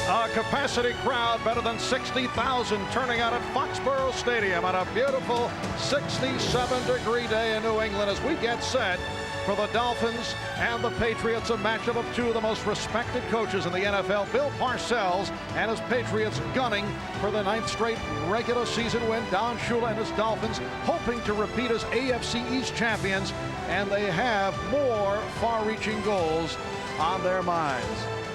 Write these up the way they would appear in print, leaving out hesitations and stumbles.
A capacity crowd better than 60,000 turning out at Foxborough Stadium on a beautiful 67-degree day in New England as we get set for the Dolphins and the Patriots, a matchup of two of the most respected coaches in the NFL, Bill Parcells and his Patriots gunning for the 9th straight regular season win. Don Shula and his Dolphins hoping to repeat as AFC East champions, and they have more far-reaching goals on their minds.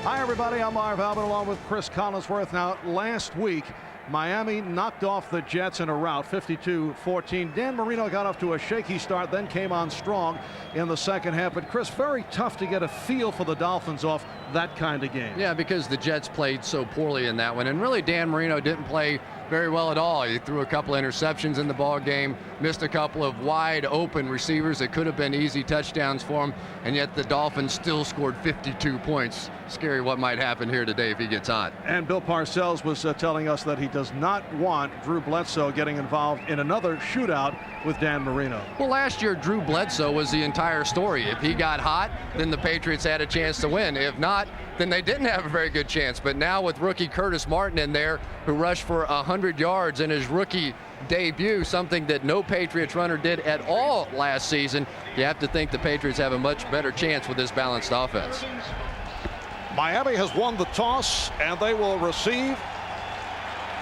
Hi, everybody. I'm Marv Albert along with Chris Collinsworth. Now, last week, Miami knocked off the Jets in a rout, 52-14. Dan Marino got off to a shaky start, then came on strong in the second half. But, Chris, very tough to get a feel for the Dolphins off that kind of game. Yeah, because the Jets played so poorly in that one. And really, Dan Marino didn't play very well at all. He threw a couple interceptions in the ball game, missed a couple of wide open receivers that could have been easy touchdowns for him, and yet the Dolphins still scored 52 points. Scary what might happen here today if he gets hot. And Bill Parcells was telling us that he does not want Drew Bledsoe getting involved in another shootout with Dan Marino. Well, last year Drew Bledsoe was the entire story. If he got hot, then the Patriots had a chance to win. If not, then they didn't have a very good chance. But now with rookie Curtis Martin in there, who rushed for 100 yards in his rookie debut, something that no Patriots runner did at all last season, you have to think the Patriots have a much better chance with this balanced offense. Miami has won the toss, and they will receive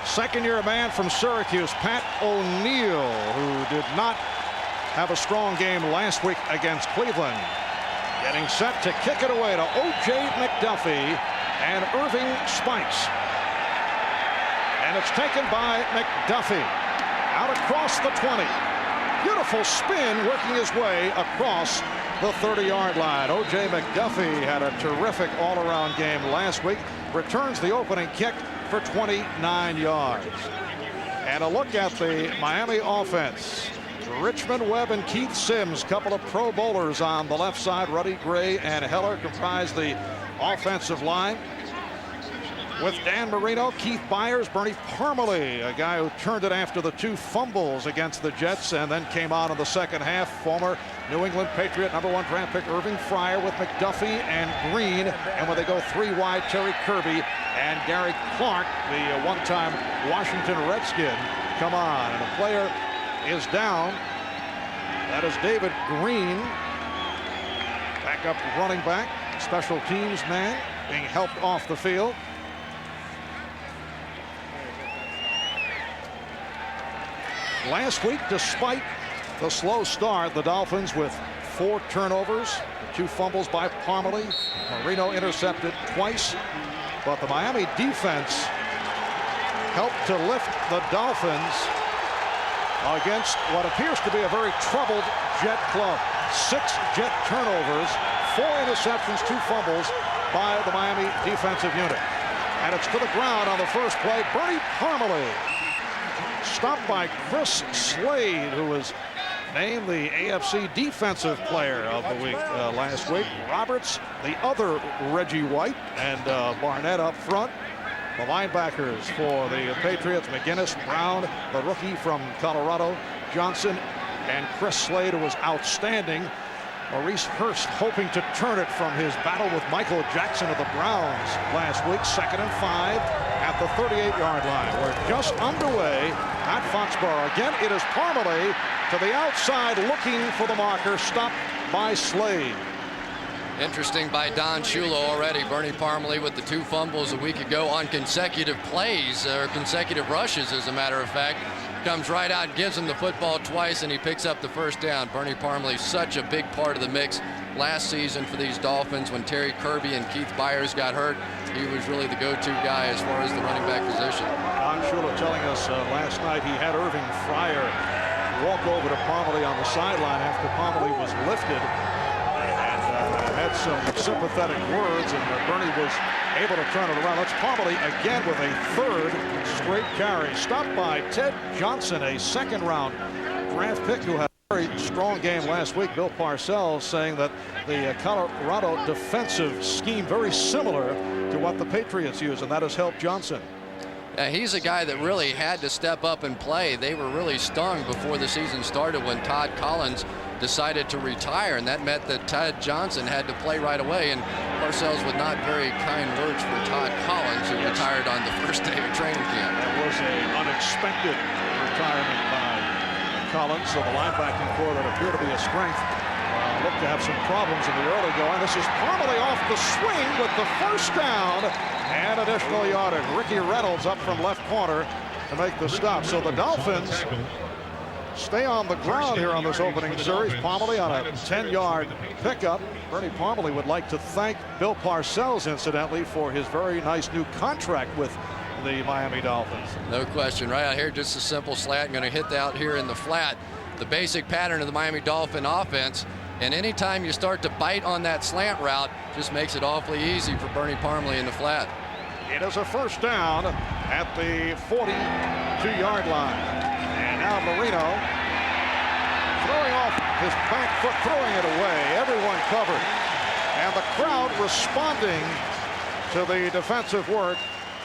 second-year man from Syracuse, Pat O'Neill, who did not have a strong game last week against Cleveland. Getting set to kick it away to O.J. McDuffie and Irving Spikes. And it's taken by McDuffie out across the 20. Beautiful spin working his way across the 30-yard line. O.J. McDuffie had a terrific all-around game last week. Returns the opening kick for 29 yards. And a look at the Miami offense. Richmond Webb and Keith Sims, couple of Pro Bowlers on the left side. Ruddy Gray and Heller comprise the offensive line. With Dan Marino, Keith Byers, Bernie Parmalee, a guy who turned it after the two fumbles against the Jets and then came on in the second half. Former New England Patriot #1 draft pick Irving Fryer with McDuffie and Green. And when they go three wide, Terry Kirby and Gary Clark, the one-time Washington Redskin, come on. And the player is down. That is David Green, backup running back, special teams man, being helped off the field. Last week, despite the slow start, the Dolphins with 4 turnovers, 2 fumbles by Parmalee. Marino intercepted twice, but the Miami defense helped to lift the Dolphins against what appears to be a very troubled Jet club. 6 Jet turnovers, 4 interceptions, 2 fumbles by the Miami defensive unit. And it's to the ground on the first play. Bernie Parmalee stopped by Chris Slade, who was named the AFC Defensive Player of the Week last week. Roberts, the other Reggie White, and Barnett up front. The linebackers for the Patriots, McGinnis, Brown, the rookie from Colorado, Johnson, and Chris Slade, who was outstanding. Maurice Hurst hoping to turn it from his battle with Michael Jackson of the Browns last week. 2nd and 5 at the 38-yard line. We're just underway at Foxborough. Again, it is Parmalee to the outside looking for the marker, stopped by Slade. Interesting by Don Shula already. Bernie Parmalee with the 2 fumbles a week ago on consecutive plays, or consecutive rushes, as a matter of fact. Comes right out, gives him the football twice, and he picks up the first down. Bernie Parmalee, such a big part of the mix last season for these Dolphins. When Terry Kirby and Keith Byers got hurt, he was really the go-to guy as far as the running back position. Don Shula telling us last night he had Irving Fryer walk over to Parmalee on the sideline after Parmalee was lifted. Had some sympathetic words, and Bernie was able to turn it around. That's Parmalee again with a 3rd straight carry. Stopped by Ted Johnson, a 2nd-round draft pick who had a very strong game last week. Bill Parcells saying that the Colorado defensive scheme very similar to what the Patriots use, and that has helped Johnson. He's a guy that really had to step up and play. They were really stung before the season started when Todd Collins decided to retire, and that meant that Ted Johnson had to play right away. And Parcells with not very kind words for Todd Collins, who retired on the first day of training camp. That was an unexpected retirement by Collins. So the linebacking core that appeared to be a strength looked to have some problems in the early going. This is Parmalee off the swing with the first down and additional yardage. Ricky Reynolds up from left corner to make the stop. So the Dolphins stay on the ground here on this opening series. Parmalee on a 10-yard pickup. Bernie Parmalee would like to thank Bill Parcells, incidentally, for his very nice new contract with the Miami Dolphins. No question. Right out here, just a simple slant. Going to hit out here in the flat. The basic pattern of the Miami Dolphin offense. And anytime you start to bite on that slant route, just makes it awfully easy for Bernie Parmalee in the flat. It is a first down at the 42-yard line. And now Marino throwing off his back foot, throwing it away. Everyone covered. And the crowd responding to the defensive work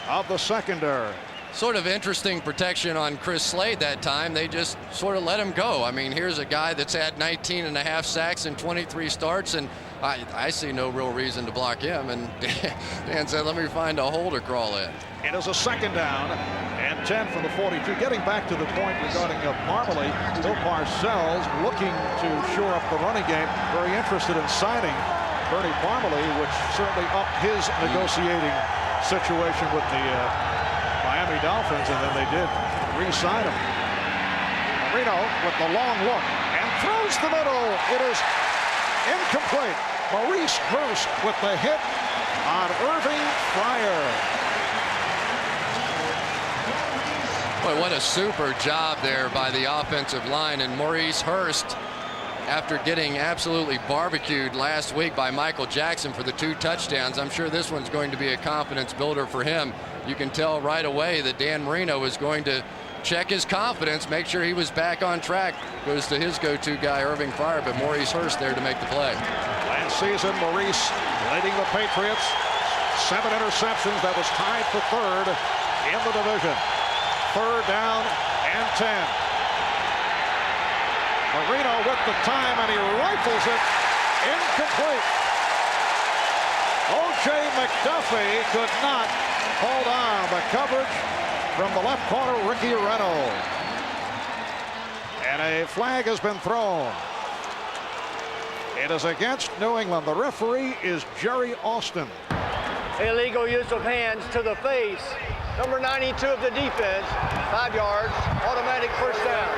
of the secondary. Sort of interesting protection on Chris Slade that time. They just sort of let him go. I mean, here's a guy that's had 19.5 sacks and 23 starts, and I see no real reason to block him. And Dan said, let me find a hole to crawl in. It is a second down and 10 from the 42. Getting back to the point regarding Parmalee, Bill Parcells looking to shore up the running game. Very interested in signing Bernie Parmalee, which certainly upped his negotiating situation with the Miami Dolphins, and then they did re-sign him. Marino with the long look and throws the middle. It is incomplete. Maurice Hurst with the hit on Irving Fryar. Boy, what a super job there by the offensive line. And Maurice Hurst, after getting absolutely barbecued last week by Michael Jackson for the 2 touchdowns, I'm sure this one's going to be a confidence builder for him. You can tell right away that Dan Marino is going to check his confidence, make sure he was back on track. Goes to his go-to guy, Irving Fryar, but Maurice Hurst there to make the play. Last season, Maurice leading the Patriots. 7 interceptions. That was tied for third in the division. Third down and 10. Marino with the time, and he rifles it. Incomplete. O.J. McDuffie could not hold on. The coverage from the left corner, Ricky Reynolds. And a flag has been thrown. It is against New England. The referee is Jerry Austin. Illegal use of hands to the face. Number 92 of the defense, 5 yards, automatic first down.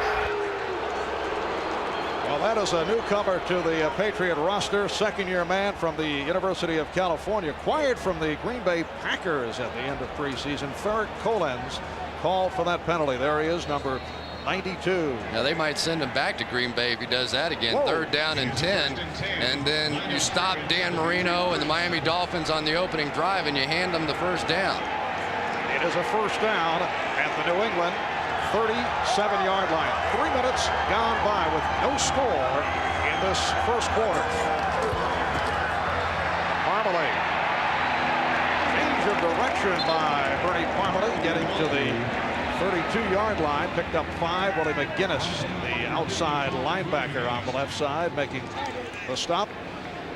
Well, that is a newcomer to the Patriot roster, second-year man from the University of California, acquired from the Green Bay Packers at the end of preseason. Ferric Collins called for that penalty. There he is, number 92. Now they might send him back to Green Bay if he does that again. Whoa. Third down and 10, and then you stop Dan Marino and the Miami Dolphins on the opening drive, and you hand them the first down. It is a first down at the New England 37-yard line. 3 minutes gone by with no score in this first quarter. Parmalee. Change of direction by Bernie Parmalee, getting to the 32-yard line. Picked up 5. Willie McGinnis, the outside linebacker on the left side, making the stop.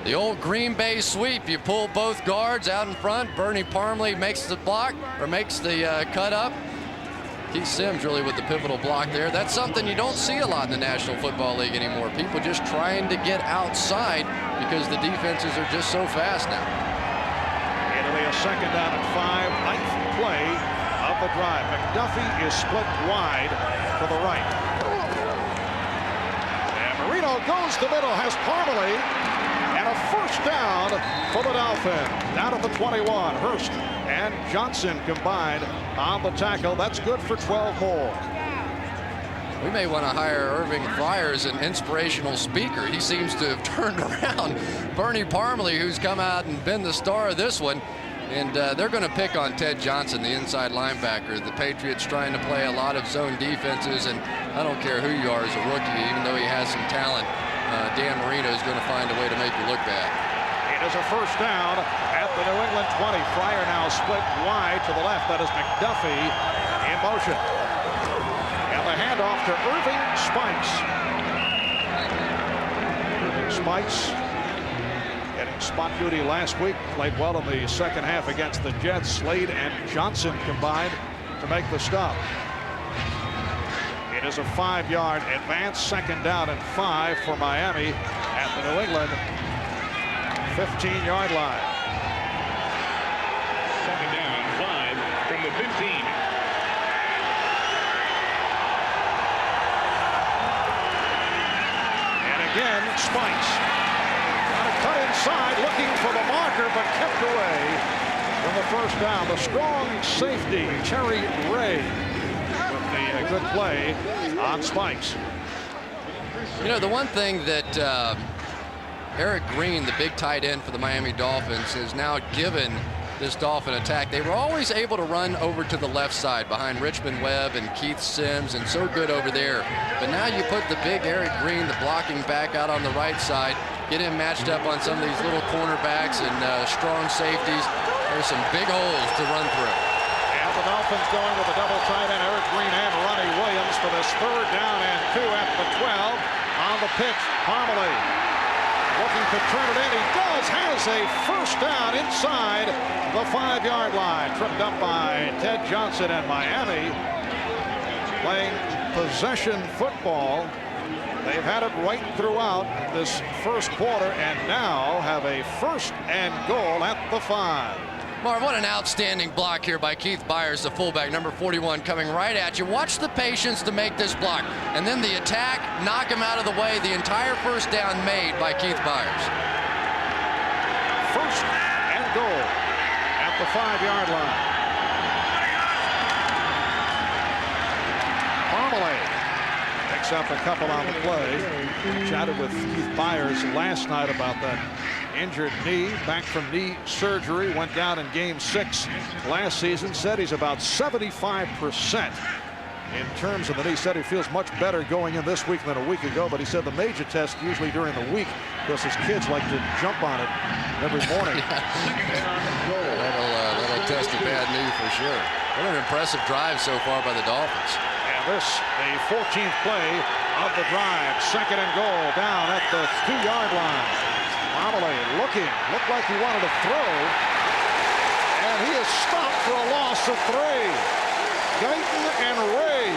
The old Green Bay sweep. You pull both guards out in front. Bernie Parmalee makes the block, or makes the cut up. Keith Sims really with the pivotal block there. That's something you don't see a lot in the National Football League anymore. People just trying to get outside because the defenses are just so fast now. It'll be a second down and 5. Ninth play of the drive. McDuffie is split wide to the right. And Marino goes to the middle, has Parmalee, and a first down for the Dolphins. Down at the 21. Hurst and Johnson combined on the tackle. That's good for 12 more. We may want to hire Irving Fryar as an inspirational speaker. He seems to have turned around Bernie Parmalee, who's come out and been the star of this one. And they're going to pick on Ted Johnson, the inside linebacker. The Patriots trying to play a lot of zone defenses, and I don't care who you are as a rookie, even though he has some talent, Dan Marino is going to find a way to make you look bad. It is a first down at the New England 20. Fryar now split wide to the left. That is McDuffie in motion. And the handoff to Irving Spikes. Irving Spikes getting spot duty last week. Played well in the second half against the Jets. Slade and Johnson combined to make the stop. It is a 5-yard advance, 2nd down and 5 for Miami at the New England 15-yard line. 2nd down, 5 from the 15. And again, Spikes. Got to cut inside, looking for the marker, but kept away from the first down. The strong safety, Terry Ray, with the good play on Spikes. You know, the one thing that Eric Green, the big tight end for the Miami Dolphins, has now given this Dolphin attack. They were always able to run over to the left side behind Richmond Webb and Keith Sims, and so good over there. But now you put the big Eric Green, the blocking back, out on the right side, get him matched up on some of these little cornerbacks and strong safeties. There's some big holes to run through. And the Dolphins going with a double tight end, Eric Green and Ronnie Williams, for this 3rd down and 2 at the 12. On the pitch, Parmalee looking to turn it in. He does. Has a 1st down inside the 5-yard line. Tripped up by Ted Johnson, and Miami playing possession football. They've had it right throughout this first quarter, and now have a 1st and goal at the 5. Marv, what an outstanding block here by Keith Byers, the fullback, number 41, coming right at you. Watch the patience to make this block. And then the attack, knock him out of the way. The entire 1st down made by Keith Byers. 1st and goal at the 5-yard line. Parmalee picks up a couple on the play. Chatted with Keith Byers last night about that injured knee, back from knee surgery, went down in game 6 last season. Said he's about 75% in terms of the knee. Said he feels much better going in this week than a week ago, but he said the major test usually during the week, because his kids like to jump on it every morning. That'll test a bad knee for sure. What an impressive drive so far by the Dolphins. And this, the 14th play of the drive. 2nd and goal down at the 2-yard line. Parmalee looked like he wanted to throw, and he is stopped for a loss of 3. Guyton and Ray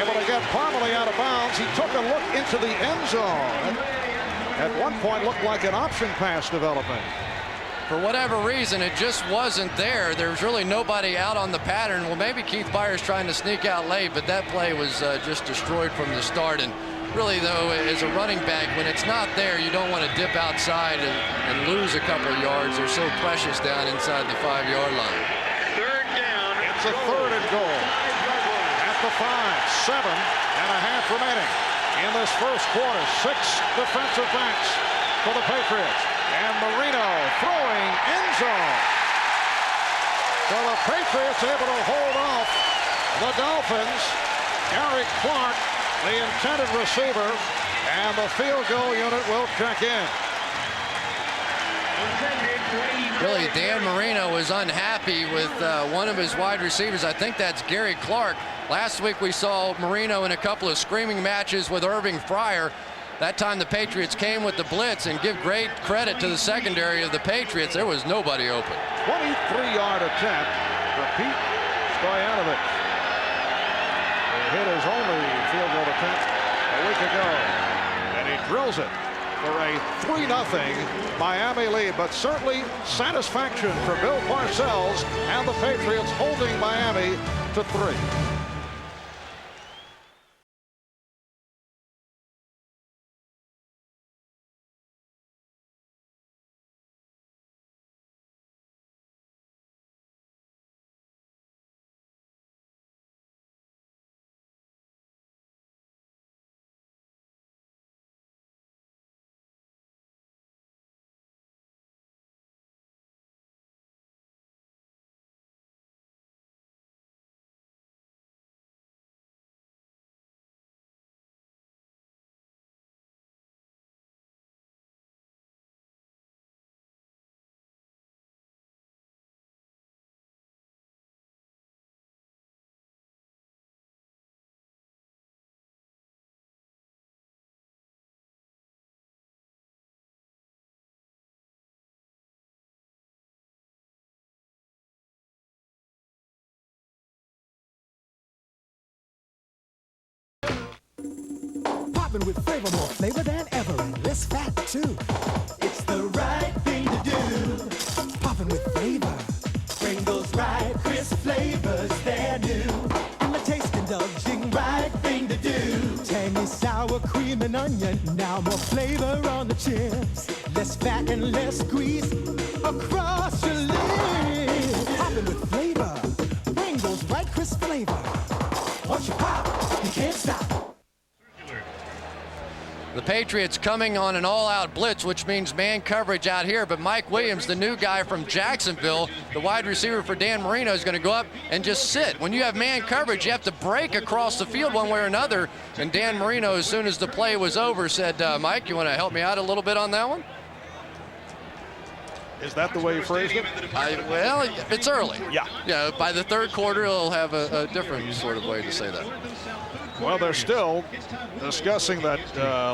able to get Parmalee out of bounds. He took a look into the end zone. At one point looked like an option pass developing. For whatever reason, it just wasn't there. There's really nobody out on the pattern. Well, maybe Keith Byers trying to sneak out late, but that play was just destroyed from the start. And really, though, as a running back, when it's not there, you don't want to dip outside and lose a couple of yards. They're so precious down inside the 5-yard line. 3rd down. It's a 3rd and goal at the 5. 7.5 remaining in this first quarter. 6 defensive backs for the Patriots. And Marino throwing end zone. So the Patriots able to hold off the Dolphins. Gary Clark, the intended receiver, and the field goal unit will check in. Really, Dan Marino was unhappy with one of his wide receivers. I think that's Gary Clark. Last week we saw Marino in a couple of screaming matches with Irving Fryer. That time the Patriots came with the blitz, and give great credit to the secondary of the Patriots. There was nobody open. 23-yard attempt for Pete Stoyanovich. He hit his only field goal attempt a week ago, and he drills it for a 3-0 Miami lead. But certainly satisfaction for Bill Parcells and the Patriots, holding Miami to 3. Popping with flavor, more flavor than ever, and less fat too. It's the right thing to do. Popping with flavor. Pringles right crisp flavors, they're new. And the taste indulging, right thing to do. Tangy sour cream and onion, now more flavor on the chips. Less fat and less grease across your lips. Popping with flavor. Pringles right crisp flavor. Once you pop, you can't stop. The Patriots coming on an all-out blitz, which means man coverage out here. But Mike Williams, the new guy from Jacksonville, the wide receiver for Dan Marino, is going to go up and just sit. When you have man coverage, you have to break across the field one way or another. And Dan Marino, as soon as the play was over, said, Mike, you want to help me out a little bit on that one? Is that the way you phrased it? Well, it's early. Yeah. Yeah. By the third quarter, it'll have a different sort of way to say that. Well, they're still discussing that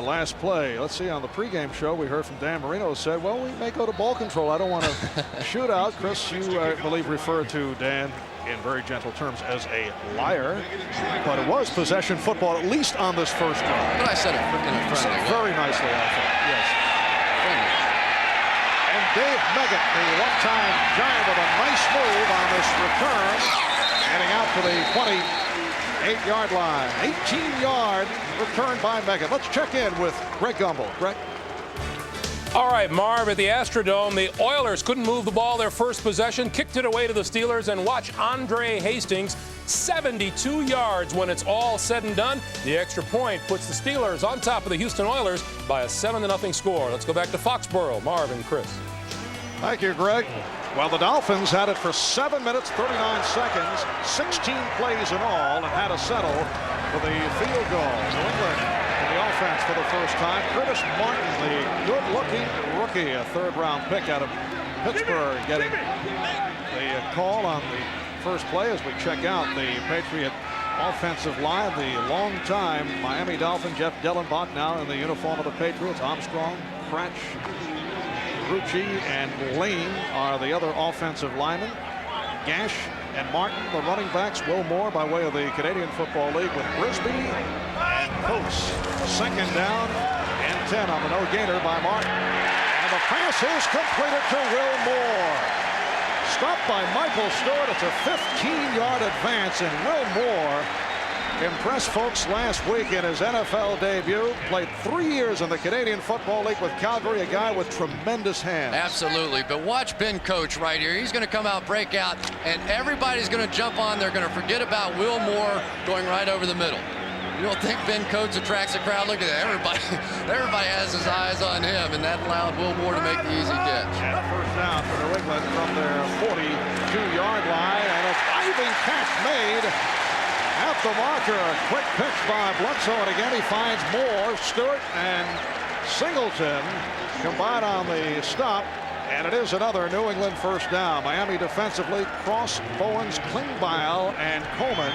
last play. Let's see, on the pregame show, we heard from Dan Marino said, well, we may go to ball control. I don't want to shoot out. Chris, you, I believe, referred to Dan in very gentle terms as a liar. But it was possession football, at least on this first drive. But I said it friendly. Very nicely, I thought. Yes. And Dave Meggett, the left-time Giant, with a nice move on this return, heading out to the 28-yard line. 18-yard return by Meggett. Let's check in with Greg Gumbel. Greg? All right, Marv, at the Astrodome, the Oilers couldn't move the ball their first possession, kicked it away to the Steelers, and watch Andre Hastings, 72 yards when it's all said and done. The extra point puts the Steelers on top of the Houston Oilers by a 7-0 score. Let's go back to Foxborough. Marv and Chris. Thank you, Greg. Well, the Dolphins had it for 7 minutes, 39 seconds, 16 plays in all, and had to settle for the field goal. New England in the offense for the first time. Curtis Martin, the good-looking rookie, a third-round pick out of Pittsburgh, getting the call on the first play as we check out the Patriot offensive line. The long-time Miami Dolphin, Jeff Dellenbach, now in the uniform of the Patriots. Armstrong, Cratch, Rucci, and Lane are the other offensive linemen. Gash and Martin, the running backs. Will Moore by way of the Canadian Football League with Brisby and Coates. Second down and 10 on the no-gainer by Martin. And the pass is completed to Will Moore. Stopped by Michael Stewart. It's a 15-yard advance, and Will Moore impressed folks last week in his NFL debut. Played 3 years in the Canadian Football League with Calgary, a guy with tremendous hands. Absolutely, but watch Ben Coach right here. He's going to come out, break out, and everybody's going to jump on. They're going to forget about Will Moore going right over the middle. You don't think Ben Coates attracts a crowd? Look at that. Everybody has his eyes on him, and that allowed Will Moore to make the easy catch. And a first down for New England from their 42-yard line, and a diving catch made at the marker. A quick pitch by Bledsoe, and again he finds Moore. Stewart and Singleton combine on the stop, and it is another New England first down. Miami defensively, Cross, Bowens, Klingbeil, and Coleman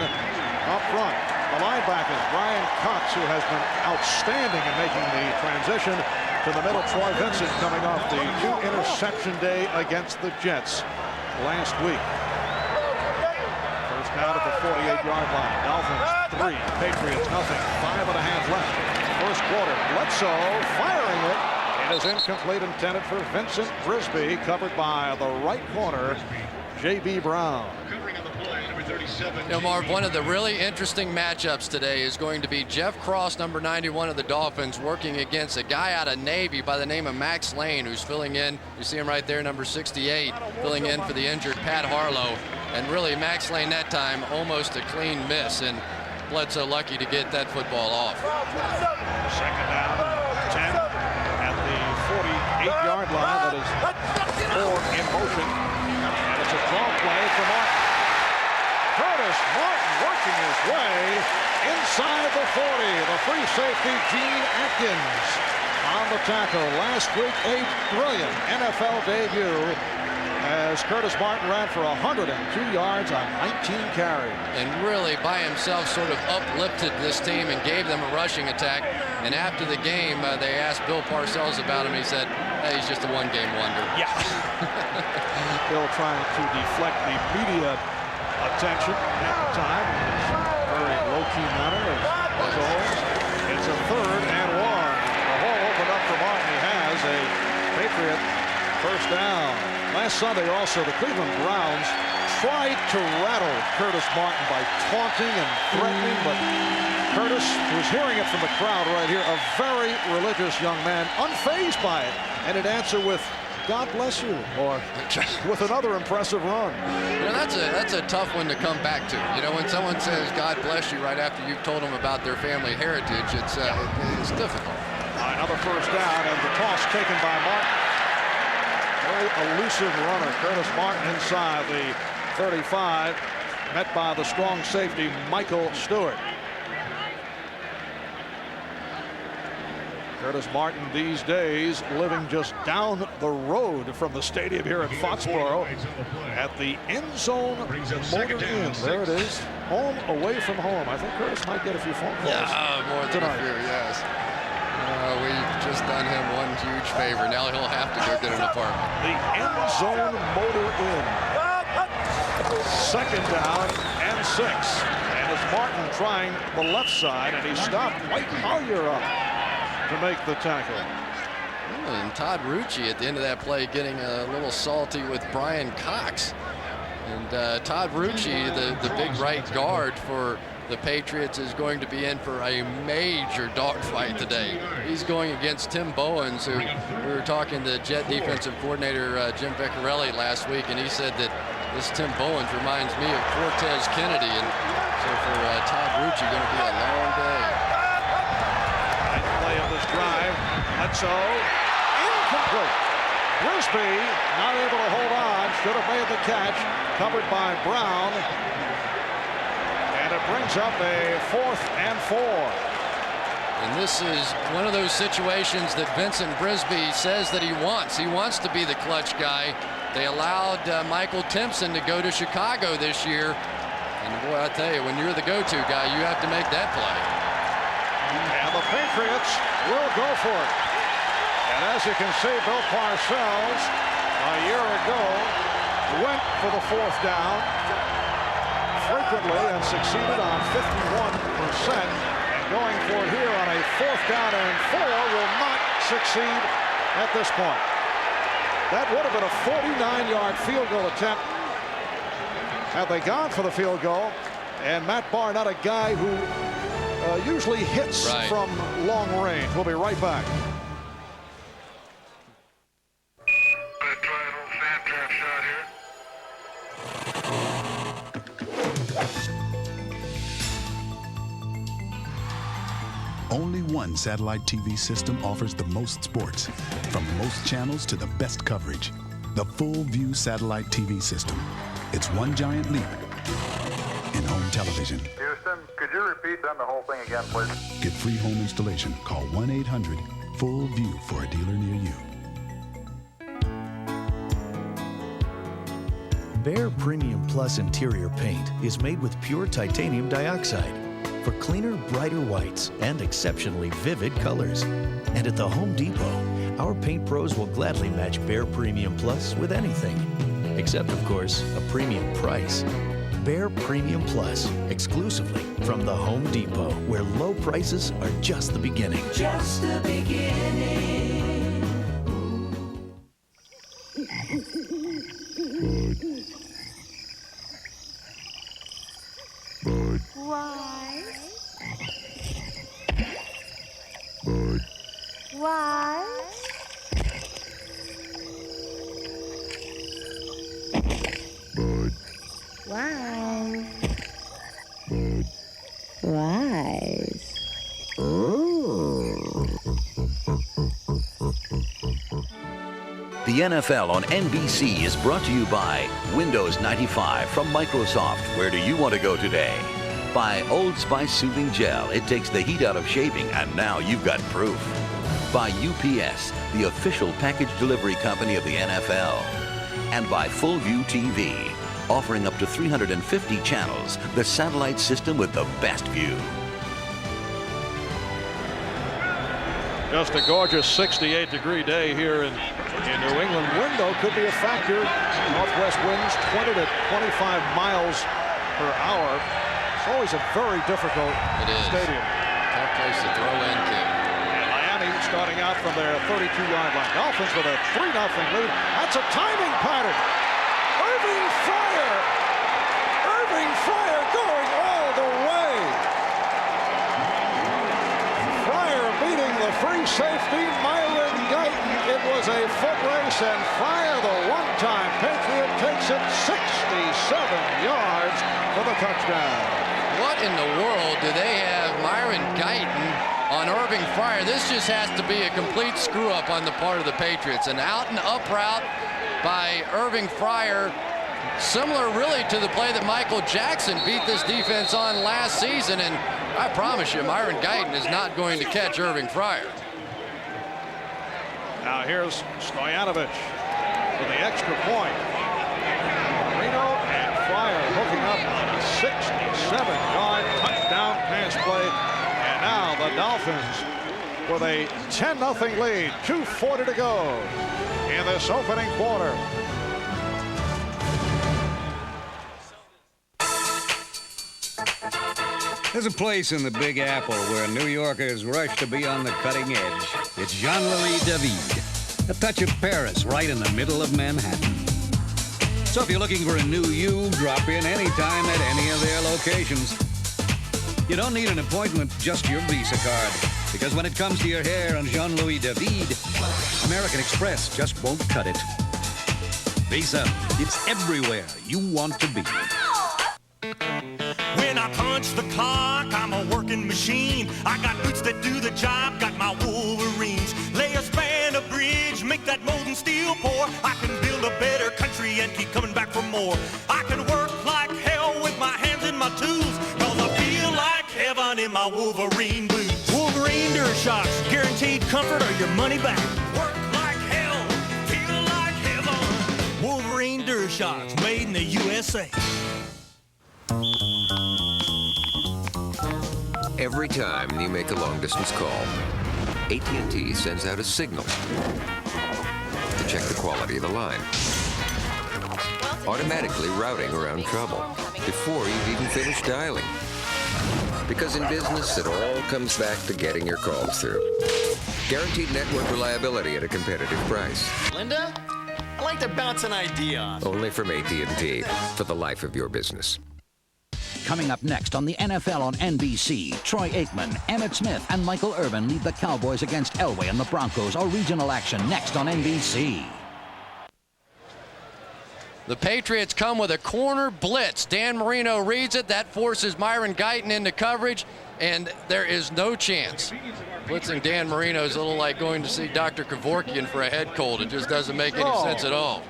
up front. The linebackers, Brian Cox, who has been outstanding in making the transition to the middle. Troy Vincent coming off the 2-interception day against the Jets last week. First down at the 48-yard line. Dolphins 3, Patriots nothing. 5.5 left. First quarter. Bledsoe firing it. It is incomplete, intended for Vincent Brisby, covered by the right corner, J.B. Brown. You know, Marv, one of the really interesting matchups today is going to be Jeff Cross, number 91 of the Dolphins, working against a guy out of Navy by the name of Max Lane, who's filling in. You see him right there, number 68, filling in for the injured Pat Harlow. And really, Max Lane that time, almost a clean miss, and Bledsoe lucky to get that football off. Second down, 10 at the 48-yard line. That is 4 in motion. And it's a draw play for Martin. Curtis Martin working his way inside the 40. The free safety, Gene Atkins, on the tackle. Last week, a brilliant NFL debut as Curtis Martin ran for 102 yards on 19 carries. And really, by himself, sort of uplifted this team and gave them a rushing attack. And after the game, they asked Bill Parcells about him. He said, hey, he's just a one-game wonder. Yeah. Bill trying to deflect the media attention at the time. Very low-key manner as always. It's a 3rd and Patriot first down. Last Sunday also, the Cleveland Browns tried to rattle Curtis Martin by taunting and threatening, but Curtis was hearing it from the crowd right here. A very religious young man, unfazed by it, and he'd answer with, "God bless you," or with another impressive run. You know, that's a tough one to come back to. You know, when someone says "God bless you" right after you've told them about their family heritage, it's difficult. Another first down, and the toss taken by Martin. Very elusive runner, Curtis Martin inside the 35, met by the strong safety Michael Stewart. Curtis Martin these days living just down the road from the stadium here in Foxborough at the End Zone Motor Inn. There it is, home away from home. I think Curtis might get a few phone calls. Yeah, more than a few, yes. We've just done him one huge favor. Now he'll have to go get an apartment. The End Zone Motor Inn. Second down and 6. And as Martin trying the left side, and he stopped White Collier up to make the tackle. And Todd Rucci at the end of that play getting a little salty with Brian Cox. And Todd Rucci, the big right guard for the Patriots, is going to be in for a major dogfight today. He's going against Tim Bowens, who we were talking to Jet defensive coordinator Jim Vecchiarelli last week, and he said that this Tim Bowens reminds me of Cortez Kennedy, and so for Todd Rucci, going to be a long day. Nice play of this drive. Bledsoe, incomplete. Brisby not able to hold on. Should have made the catch. Covered by Brown. And it brings up a 4th and 4. And this is one of those situations that Vincent Brisby says that he wants. He wants to be the clutch guy. They allowed Michael Timpson to go to Chicago this year. And boy, I tell you, when you're the go-to guy, you have to make that play. And the Patriots will go for it. And as you can see, Bill Parcells a year ago went for the 4th down frequently and succeeded on 51%. And going for it here on a 4th down and 4 will not succeed at this point. That would have been a 49-yard field goal attempt had they gone for the field goal. And Matt Barr, not a guy who usually hits from long range. We'll be right back. Only one satellite TV system offers the most sports, from most channels to the best coverage. The Full View Satellite TV system. It's one giant leap in home television. Houston, could you repeat the whole thing again, please? Get free home installation. Call 1-800-FULL-VIEW for a dealer near you. Behr Premium Plus interior paint is made with pure titanium dioxide for cleaner, brighter whites and exceptionally vivid colors. And at the Home Depot, our paint pros will gladly match Behr Premium Plus with anything, except, of course, a premium price. Behr Premium Plus, exclusively from the Home Depot, where low prices are just the beginning. Just the beginning. Why? Why? Why? Why? The NFL on NBC is brought to you by Windows 95 from Microsoft. Where do you want to go today? By Old Spice Soothing Gel. It takes the heat out of shaving, and now you've got proof. By UPS, the official package delivery company of the NFL. And by Full View TV, offering up to 350 channels, the satellite system with the best view. Just a gorgeous 68-degree day here in New England. Wind, though, could be a factor. Northwest winds 20 to 25 miles per hour. It's always a very difficult stadium. Tough place to throw into. And Miami starting out from their 32-yard line. Dolphins with a 3-0 lead. That's a timing pattern. Irving Fryer going all the way. Fryer beating the free safety, Myron Guyton. It was a foot race, and Fryer, the one-time Patriot, takes it 67 yards for the touchdown. What in the world do they have Myron Guyton on Irving Fryer? This just has to be a complete screw-up on the part of the Patriots. An out-and-up route by Irving Fryer, similar really to the play that Michael Jackson beat this defense on last season. And I promise you, Myron Guyton is not going to catch Irving Fryer. Now here's Stoyanovich for the extra point. Marino and Fryer hooking up on a 67-yard touchdown pass play. And now the Dolphins with a 10-0 lead. 2:40 to go in this opening quarter. There's a place in the Big Apple where New Yorkers rush to be on the cutting edge. It's Jean-Louis David, a touch of Paris right in the middle of Manhattan. So if you're looking for a new you, drop in anytime at any of their locations. You don't need an appointment, just your Visa card. Because when it comes to your hair and Jean-Louis David, American Express just won't cut it. Visa, it's everywhere you want to be. When I punch the clock, I'm a working machine. I got boots that do the job, got my Wolverines. Lay a span, a bridge, make that molten steel pour. I can build a better country and keep coming back for more. I can work like hell with my hands and my tools, cause I feel like heaven in my Wolverine boots. Wolverine DuraShocks, guaranteed comfort or your money back. Work like hell, feel like heaven. Wolverine DuraShocks, made in the USA. Every time you make a long-distance call, AT&T sends out a signal to check the quality of the line, automatically routing around trouble before you've even finished dialing. Because in business, it all comes back to getting your calls through. Guaranteed network reliability at a competitive price. Linda, I'd like to bounce an idea off. Only from AT&T for the life of your business. Coming up next on the NFL on NBC, Troy Aikman, Emmitt Smith, and Michael Irvin lead the Cowboys against Elway and the Broncos. Our regional action next on NBC. The Patriots come with a corner blitz. Dan Marino reads it. That forces Myron Guyton into coverage, and there is no chance. Blitzing Dan Marino is a little like going to see Dr. Kevorkian for a head cold. It just doesn't make any sense at all.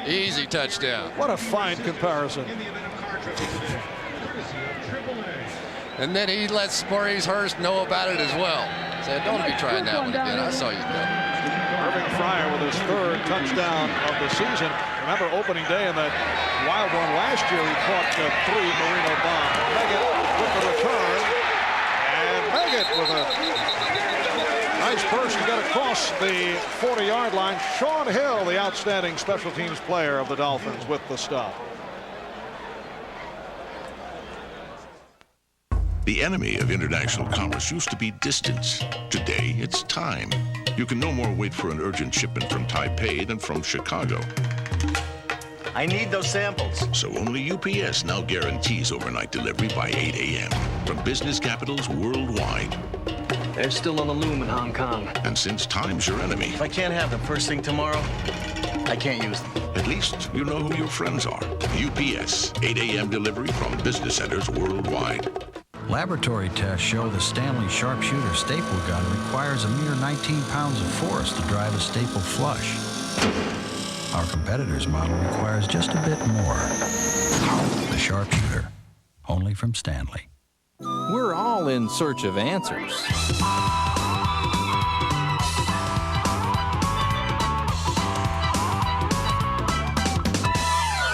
Easy touchdown. What a fine comparison. And then he lets Maurice Hurst know about it as well. Said, don't be trying that one again. I saw you go. Irving Fryer with his third touchdown of the season. Remember opening day in that wild one last year, he caught 3 Marino bombs. Meggett with the return. And Meggett with a nice burst to get across the 40-yard line. Sean Hill, the outstanding special teams player of the Dolphins, with the stop. The enemy of international commerce used to be distance. Today, it's time. You can no more wait for an urgent shipment from Taipei than from Chicago. I need those samples. So only UPS now guarantees overnight delivery by 8 a.m. from business capitals worldwide. They're still on the loom in Hong Kong. And since time's your enemy, If I can't have them first thing tomorrow, I can't use them. at least you know who your friends are. UPS, 8 a.m. delivery from business centers worldwide. Laboratory tests show the Stanley Sharpshooter staple gun requires a mere 19 pounds of force to drive a staple flush. Our competitor's model requires just a bit more. The Sharpshooter, only from Stanley. We're all in search of answers.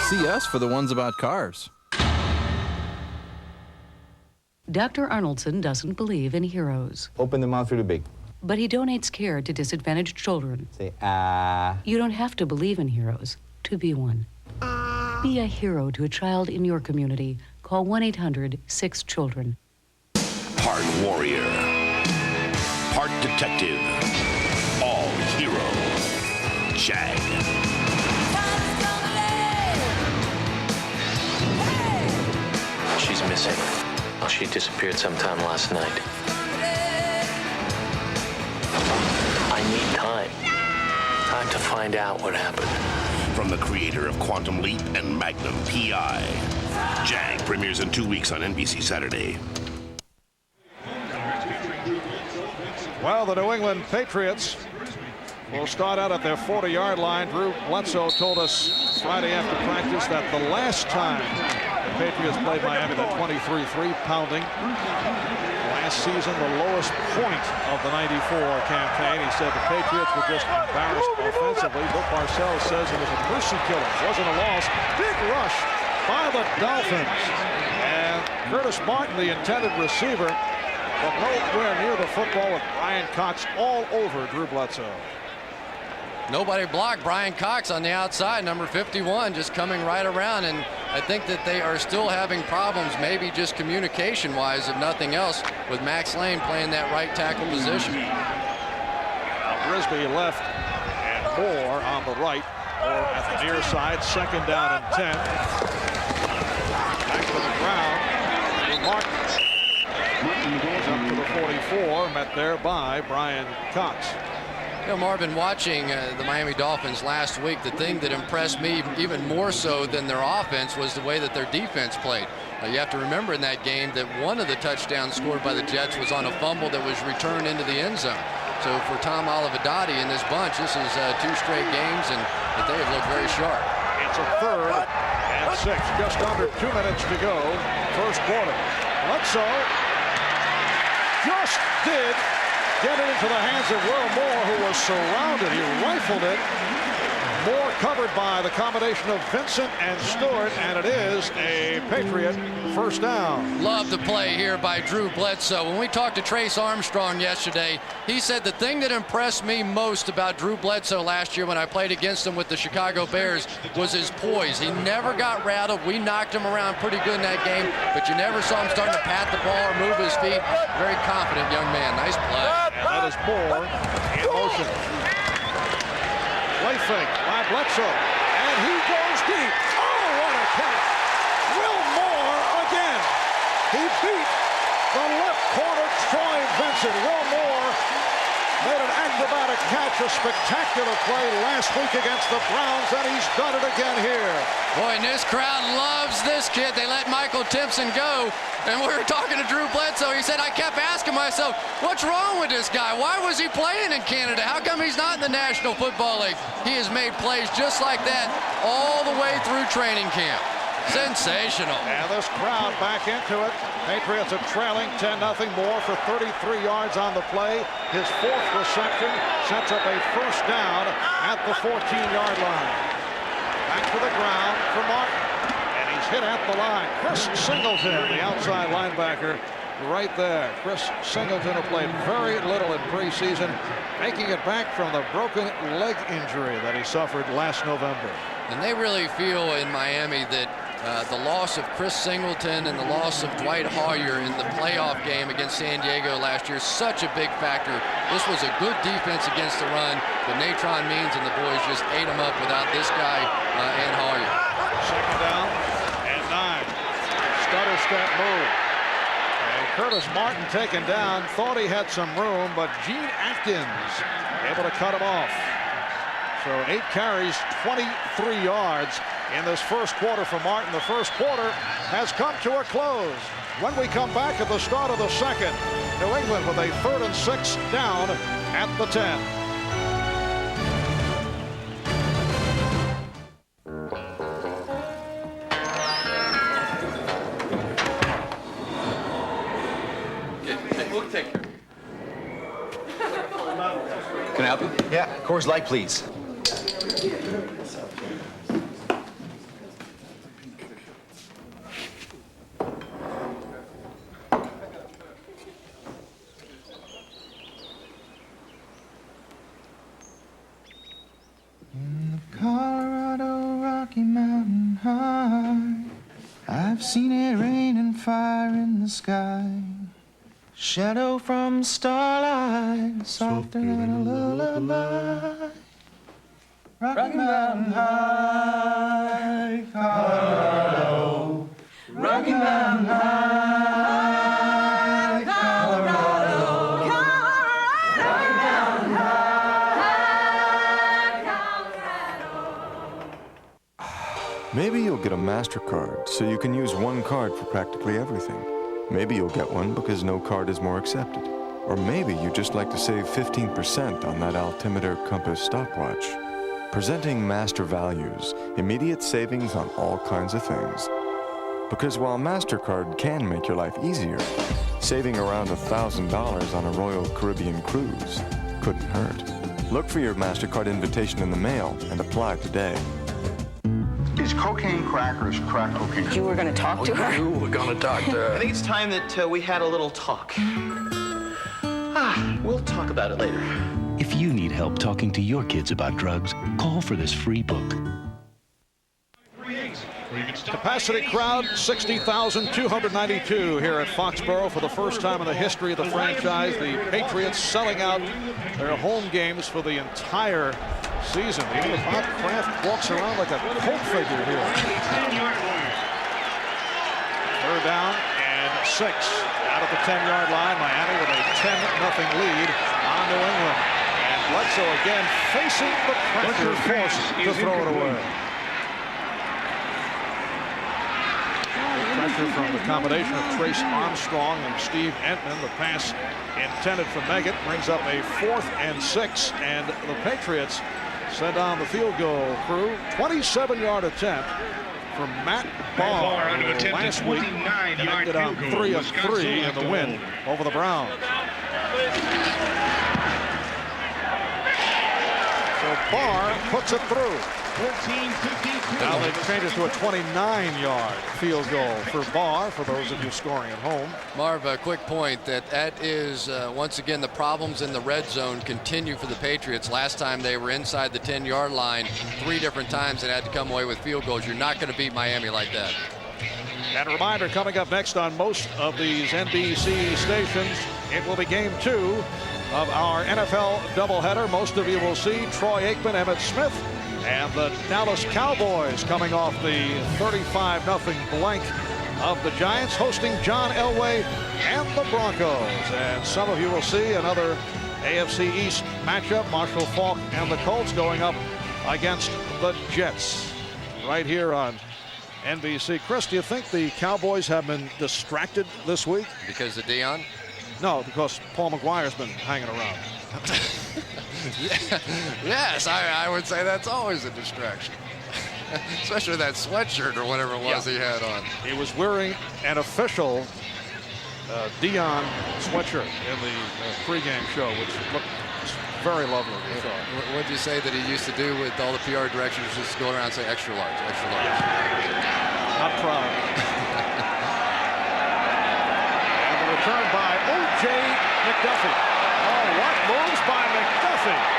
See us for the ones about cars. Dr. Arnoldson doesn't believe in heroes. Open the mouth really big. But he donates care to disadvantaged children. Say, ah. You don't have to believe in heroes to be one. Be a hero to a child in your community. Call 1-800-6-CHILDREN. Part warrior, part detective, all hero, Jag. She's missing. Well, she disappeared sometime last night. I need time. Time to find out what happened. From the creator of Quantum Leap and Magnum P.I., Jag premieres in 2 weeks on NBC Saturday. Well, the New England Patriots will start out at their 40-yard line. Drew Bledsoe told us Friday after practice that the last time the Patriots played Miami, that 23-3 pounding, last season, the lowest point of the 94 campaign. He said the Patriots were just embarrassed offensively. Bill Parcells says it was a mercy killing. It wasn't a loss. Big rush by the Dolphins. And Curtis Martin, the intended receiver, but nowhere near the football, with Brian Cox all over Drew Bledsoe. Nobody blocked Brian Cox on the outside, number 51, just coming right around. And I think that they are still having problems, maybe just communication-wise, if nothing else, with Max Lane playing that right tackle position. Now Brisby left and Moore on the right, or at the near side. Second down and 10. Back to the ground. Martin goes up to the 44, met there by Brian Cox. You know, Marvin, watching the Miami Dolphins last week, the thing that impressed me even more so than their offense was the way that their defense played. You have to remember in that game that one of the touchdowns scored by the Jets was on a fumble that was returned into the end zone. So for Tom Olivadotti and this bunch, this is 2 straight games, and that they have looked very sharp. It's a 3rd and 6, just under 2 minutes to go, first quarter. Bledsoe just did get it into the hands of Will Moore, who was surrounded. He rifled it. Moore covered by the combination of Vincent and Stewart, and it is a Patriot first down. Love the play here by Drew Bledsoe. When we talked to Trace Armstrong yesterday, he said the thing that impressed me most about Drew Bledsoe last year when I played against him with the Chicago Bears was his poise. He never got rattled. We knocked him around pretty good in that game, but you never saw him starting to pat the ball or move his feet. Very confident young man. Nice play. And that is Moore in motion. Play fake by Bledsoe, and he goes deep. Oh, what a catch! Will Moore again. He beat the left corner, Troy Vincent. Will Moore made an acrobatic catch, a spectacular play last week against the Browns, and he's done it again here. Boy, and this crowd loves this kid. They let Michael Timpson go, and we were talking to Drew Bledsoe. He said, I kept asking myself, what's wrong with this guy? Why was he playing in Canada? How come he's not in the National Football League? He has made plays just like that all the way through training camp. Sensational. And this crowd back into it. Patriots are trailing 10-0 more for 33 yards on the play. His 4th reception sets up a first down at the 14-yard line. Back to the ground for Martin. And he's hit at the line. Chris Singleton, the outside linebacker, right there. Chris Singleton, who played very little in preseason, making it back from the broken leg injury that he suffered last November. And they really feel in Miami that the loss of Chris Singleton and the loss of Dwight Hoyer in the playoff game against San Diego last year is such a big factor. This was a good defense against the run, but Natron Means and the boys just ate them up without this guy and Hoyer. Second down and 9. Stutter step move. And Curtis Martin taken down. Thought he had some room, but Gene Atkins able to cut him off. So 8 carries, 23 yards in this first quarter for Martin. The first quarter has come to a close. When we come back at the start of the second, New England with a 3rd and 6 down at the 10. We'll take care. Can I help you? Yeah, Coors Light, please. In the Colorado Rocky Mountain High, I've seen it rain and fire in the sky. Shadow from starlight, softer than a lullaby. Rocky Mountain High, Colorado. Rocky Mountain High, Colorado. Rocky Mountain High, Maybe you'll get a MasterCard so you can use one card for practically everything. Maybe you'll get one because no card is more accepted. Or maybe you just like to save 15% on that altimeter compass stopwatch. Presenting Master Values, immediate savings on all kinds of things. Because while MasterCard can make your life easier, saving around $1,000 on a Royal Caribbean cruise couldn't hurt. Look for your MasterCard invitation in the mail and apply today. Is cocaine crack or is crack cocaine? You were going to talk to her? You were going to talk to her. I think it's time that we had a little talk. We'll talk about it later. If you need help talking to your kids about drugs, call for this free book. Capacity crowd 60,292 here at Foxborough for the first time in the history of the franchise. The Patriots selling out their home games for the entire season. Even Bob Kraft walks around like a cult figure here. Third down and 6 out of the 10-yard line. Miami with a 10-0 lead on New England. And Bledsoe again facing the pressure, forced to throw it away. Pressure from the combination of Trace Armstrong and Steve Entman. The pass intended for Meggett brings up a 4th and 6, and the Patriots send on the field goal crew. 27-yard attempt from Matt Barr last week, connected on 3 of 3 in the win over the Browns. So Barr puts it through. 14-52. Now they change it to a 29-yard field goal for Barr, for those of you scoring at home. Marv, a quick point that is, once again, the problems in the red zone continue for the Patriots. Last time they were inside the 10-yard line 3 different times and had to come away with field goals. You're not going to beat Miami like that. And a reminder, coming up next on most of these NBC stations, it will be game 2 of our NFL doubleheader. Most of you will see Troy Aikman, Emmitt Smith, and the Dallas Cowboys coming off the 35-0 blank of the Giants, hosting John Elway and the Broncos. And some of you will see another AFC East matchup, Marshall Faulk and the Colts going up against the Jets right here on NBC. Chris, do you think the Cowboys have been distracted this week? Because of Dion? No, because Paul McGuire's been hanging around. Yes, I would say that's always a distraction. Especially that sweatshirt or whatever it was he had on. He was wearing an official Dion sweatshirt in the pregame show, which looked very lovely. What did you say that he used to do with all the PR directions? Just go around and say extra large, extra large. Not proud. And the return by O.J. McDuffie. Oh, what moves by McDuffie.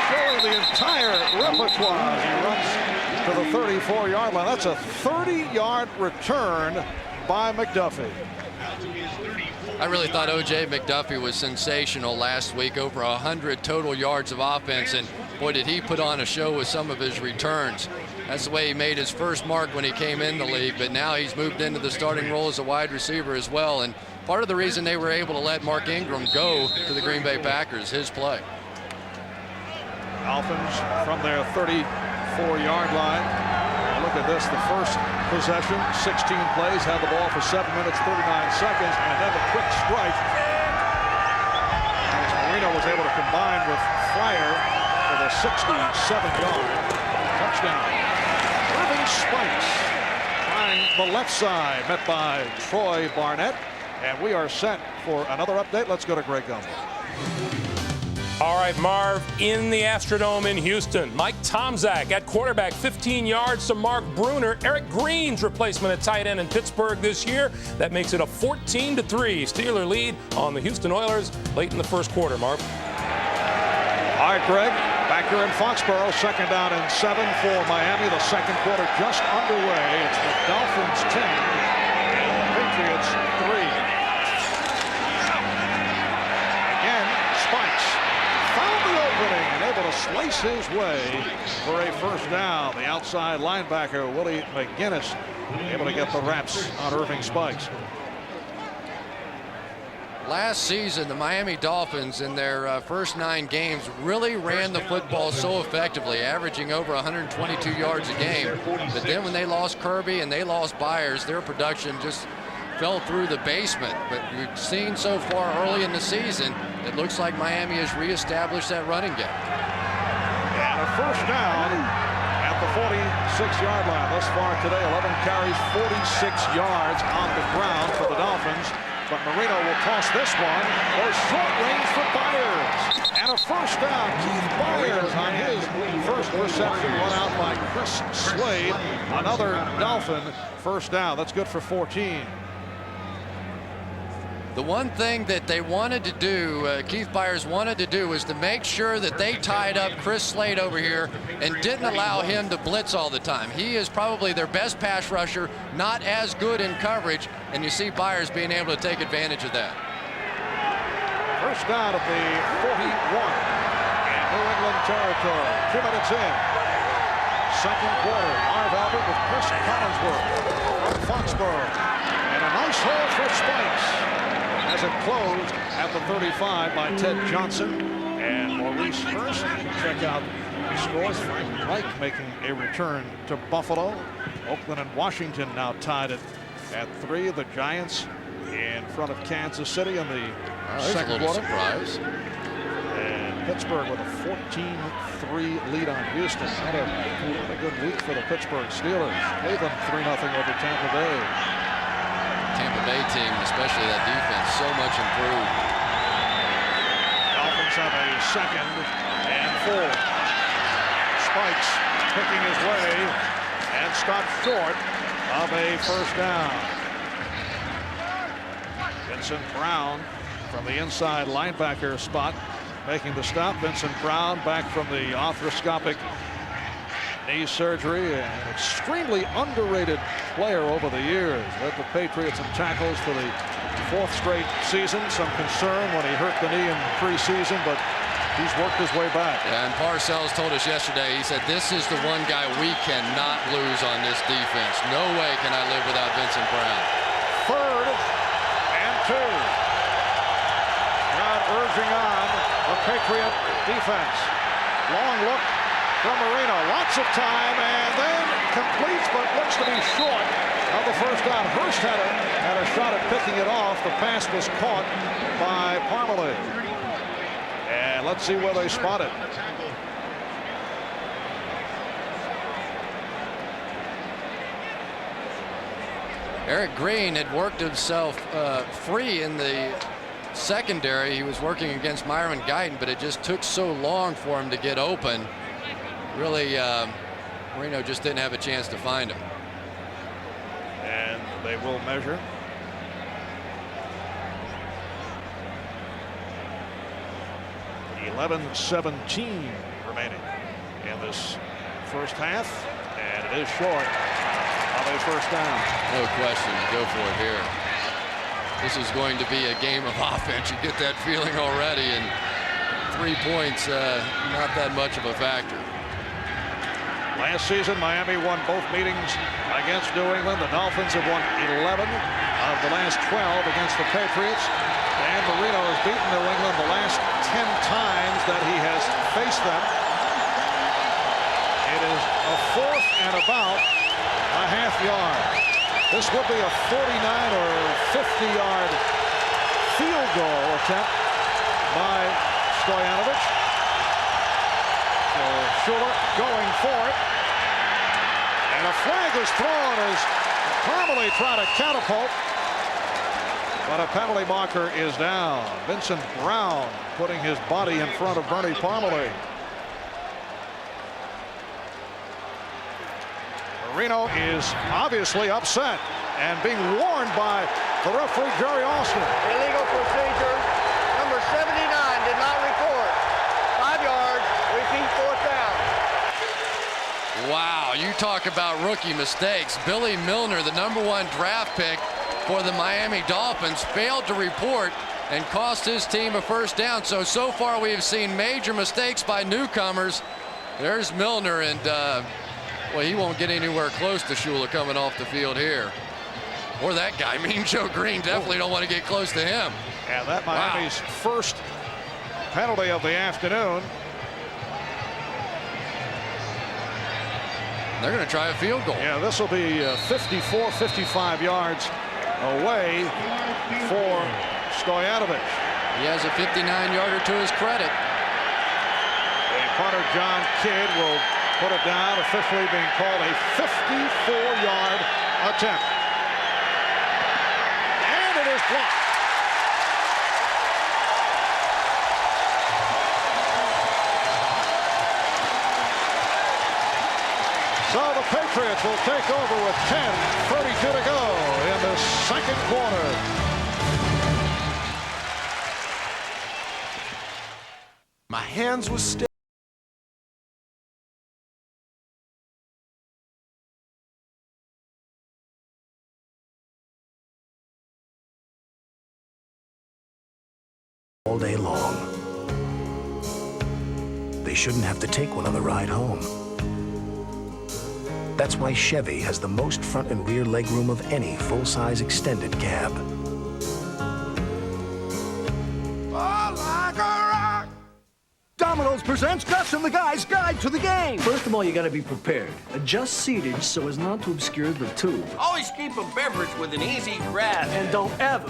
Showing the entire repertoire as he runs to the 34-yard line. That's a 30-yard return by McDuffie. I really thought O.J. McDuffie was sensational last week, over 100 total yards of offense, and boy, did he put on a show with some of his returns. That's the way he made his first mark when he came in the league, but now he's moved into the starting role as a wide receiver as well, and part of the reason they were able to let Mark Ingram go to the Green Bay Packers, his play. Dolphins from their 34-yard line. Look at this, the first possession, 16 plays, had the ball for 7 minutes, 39 seconds, and then the quick strike. As Marino was able to combine with Fryer for the 67-yard touchdown. Irving Spikes trying the left side, met by Troy Barnett. And we are set for another update. Let's go to Greg Gumbel. All right, Marv, in the Astrodome in Houston, Mike Tomczak at quarterback, 15 yards to Mark Bruner. Eric Green's replacement at tight end in Pittsburgh this year. That makes it a 14-3 Steeler lead on the Houston Oilers late in the first quarter, Marv. All right, Greg, back here in Foxborough, 2nd down and 7 for Miami. The second quarter just underway. It's the Dolphins 10 and the Patriots 3. slice his way for a first down. The outside linebacker, Willie McGinnis, able to get the wraps on Irving Spikes. Last season, the Miami Dolphins in their first 9 games really ran the football so effectively, averaging over 122 yards a game. But then when they lost Kirby and they lost Byers, their production just fell through the basement. But we've seen so far early in the season, it looks like Miami has reestablished that running game. And a first down at the 46-yard line thus far today. 11 carries, 46 yards on the ground for the Dolphins. But Marino will toss this one. There's short range for Byers. And a first down. Keith Byers on his first reception, run out by Chris Slade. Another Dolphin first down. That's good for 14. The one thing that they wanted to do, Keith Byers wanted to do, was to make sure that they tied up Chris Slade over here and didn't allow him to blitz all the time. He is probably their best pass rusher, not as good in coverage, and you see Byers being able to take advantage of that. First down at the 41 in New England territory. 2 minutes in. Second quarter. Marv Albert with Chris Collinsworth from Foxborough. And a nice hole for Spikes as it closed at the 35 by Ted Johnson and Maurice Hurst. Check out the scores. Frank Reich making a return to Buffalo. Oakland and Washington now tied it at 3. The Giants in front of Kansas City in the second quarter. Surprise. And Pittsburgh with a 14-3 lead on Houston. Not a good week for the Pittsburgh Steelers. Cleveland 3-0 over Tampa Bay. Tampa Bay team, especially that defense, so much improved. Dolphins have a 2nd and 4. Spikes picking his way and stopped short of a first down. Vincent Brown from the inside linebacker spot making the stop. Vincent Brown back from the arthroscopic knee surgery, an extremely underrated player over the years. Led the Patriots in tackles for the 4th straight season. Some concern when he hurt the knee in preseason, but he's worked his way back. Yeah, and Parcells told us yesterday, he said, this is the one guy we cannot lose on this defense. No way can I live without Vincent Brown. 3rd and 2. Now urging on the Patriot defense. Long look from Marino, lots of time, and then completes, but looks to be short of the first down. Hurst had a shot at picking it off. The pass was caught by Parmalee. And let's see where they spot it. Eric Green had worked himself free in the secondary. He was working against Myron Guyton, but it just took so long for him to get open. Really, Marino just didn't have a chance to find him. And they will measure. .11:17 remaining in this first half, and it is short of a first down. No question, go for it here. This is going to be a game of offense. You get that feeling already, and 3 points, not that much of a factor. Last season, Miami won both meetings against New England. The Dolphins have won 11 of the last 12 against the Patriots. And Marino has beaten New England the last 10 times that he has faced them. It is a 4th and about a half yard. This would be a 49 or 50-yard field goal attempt by Stoyanovich. So Schuler going for it. And a flag is thrown as Parmalee tried to catapult. But a penalty marker is down. Vincent Brown putting his body in front of Bernie Parmalee. Marino is obviously upset and being warned by the referee, Jerry Austin. Illegal procedure. Number 79 did not record. 5 yards. Repeat, 4th down. Wow, you talk about rookie mistakes. Billy Milner, the #1 draft pick for the Miami Dolphins, failed to report and cost his team a first down. So far we have seen major mistakes by newcomers. There's Milner, and well, he won't get anywhere close to Shula coming off the field here. Or that guy, Mean Joe Green, definitely don't want to get close to him. And that Miami's first penalty of the afternoon. They're going to try a field goal. Yeah, this will be 54, 55 yards away for Stojanovic. He has a 59-yarder to his credit. The punter, John Kidd, will put it down, officially being called a 54-yard attempt. And it is blocked. So the Patriots will take over with 10:32 to go in the second quarter. My hands were still. All day long. They shouldn't have to take one on the ride home. That's why Chevy has the most front and rear legroom of any full-size extended cab. Domino's presents Gus and the Guy's Guide to the Game. First of all, you gotta be prepared. Adjust seatage so as not to obscure the tube. Always keep a beverage with an easy grab. And don't ever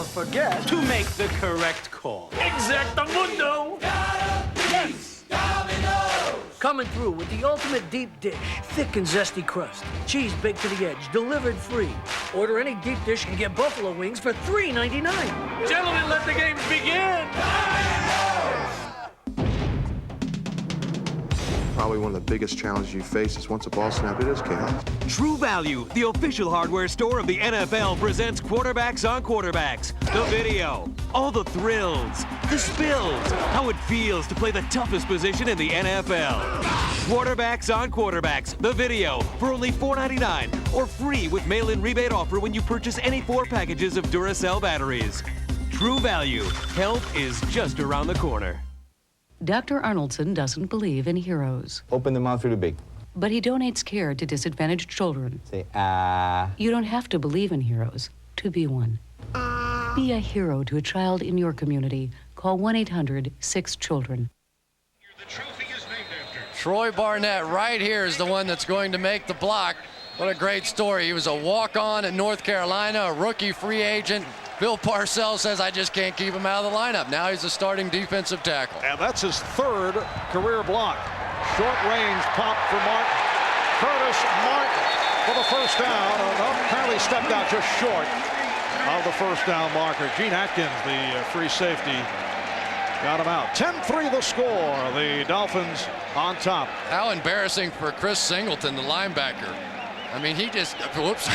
forget to make the correct call. Exactamundo! Yes! Domino's! Coming through with the ultimate deep dish. Thick and zesty crust. Cheese baked to the edge, delivered free. Order any deep dish and get buffalo wings for $3.99. Gentlemen, let the games begin! Probably one of the biggest challenges you face is once a ball snapped, it is chaos. True Value, the official hardware store of the NFL, presents Quarterbacks on Quarterbacks. The video, all the thrills, the spills, how it feels to play the toughest position in the NFL. Quarterbacks on Quarterbacks, the video, for only $4.99 or free with mail-in rebate offer when you purchase any 4 packages of Duracell batteries. True Value, health is just around the corner. Dr. Arnoldson doesn't believe in heroes, Open the mouth really big. but he donates care to disadvantaged children. Say, ah. You don't have to believe in heroes to be one. Be a hero to a child in your community. Call 1-800-6-CHILDREN. Troy Barnett right here is the one that's going to make the block. What a great story. He was a walk-on at North Carolina, a rookie free agent. Bill Parcells says, I just can't keep him out of the lineup. Now he's a starting defensive tackle. And that's his 3rd career block. Short range pop for Martin. Curtis Martin for the first down. Apparently stepped out just short of the first down marker. Gene Atkins, the free safety, got him out. 10-3 the score. The Dolphins on top. How embarrassing for Chris Singleton, the linebacker. I mean, he just, whoops.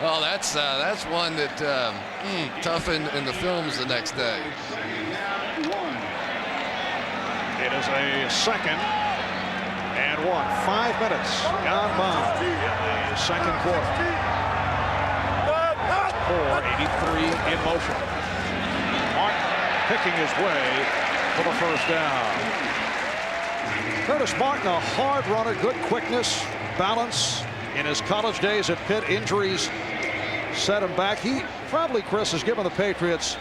Well, that's one that tough in the films the next day. It is a 2nd and 1. 5 minutes gone by in the second quarter. 4:83 in motion. Martin picking his way for the first down. Curtis Martin, a hard runner, good quickness, balance. In his college days at Pitt, injuries set him back. He probably, Chris, has given the Patriots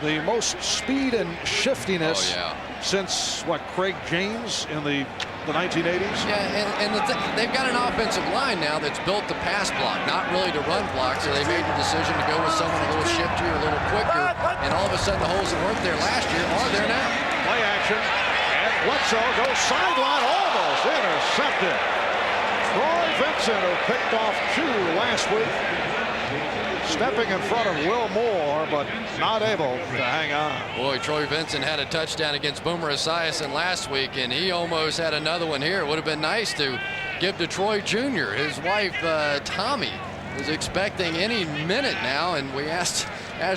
the most speed and shiftiness since, what, Craig James in the 1980s? Yeah, and they've got an offensive line now that's built to pass block, not really to run block, so they made the decision to go with someone a little shiftier, a little quicker, and all of a sudden the holes that weren't there last year are there now. Play action, and Bledsoe goes sideline, almost intercepted. Troy Vincent, who picked off 2 last week, stepping in front of Will Moore, but not able to hang on. Boy, Troy Vincent had a touchdown against Boomer Esiason last week, and he almost had another one here. It would have been nice to give to Troy Jr. His wife, Tommy, is expecting any minute now, and we asked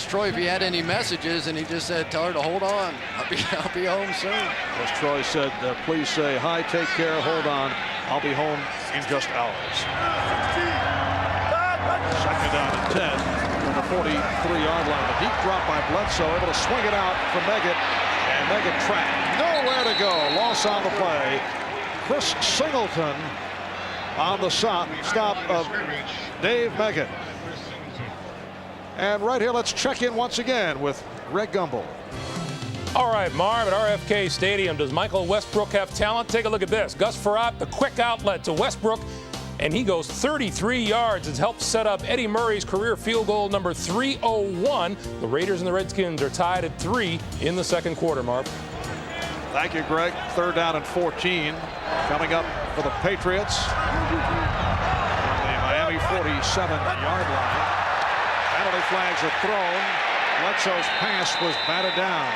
Troy if he had any messages, and he just said, tell her to hold on. I'll be home soon. As Troy said, please say hi, take care, hold on. I'll be home in just hours. 2nd down and 10 from the 40. 43-yard line. The deep drop by Bledsoe, able to swing it out for Meggett, and Meggett trapped. Nowhere to go. Loss on the play. Chris Singleton on the stop of Dave Meggett. And right here, let's check in once again with Greg Gumbel. All right, Marv, at RFK Stadium, does Michael Westbrook have talent? Take a look at this. Gus Frerotte, the quick outlet to Westbrook, and he goes 33 yards. It's helped set up Eddie Murray's career field goal number 301. The Raiders and the Redskins are tied at 3 in the second quarter, Marv. Thank you, Greg. 3rd down and 14 coming up for the Patriots. On the Miami 47-yard line. Penalty flags are thrown. Bledsoe's pass was batted down.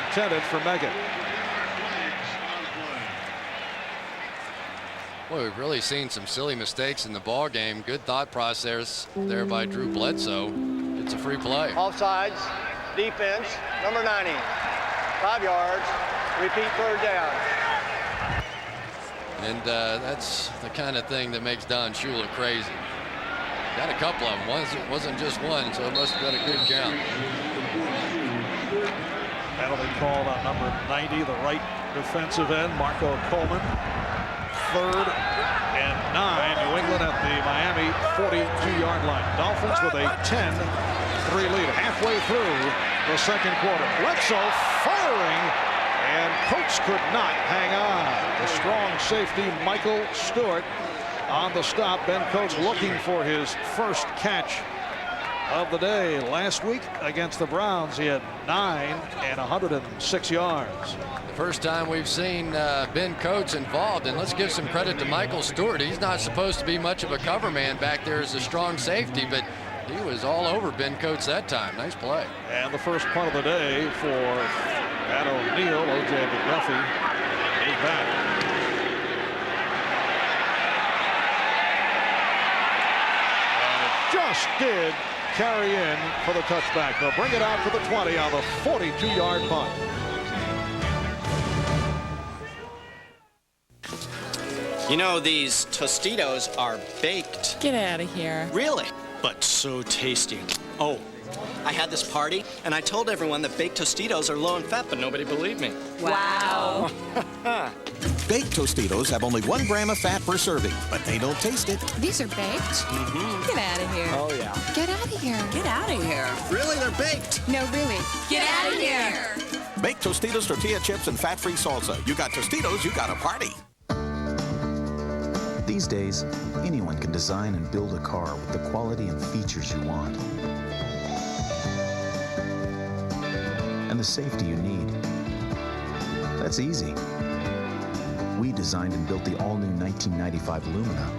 Intended for Meggett. Well, we've really seen some silly mistakes in the ball game. Good thought process there by Drew Bledsoe. It's a free play. Offsides, defense, number 90. 5 yards, repeat 3rd down. And that's the kind of thing that makes Don Shula crazy. Got a couple of them. Wasn't just one, so it must have been a good count. Penalty called on number 90, the right defensive end, Marco Coleman. 3rd and 9. New England at the Miami 42-yard line. Dolphins with a 10-3 lead halfway through the second quarter. Bledsoe firing, and Coates could not hang on. The strong safety, Michael Stewart, on the stop. Ben Coates looking for his first catch of the day. Last week against the Browns, he had 9 and 106 yards. The first time we've seen Ben Coates involved, and let's give some credit to Michael Stewart. He's not supposed to be much of a cover man back there as a strong safety, but he was all over Ben Coates that time. Nice play. And the first punt of the day for Matt O'Neill. O.J. McDuffie is back. Just did carry in for the touchback. They'll bring it out to the 20 on the 42-yard punt. You know, these Tostitos are baked. Get out of here. Really? But so tasty. Oh, I had this party, and I told everyone that baked Tostitos are low in fat, but nobody believed me. Wow. Baked Tostitos have only 1 gram of fat per serving, but they don't taste it. These are baked? Get out of here. Oh, yeah. Get out of here. Get out of here. Really? They're baked. No, really. Get out of here. Baked Tostitos, tortilla chips, and fat-free salsa. You got Tostitos, you got a party. These days, anyone can design and build a car with the quality and features you want. And the safety you need. That's easy. We designed and built the all-new 1995 Lumina.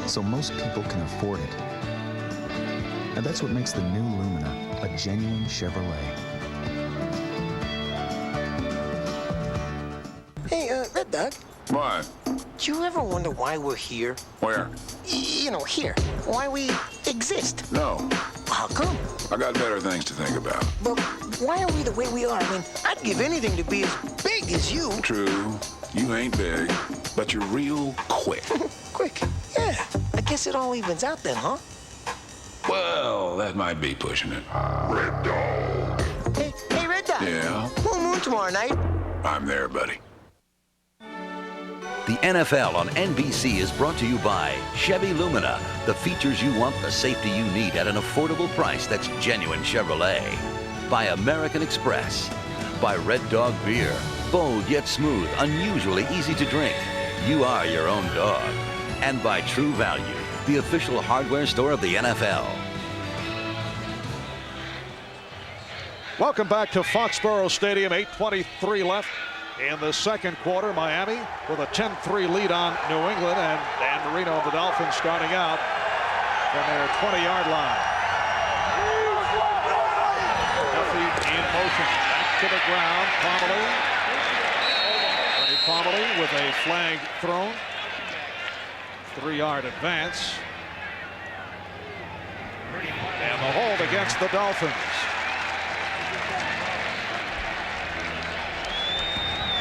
So most people can afford it. And that's what makes the new Lumina a genuine Chevrolet. Hey, Red Dog. What? Do you ever wonder why we're here? Where? You know, here. Why we exist? No. How come? I got better things to think about. But why are we the way we are? I mean, I'd give anything to be as big as you. True. You ain't big, but you're real quick. Quick? Yeah. I guess it all evens out then, huh? Well, that might be pushing it. Red Dog. Hey, Red Dog. Yeah? Full moon tomorrow night. I'm there, buddy. The NFL on NBC is brought to you by Chevy Lumina. The features you want, the safety you need at an affordable price that's genuine Chevrolet. By American Express. By Red Dog Beer. Bold yet smooth, unusually easy to drink. You are your own dog. And by True Value, the official hardware store of the NFL. Welcome back to Foxborough Stadium. 8:23 left in the second quarter. Miami with a 10-3 lead on New England, and Dan Marino of the Dolphins starting out from their 20-yard line. Duffy in motion, back to the ground. Pomaly with a flag thrown. 3-yard advance. And the hold against the Dolphins.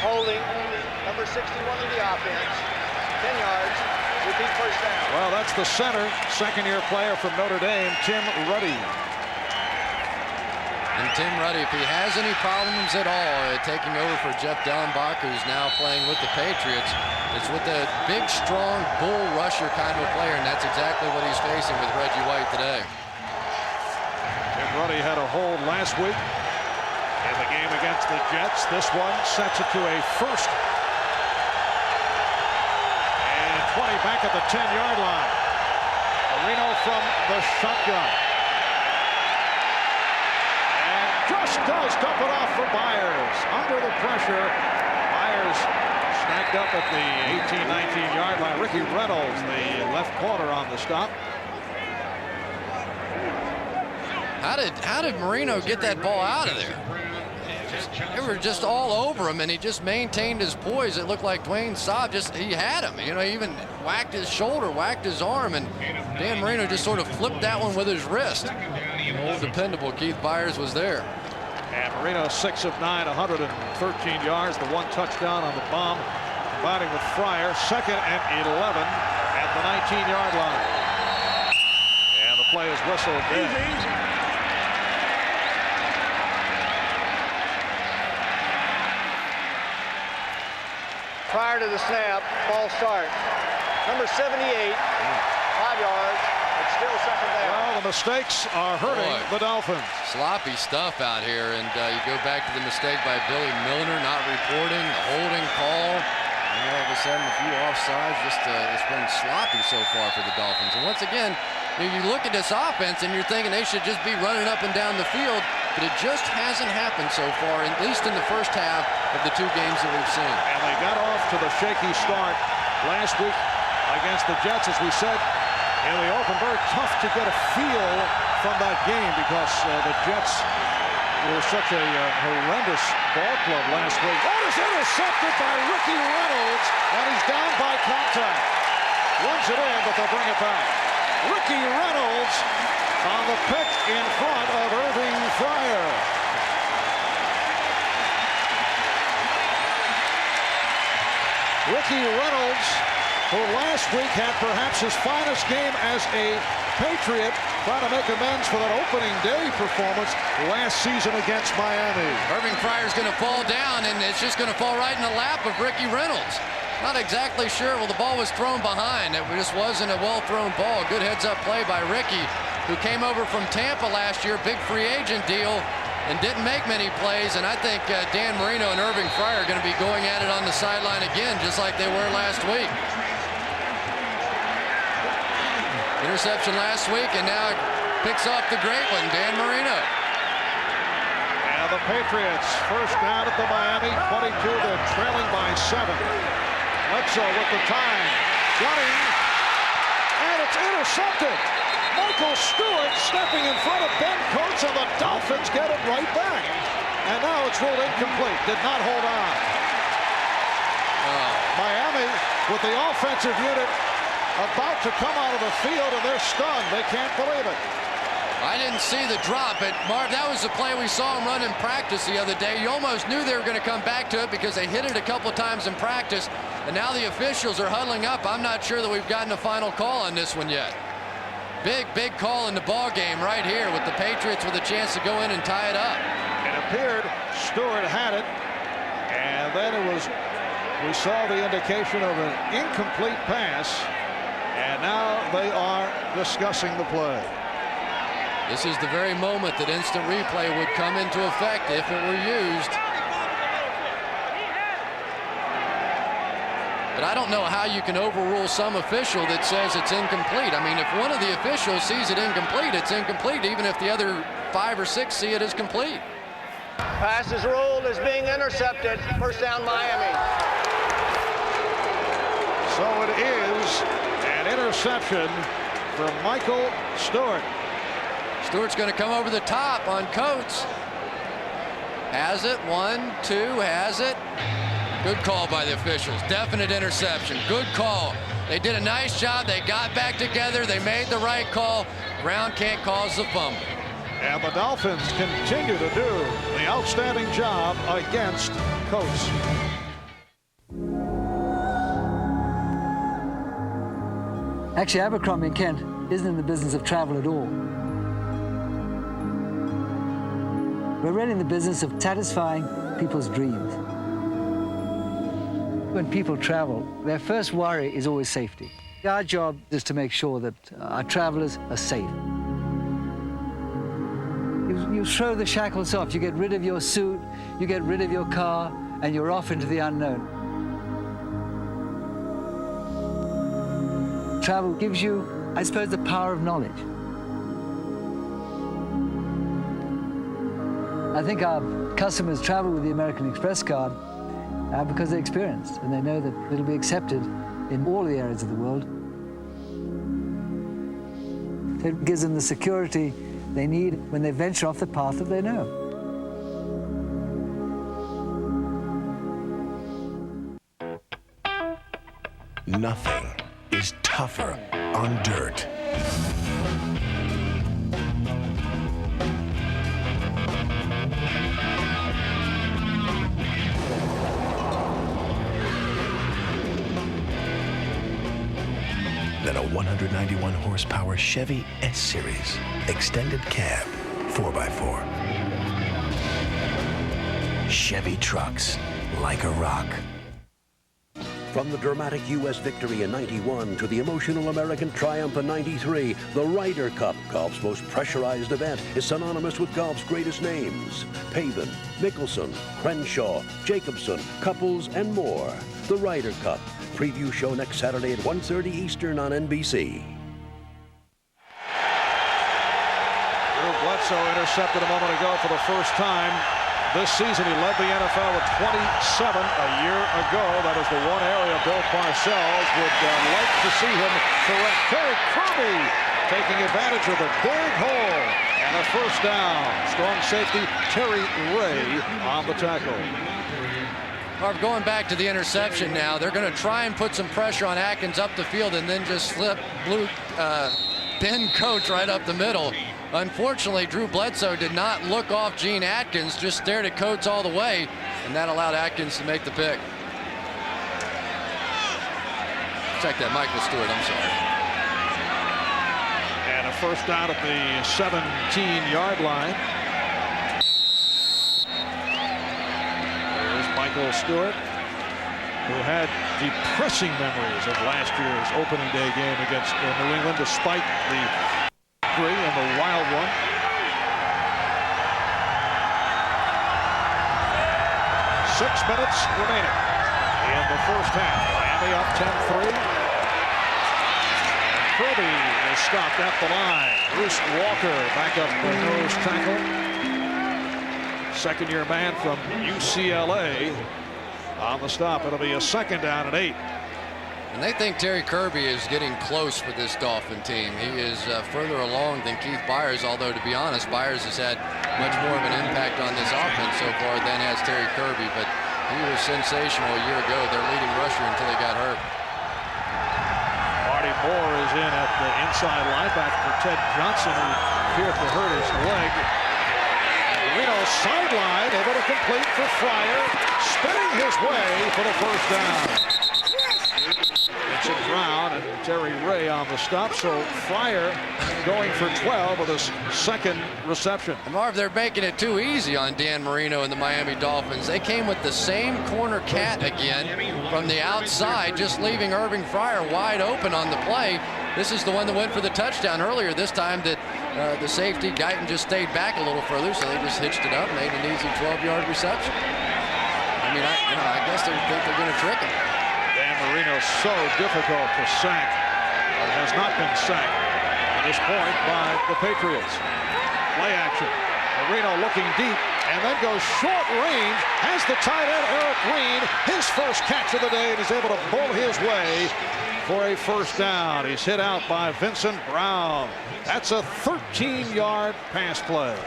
Holding, number 61 of the offense. 10 yards, repeat 1st down. Well, that's the center, second-year player from Notre Dame, Tim Ruddy. And Tim Ruddy, if he has any problems at all taking over for Jeff Dellenbach, who's now playing with the Patriots, it's with a big, strong bull rusher kind of a player, and that's exactly what he's facing with Reggie White today. Tim Ruddy had a hold last week in the game against the Jets. This one sets it to a first. And 20 back at the 10-yard line. Marino from the shotgun. Just does dump it off for Byers. Under the pressure, Byers snagged up at the 18-19-yard line. Ricky Reynolds, the left corner, on the stop. How did Marino get that ball out of there? They were just all over him, and he just maintained his poise. It looked like Dwayne Saab he had him. You know, he even whacked his shoulder, whacked his arm, and Dan Marino just sort of flipped that one with his wrist. Old dependable Keith Byers was there. And Marino 6 of 9, 113 yards, the one touchdown on the bomb, combining with Fryer, 2nd and 11 at the 19-yard line. And the play is whistled dead. Prior to the snap, false start. Number 78, 5 yards. It's still second down. Well, the mistakes are hurting the Dolphins. Sloppy stuff out here, and you go back to the mistake by Billy Milner not reporting, the holding call, and all of a sudden a few offsides. Just it's been sloppy so far for the Dolphins. And once again, you look at this offense and you're thinking they should just be running up and down the field, but it just hasn't happened so far, at least in the first half of the 2 games that we've seen. And they got off to the shaky start last week against the Jets, as we said in the open. Very tough to get a feel from that game because the Jets were such a horrendous ball club last week. That is intercepted by Ricky Reynolds, and he's down by contact. Runs it in, but they'll bring it back. Ricky Reynolds on the pick in front of Irving Fryer. Ricky Reynolds, who last week had perhaps his finest game as a Patriot, trying to make amends for that opening day performance last season against Miami. Irving Fryer's going to fall down, and it's just going to fall right in the lap of Ricky Reynolds. Not exactly sure. Well, the ball was thrown behind. It just wasn't a well-thrown ball. Good heads-up play by Ricky, who came over from Tampa last year, big free agent deal, and didn't make many plays. And I think Dan Marino and Irving Fryer are going to be going at it on the sideline again, just like they were last week. Interception last week, and now picks off the great one, Dan Marino. And the Patriots first down at the Miami 22. They're trailing by 7. Bledsoe with the time, running, and it's intercepted. Michael Stewart stepping in front of Ben Coates, and the Dolphins get it right back. And now it's ruled incomplete. Did not hold on. Miami with the offensive unit about to come out of the field, and they're stunned. They can't believe it. I didn't see the drop, but Marv, that was the play we saw him run in practice the other day. You almost knew they were going to come back to it because they hit it a couple times in practice, and now the officials are huddling up. I'm not sure that we've gotten a final call on this one yet. Big call in the ball game right here with the Patriots with a chance to go in and tie it up. It appeared Stewart had it, and then we saw the indication of an incomplete pass, and now they are discussing the play. This is the very moment that instant replay would come into effect if it were used. But I don't know how you can overrule some official that says it's incomplete. I mean, if one of the officials sees it incomplete, it's incomplete, even if the other 5 or 6 see it as complete. Pass is ruled as being intercepted. First down, Miami. So it is an interception for Michael Stewart. Stewart's going to come over the top on Coates. Has it. 1, 2, has it. Good call by the officials. Definite interception. Good call. They did a nice job. They got back together. They made the right call. Ground can't cause the fumble. And the Dolphins continue to do the outstanding job against Coates. Actually, Abercrombie & Kent isn't in the business of travel at all. We're really in the business of satisfying people's dreams. When people travel, their first worry is always safety. Our job is to make sure that our travelers are safe. You throw the shackles off, you get rid of your suit, you get rid of your car, and you're off into the unknown. Travel gives you, I suppose, the power of knowledge. I think our customers travel with the American Express card because they're experienced and they know that it'll be accepted in all the areas of the world. It gives them the security they need when they venture off the path that they know. Nothing is tougher on dirt. Than a 191 horsepower Chevy S-Series extended cab 4x4. Chevy trucks like a rock. From the dramatic U.S. victory in '91 to the emotional American triumph in '93, the Ryder Cup, golf's most pressurized event, is synonymous with golf's greatest names. Pavin, Mickelson, Crenshaw, Jacobson, Couples, and more. The Ryder Cup. Preview show next Saturday at 1:30 Eastern on NBC. Drew Bledsoe intercepted a moment ago for the first time this season. He led the NFL with 27 a year ago. That is the one area Bill Parcells would like to see him correct. Terry Kirby taking advantage of the big hole and a first down. Strong safety Terry Ray on the tackle. Marv, going back to the interception now, they're going to try and put some pressure on Atkins up the field and then just slip Ben Coates right up the middle. Unfortunately, Drew Bledsoe did not look off Gene Atkins, just stared at Coates all the way, and that allowed Atkins to make the pick. Check that, Michael Stewart, I'm sorry. And a first down at the 17-yard line. There's Michael Stewart, who had depressing memories of last year's opening day game against New England, despite the victory in the wild one. Six minutes remaining in the first half. Miami up 10-3. Kirby is stopped at the line. Bruce Walker back up the nose tackle. Second-year man from UCLA on the stop. It'll be a second down and 8. And they think Terry Kirby is getting close with this Dolphin team. He is further along than Keith Byers, although, to be honest, Byers has had much more of an impact on this offense so far than has Terry Kirby. But he was sensational a year ago, their leading rusher, until he got hurt. Marty Moore is in at the inside linebacker for Ted Johnson, who appeared to hurt his leg. Reno sideline, able to complete for Fryer, spinning his way for the first down. Vincent Brown and Terry Ray on the stop, so Fryer going for 12 with his second reception. And Marv, they're making it too easy on Dan Marino and the Miami Dolphins. They came with the same corner cat again from the outside, just leaving Irving Fryer wide open on the play. This is the one that went for the touchdown earlier. This time that the safety Guyton just stayed back a little further, so they just hitched it up, made an easy 12-yard reception. I mean, I guess they think they're going to trick him. Dan Marino's so difficult to sack, or has not been sacked at this point by the Patriots. Play action. Marino looking deep and then goes short range. Has the tight end Eric Green, his first catch of the day, and is able to pull his way for a first down. He's hit out by Vincent Brown. That's a 13-yard pass play.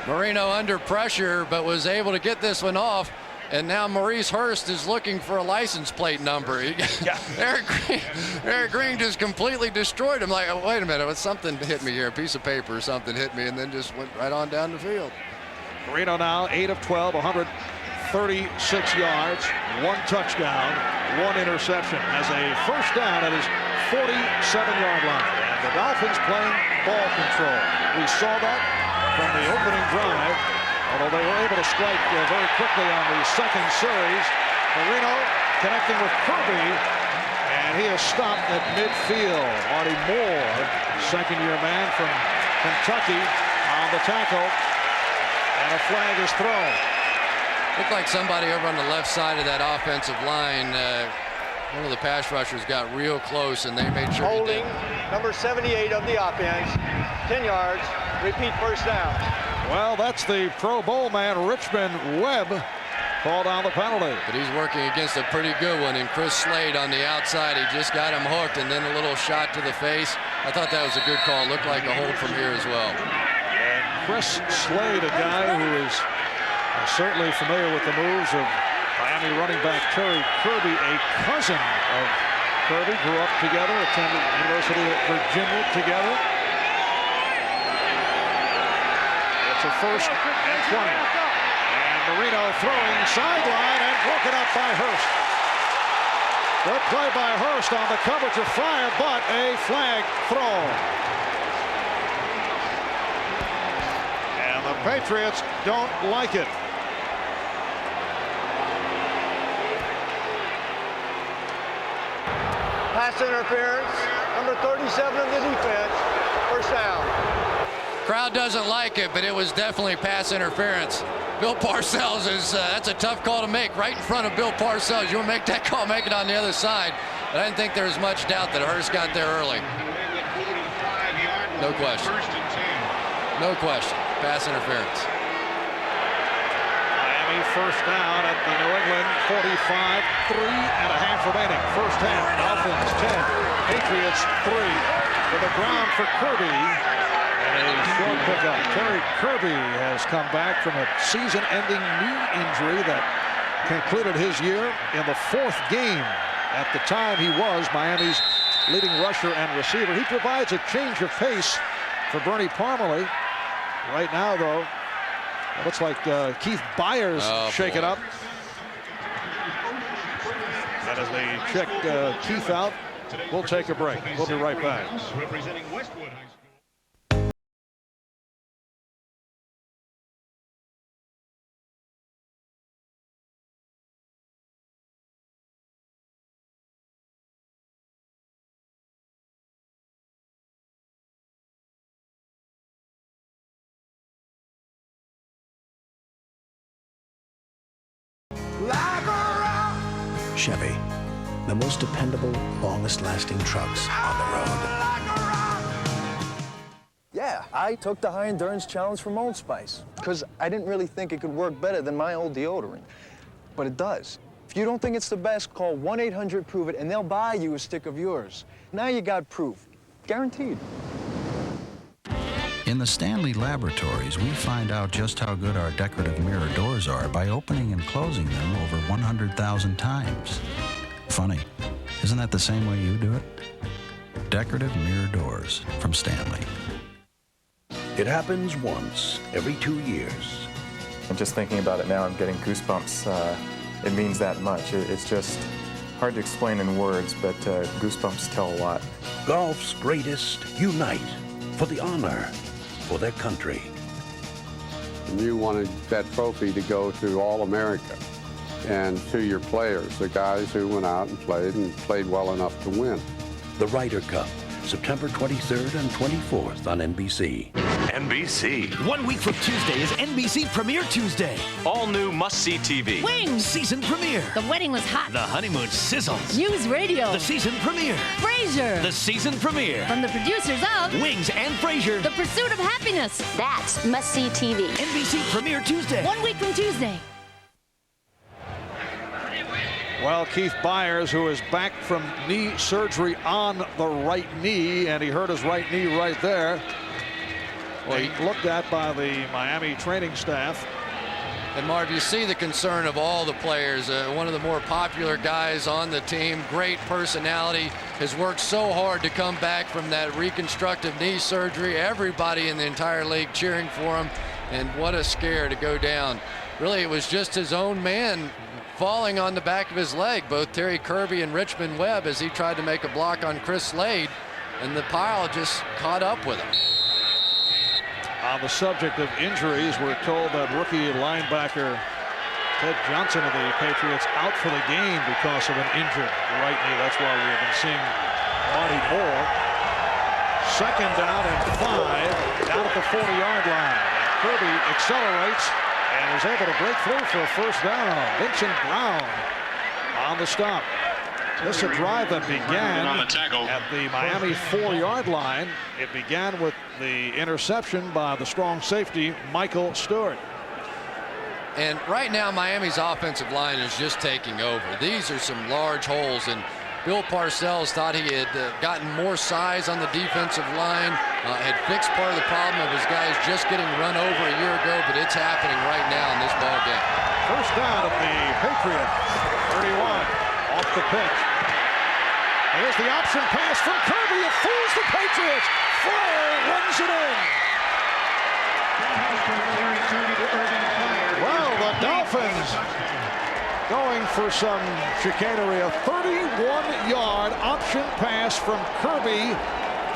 Marino under pressure, but was able to get this one off. And now Maurice Hurst is looking for a license plate number. Eric Green just completely destroyed him. Like, oh, wait a minute, something hit me here. A piece of paper or something hit me, and then just went right on down the field. Marino now 8 of 12, 136 yards, 1 touchdown, 1 interception. Has a first down at his 47-yard line. And the Dolphins playing ball control. We saw that from the opening drive, although they were able to strike very quickly on the second series. Marino connecting with Kirby, and he is stopped at midfield. Marty Moore, second-year man from Kentucky, on the tackle, and a flag is thrown. Looked like somebody over on the left side of that offensive line, one of the pass rushers got real close, and they made sure holding number 78 of the offense, 10 yards, repeat first down. Well, that's the Pro Bowl man, Richmond Webb, called on the penalty. But he's working against a pretty good one, and Chris Slade on the outside, he just got him hooked, and then a little shot to the face. I thought that was a good call. Looked like a hold from here as well. And Chris Slade, a guy who is certainly familiar with the moves of Miami running back Terry Kirby, a cousin of Kirby, grew up together, attended University of Virginia together. It's a 1st and 20. And Marino throwing sideline and broken up by Hurst. Good play by Hurst on the coverage of Fryer, but a flag thrown. And the Patriots don't like it. Pass interference, number 37 of the defense, first down. Crowd doesn't like it, but it was definitely pass interference. Bill Parcells is, that's a tough call to make right in front of Bill Parcells. You want to make that call, make it on the other side. But I didn't think there was much doubt that Hurst got there early. No question. No question. Pass interference. Miami first down at the New England 45, 3.5 remaining. First half, Dolphins 10, Patriots 3. To the ground for Kirby. And a short pickup. Terry Kirby has come back from a season-ending knee injury that concluded his year in the 4th game. At the time, he was Miami's leading rusher and receiver. He provides a change of pace for Bernie Parmalee. Right now, though, it looks like Keith Byers shake it up. And as they check Keith out, we'll take a break. We'll be right back. Representing Westwood High School. Chevy, the most dependable, longest-lasting trucks on the road. Yeah, I took the high endurance challenge from Old Spice because I didn't really think it could work better than my old deodorant. But it does. If you don't think it's the best, call 1-800-PROVE-IT and they'll buy you a stick of yours. Now you got proof. Guaranteed. In the Stanley Laboratories, we find out just how good our decorative mirror doors are by opening and closing them over 100,000 times. Funny, isn't that the same way you do it? Decorative mirror doors from Stanley. It happens once every 2 years. And just thinking about it now, I'm getting goosebumps. It means that much. It's just hard to explain in words, but goosebumps tell a lot. Golf's greatest unite for the honor, for their country. You wanted that trophy to go to all America and to your players, the guys who went out and played well enough to win. The Ryder Cup, September 23rd and 24th on NBC. NBC. 1 week from Tuesday is NBC Premiere Tuesday. All new must-see TV. Wings. Season premiere. The wedding was hot. The honeymoon sizzles. News Radio. The season premiere. Frasier. The season premiere. From the producers of Wings and Frasier. The Pursuit of Happiness. That's must-see TV. NBC Premiere Tuesday. 1 week from Tuesday. Well, Keith Byers, who is back from knee surgery on the right knee, and he hurt his right knee right there. Well, he looked at by the Miami training staff. And Marv, you see the concern of all the players. One of the more popular guys on the team, great personality, has worked so hard to come back from that reconstructive knee surgery. Everybody in the entire league cheering for him, and what a scare to go down. Really, it was just his own man falling on the back of his leg, both Terry Kirby and Richmond Webb, as he tried to make a block on Chris Slade, and the pile just caught up with him. On the subject of injuries, we're told that rookie linebacker Ted Johnson of the Patriots out for the game because of an injured right knee. That's why we have been seeing Marty Moore. Second down and 5 down at the 40-yard line. Kirby accelerates and is able to break through for a first down. Vincent Brown on the stop. This is a drive that began at the Miami 4-yard line. It began with the interception by the strong safety, Michael Stewart. And right now, Miami's offensive line is just taking over. These are some large holes, and Bill Parcells thought he had gotten more size on the defensive line, had fixed part of the problem of his guys just getting run over a year ago, but it's happening right now in this ball game. First down at the Patriot 31 off the pitch. Here's the option pass from Kirby. It fools the Patriots. Fryer runs it in. Well, the Dolphins going for some chicanery. A 31-yard option pass from Kirby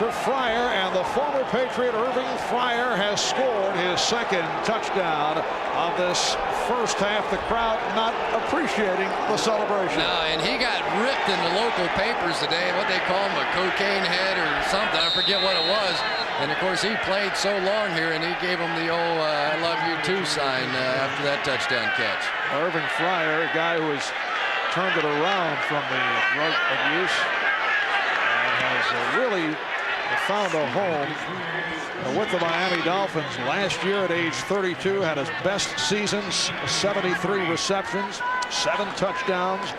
to Fryer, and the former Patriot Irving Fryer has scored his second touchdown of this first half. The crowd not appreciating the celebration. No, and he got ripped in the local papers today, what they call him, a cocaine head or something. I forget what it was. And of course, he played so long here, and he gave him the old I love you too sign after that touchdown catch. Irving Fryer, a guy who has turned it around from the drug abuse and has really found a home with the Miami Dolphins. Last year at age 32 had his best seasons, 73 receptions, 7 touchdowns,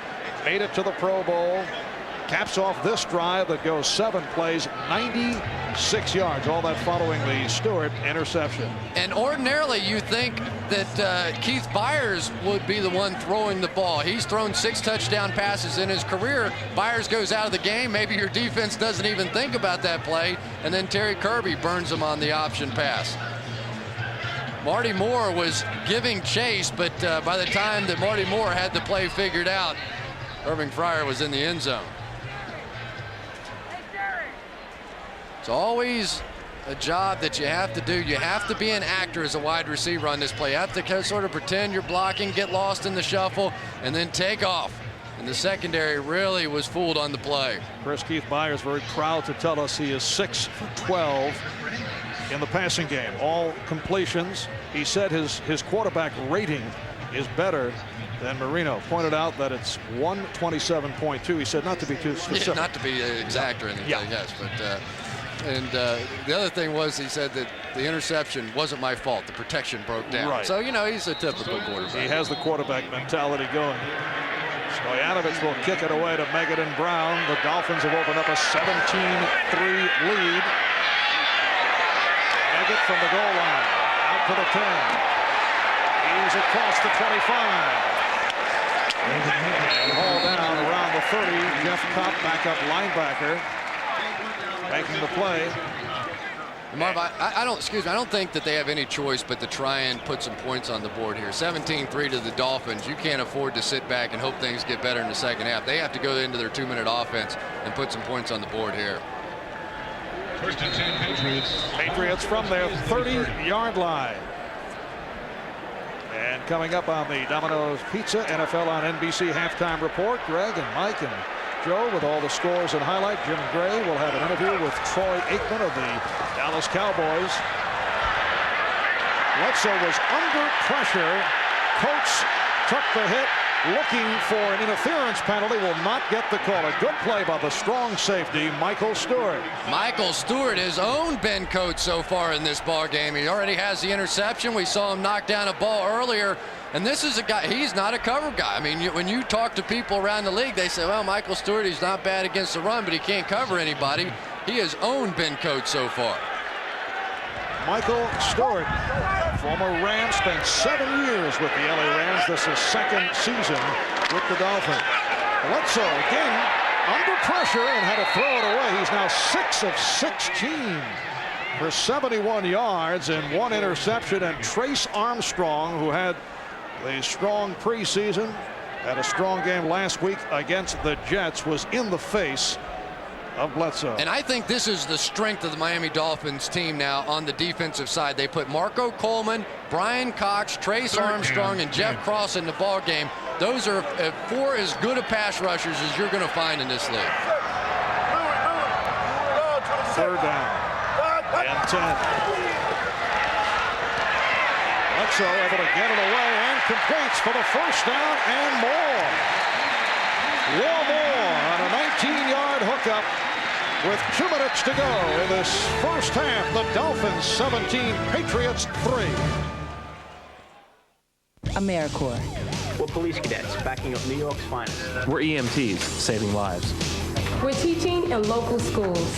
made it to the Pro Bowl. Caps off this drive that goes 7 plays, 96 yards, all that following the Stewart interception. And ordinarily you think that Keith Byers would be the one throwing the ball. He's thrown 6 touchdown passes in his career. Byers goes out of the game. Maybe your defense doesn't even think about that play, and then Terry Kirby burns him on the option pass. Marty Moore was giving chase, but by the time that Marty Moore had the play figured out, Irving Fryer was in the end zone. It's always a job that you have to do. You have to be an actor as a wide receiver on this play. You have to sort of pretend you're blocking, get lost in the shuffle, and then take off. And the secondary really was fooled on the play. Chris Keith Byers very proud to tell us he is 6 for 12 in the passing game. All completions. He said his quarterback rating is better than Marino. Pointed out that it's 127.2. He said not to be too specific. Yeah, not to be exact or anything, yes, but and the other thing was he said that the interception wasn't my fault. The protection broke down. Right. So, you know, he's a typical quarterback. He has the quarterback mentality going. Stoyanovich will kick it away to Megadon Brown. The Dolphins have opened up a 17-3 lead. Megadon from the goal line. Out to the 10. He's across the 25. And hauled down around the 30. Jeff Kopp, backup linebacker, making the play. Marv, I don't think that they have any choice but to try and put some points on the board here. 17-3 to the Dolphins. You can't afford to sit back and hope things get better in the second half. They have to go into their 2-minute offense and put some points on the board here. First and 10 Patriots. Patriots from their 30-yard line. And coming up on the Domino's Pizza NFL on NBC halftime report, Greg and Mike and Joe with all the scores and highlight. Jim Gray will have an interview with Troy Aikman of the Dallas Cowboys. Bledsoe was under pressure. Coates took the hit, looking for an interference penalty, will not get the call. A good play by the strong safety, Michael Stewart. Michael Stewart has owned Ben Coates so far in this ball game. He already has the interception. We saw him knock down a ball earlier. And this is a guy, he's not a cover guy. I mean, when you talk to people around the league, they say, well, Michael Stewart, he's not bad against the run, but he can't cover anybody. He has owned Ben Coates so far. Michael Stewart, former Ram, spent 7 years with the LA Rams. This is second season with the Dolphins. Bledsoe again under pressure and had to throw it away. He's now 6 of 16 for 71 yards and 1 interception. And Trace Armstrong, who had the strong preseason, had a strong game last week against the Jets, was in the face of Bledsoe. And I think this is the strength of the Miami Dolphins team now on the defensive side. They put Marco Coleman, Brian Cox, Trace Armstrong, and Jeff Cross in the ball game. Those are 4 as good a pass rushers as you're going to find in this league. Third down and 10. Bledsoe able to get it away and completes for the first down and more. One more on a 19-yard hookup with 2 minutes to go in this first half. The Dolphins 17, Patriots 3. AmeriCorps. We're police cadets backing up New York's finest. We're EMTs saving lives. We're teaching in local schools.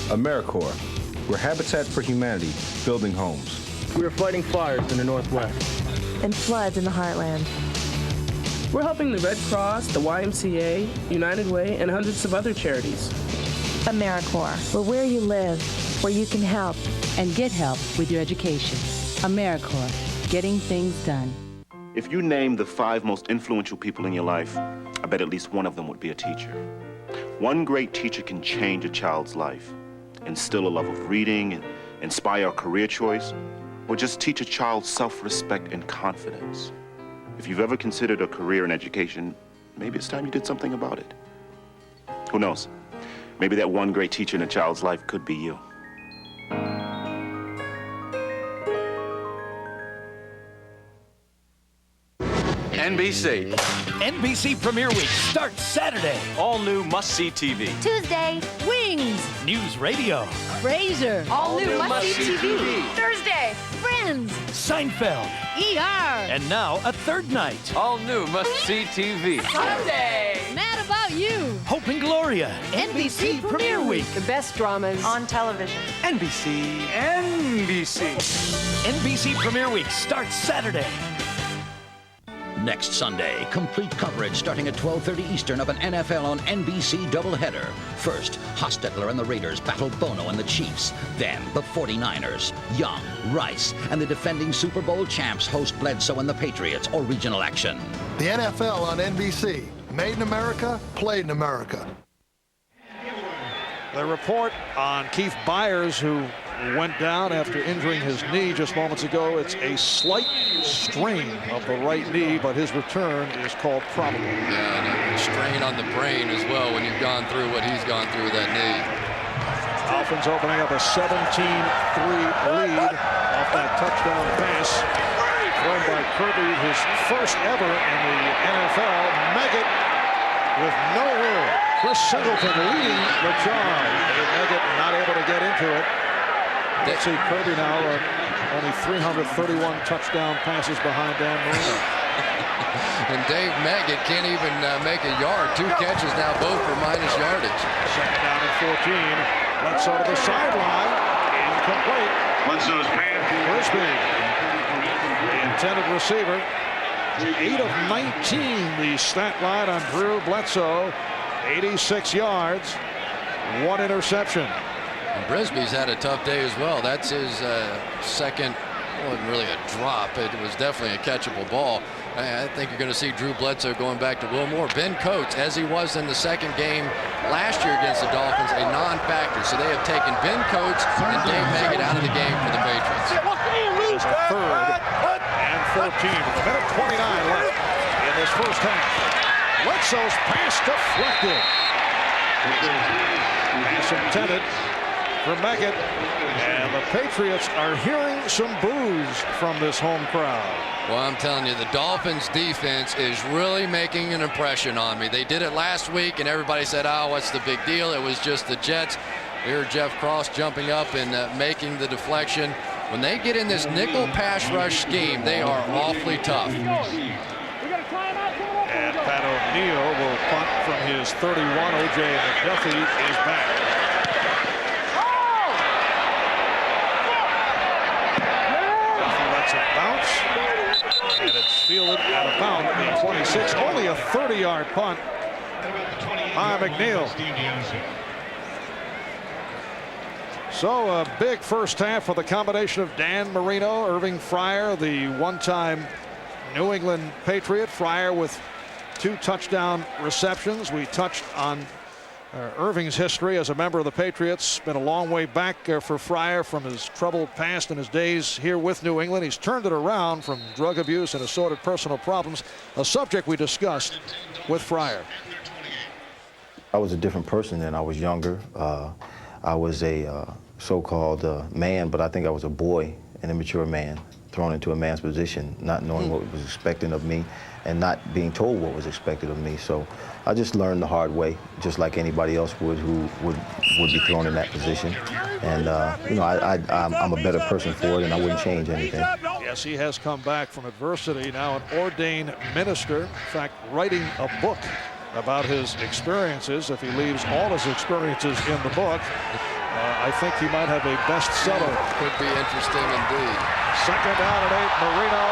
AmeriCorps. We're Habitat for Humanity, building homes. We're fighting fires in the Northwest. And floods in the heartland. We're helping the Red Cross, the YMCA, United Way, and hundreds of other charities. AmeriCorps. We're where you live, where you can help. And get help with your education. AmeriCorps. Getting things done. If you name the 5 most influential people in your life, I bet at least one of them would be a teacher. One great teacher can change a child's life, instill a love of reading, and inspire a career choice, or just teach a child self-respect and confidence. If you've ever considered a career in education, maybe it's time you did something about it. Who knows? Maybe that one great teacher in a child's life could be you. NBC. NBC Premier Week starts Saturday. All new must-see TV. Tuesday, Wings. News Radio. Frasier. All new must-see TV. Thursday, Friends. Seinfeld. ER. And now a third night. All new must-see TV. Sunday. Mad About You. Hope and Gloria. NBC Premier Week. The best dramas On television. NBC. NBC Premier Week starts Saturday. Next Sunday, complete coverage starting at 12:30 Eastern of an NFL on NBC doubleheader. First, Hostetler and the Raiders battle Bono and the Chiefs. Then, the 49ers, Young, Rice, and the defending Super Bowl champs host Bledsoe and the Patriots, or regional action. The NFL on NBC. Made in America, played in America. The report on Keith Byers, who went down after injuring his knee just moments ago. It's a slight strain of the right knee, but his return is called probable. Yeah, and a strain on the brain as well when you've gone through what he's gone through with that knee. Dolphins opening up a 17-3 lead off that touchdown pass thrown by Kirby, his first ever in the NFL. Meggett with no room. Chris Singleton leading the charge. Meggett not able to get into it. Let's see Kirby now, only 331 touchdown passes behind Dan Marino. And Dave Meggett can't even make a yard. 2 catches now, both for minus yardage. Second down and 14. Bledsoe to the sideline. Incomplete. Bledsoe's pass. Brisby, the intended receiver. 8 of 19, the stat line on Drew Bledsoe. 86 yards, 1 interception. And Brisby's had a tough day as well. That's his second, wasn't really a drop. It was definitely a catchable ball. I think you're going to see Drew Bledsoe going back to Wilmore. Ben Coates, as he was in the second game last year against the Dolphins, a non-factor. So they have taken Ben Coates and Dave Meggett out of the game for the Patriots. There's a third and 14 with a minute 29 left in this first half. Bledsoe's pass deflected. Pass intended for Meggett, and the Patriots are hearing some boos from this home crowd. Well, I'm telling you, the Dolphins defense is really making an impression on me. They did it last week, and everybody said, oh, what's the big deal? It was just the Jets. Here, Jeff Cross jumping up and making the deflection. When they get in this nickel pass rush scheme, they are awfully tough. And Pat O'Neill will punt from his 31. O.J. McDuffie is back. Lets it bounce, and it's fielded at about the 26. Only a 30-yard punt by McNeil. So a big first half for the combination of Dan Marino, Irving Fryer, the one-time New England Patriot. Fryer with 2 touchdown receptions. We touched on Irving's history as a member of the Patriots. Been a long way back for Fryer from his troubled past and his days here with New England. He's turned it around from drug abuse and assorted personal problems, a subject we discussed with Fryer. I was a different person then. I was younger. I was a so-called man, but I think I was a boy, an immature man, thrown into a man's position, not knowing what was expected of me and not being told what was expected of me. So I just learned the hard way, just like anybody else would who would be thrown in that position. And, you know, I'm a better person for it, and I wouldn't change anything. Yes, he has come back from adversity, now an ordained minister, in fact, writing a book about his experiences. If he leaves all his experiences in the book, I think he might have a bestseller. Could be interesting indeed. Second down and 8, Marino.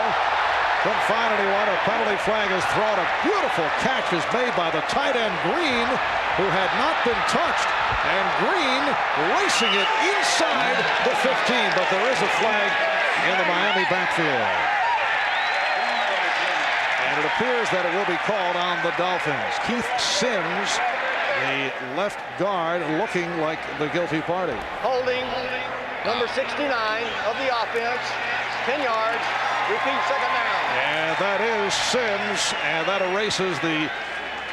Couldn't find anyone. A penalty flag is thrown. A beautiful catch is made by the tight end Green, who had not been touched. And Green racing it inside the 15, but there is a flag in the Miami backfield. And it appears that it will be called on the Dolphins. Keith Sims, the left guard, looking like the guilty party. Holding number 69 of the offense, 10 yards, repeat second down. And that is Sims, and that erases the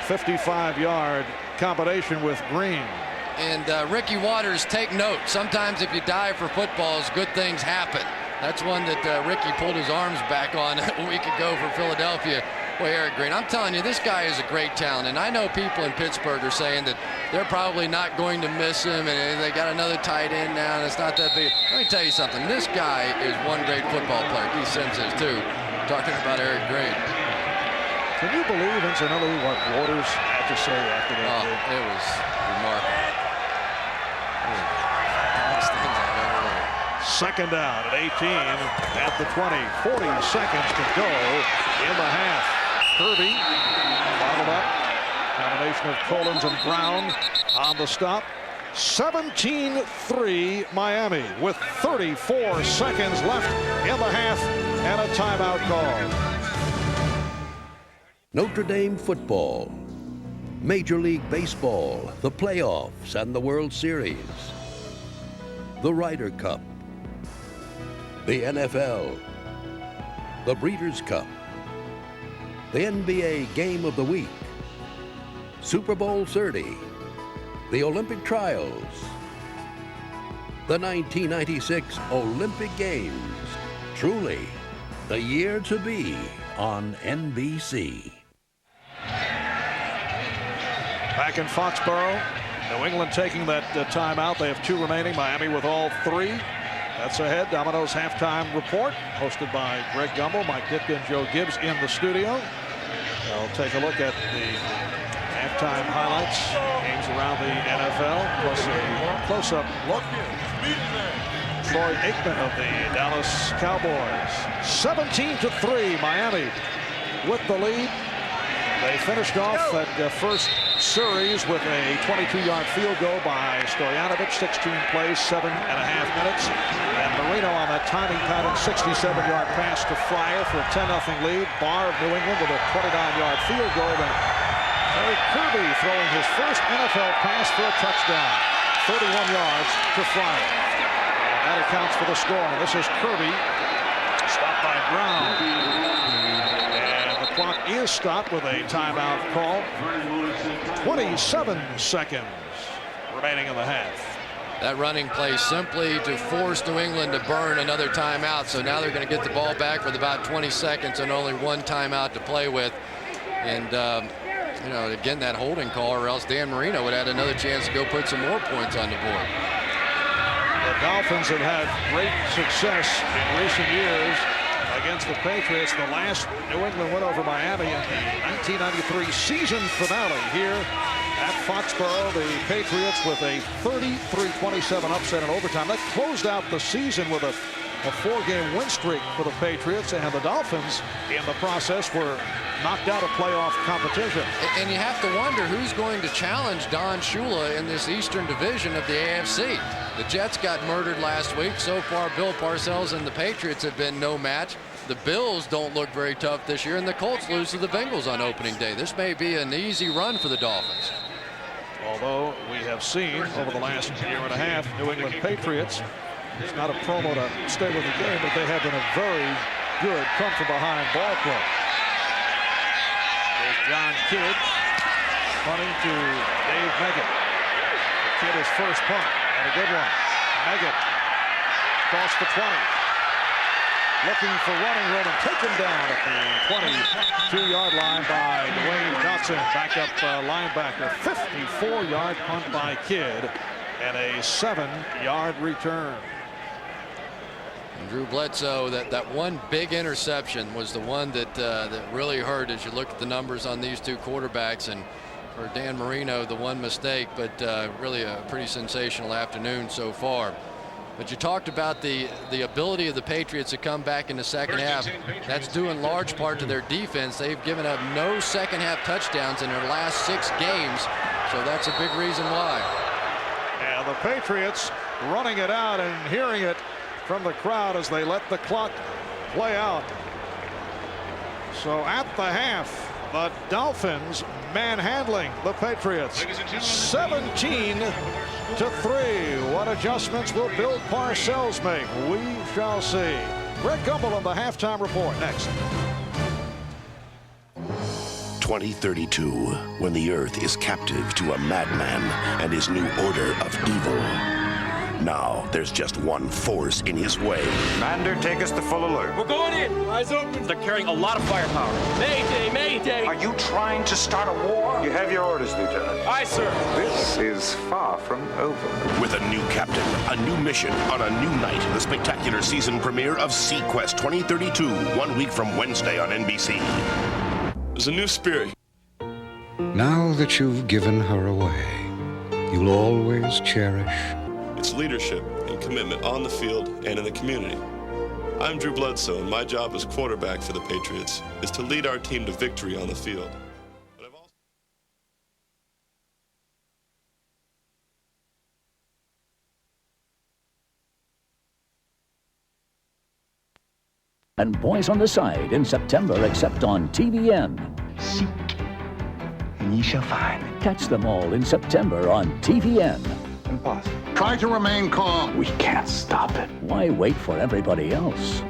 55-yard combination with Green. And Ricky Waters, take note. Sometimes if you dive for footballs, good things happen. That's one that Ricky pulled his arms back on a week ago for Philadelphia. Boy, Eric Green, I'm telling you, this guy is a great talent. And I know people in Pittsburgh are saying that they're probably not going to miss him, and they got another tight end now, and it's not that big. Let me tell you something. This guy is one great football player. Keith Sims is, too. Talking about Eric Green. Can you believe, incidentally, what Waters had to say after that game? It was remarkable. Second down at 18 at the 20. 40 seconds to go in the half. Kirby followed up. Combination of Collins and Brown on the stop. 17-3 Miami with 34 seconds left in the half and a timeout call. Notre Dame football, Major League Baseball, the playoffs and the World Series, the Ryder Cup, the NFL, the Breeders' Cup, the NBA Game of the Week, Super Bowl 30, the Olympic Trials, the 1996 Olympic Games. Truly, the year to be on NBC. Back in Foxborough, New England taking that timeout. They have 2 remaining. Miami with all 3. That's ahead. Domino's halftime report, hosted by Greg Gumbel, Mike Ditka, and Joe Gibbs in the studio. I'll take a look at the halftime highlights, games around the NFL, plus a close-up look. Troy Aikman of the Dallas Cowboys. 17-3, Miami with the lead. They finished off that first series with a 22-yard field goal by Stoyanovich, 16 plays, 7.5 minutes. And Marino on that timing pattern, 67-yard pass to Fryer for a 10-0 lead. Barr of New England with a 29-yard field goal. Then Eric Kirby throwing his first NFL pass for a touchdown, 31 yards to Fryer. And that accounts for the score. And this is Kirby, stopped by Brown. Clock is stopped with a timeout call. 27 seconds remaining in the half. That running play simply to force New England to burn another timeout. So now they're going to get the ball back with about 20 seconds and only 1 timeout to play with. And, you know, again, that holding call, or else Dan Marino would have had another chance to go put some more points on the board. The Dolphins have had great success in recent years against the Patriots. The last New England win over Miami in the 1993 season finale here at Foxborough. The Patriots with a 33-27 upset in overtime. That closed out the season with a 4-game win streak for the Patriots, and the Dolphins in the process were knocked out of playoff competition. And you have to wonder who's going to challenge Don Shula in this Eastern Division of the AFC. The Jets got murdered last week. So far, Bill Parcells and the Patriots have been no match. The Bills don't look very tough this year, and the Colts lose to the Bengals on opening day. This may be an easy run for the Dolphins. Although we have seen over the last year and a half, New England Patriots, it's not a promo to stay with the game, but they have been a very good come-from-behind ball club. There's John Kidd punting to Dave Meggett. Kidd his first punt, and a good one. Meggett across the 20. Looking for running room and taken down at the 22-yard line by Dwayne Dotson, backup linebacker. 54-yard punt by Kidd and a 7-yard return. And Drew Bledsoe, that one big interception was the one that really hurt as you look at the numbers on these two quarterbacks. And for Dan Marino, the one mistake, but really a pretty sensational afternoon so far. But you talked about the ability of the Patriots to come back in the second half. That's due in large part to their defense. They've given up no second half touchdowns in their last 6 games, so that's a big reason why. And the Patriots running it out and hearing it from the crowd as they let the clock play out. So at the half, the Dolphins manhandling the Patriots 17-3. What adjustments will Bill Parcells make? We shall see. Greg Gumbel on the halftime report next. 2032, when the earth is captive to a madman and his new order of evil. Now, there's just one force in his way. Commander, take us to full alert. We're going in. Eyes open. They're carrying a lot of firepower. Mayday, mayday. Are you trying to start a war? You have your orders, Lieutenant. Aye, sir. This is far from over. With a new captain, a new mission, on a new night, the spectacular season premiere of SeaQuest 2032, 1 week from Wednesday on NBC. There's a new spirit. Now that you've given her away, you'll always cherish It's leadership and commitment on the field and in the community. I'm Drew Bledsoe, and my job as quarterback for the Patriots is to lead our team to victory on the field. And Boys on the Side in September, except on TVN. Seek, and ye shall find. Catch them all in September on TVN. Impossible. Try to remain calm. We can't stop it. Why wait for everybody else?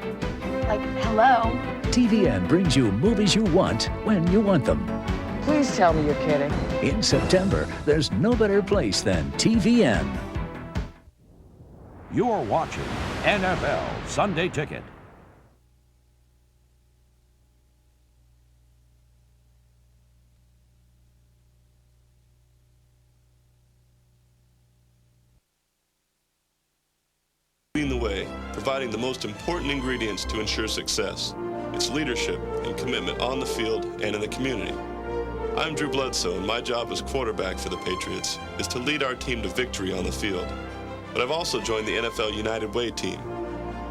Like, hello? TVN brings you movies you want when you want them. Please tell me you're kidding. In September, there's no better place than TVN. You're watching NFL Sunday Ticket. Leading the way, providing the most important ingredients to ensure success. It's leadership and commitment on the field and in the community. I'm Drew Bledsoe, and my job as quarterback for the Patriots is to lead our team to victory on the field. But I've also joined the NFL United Way team.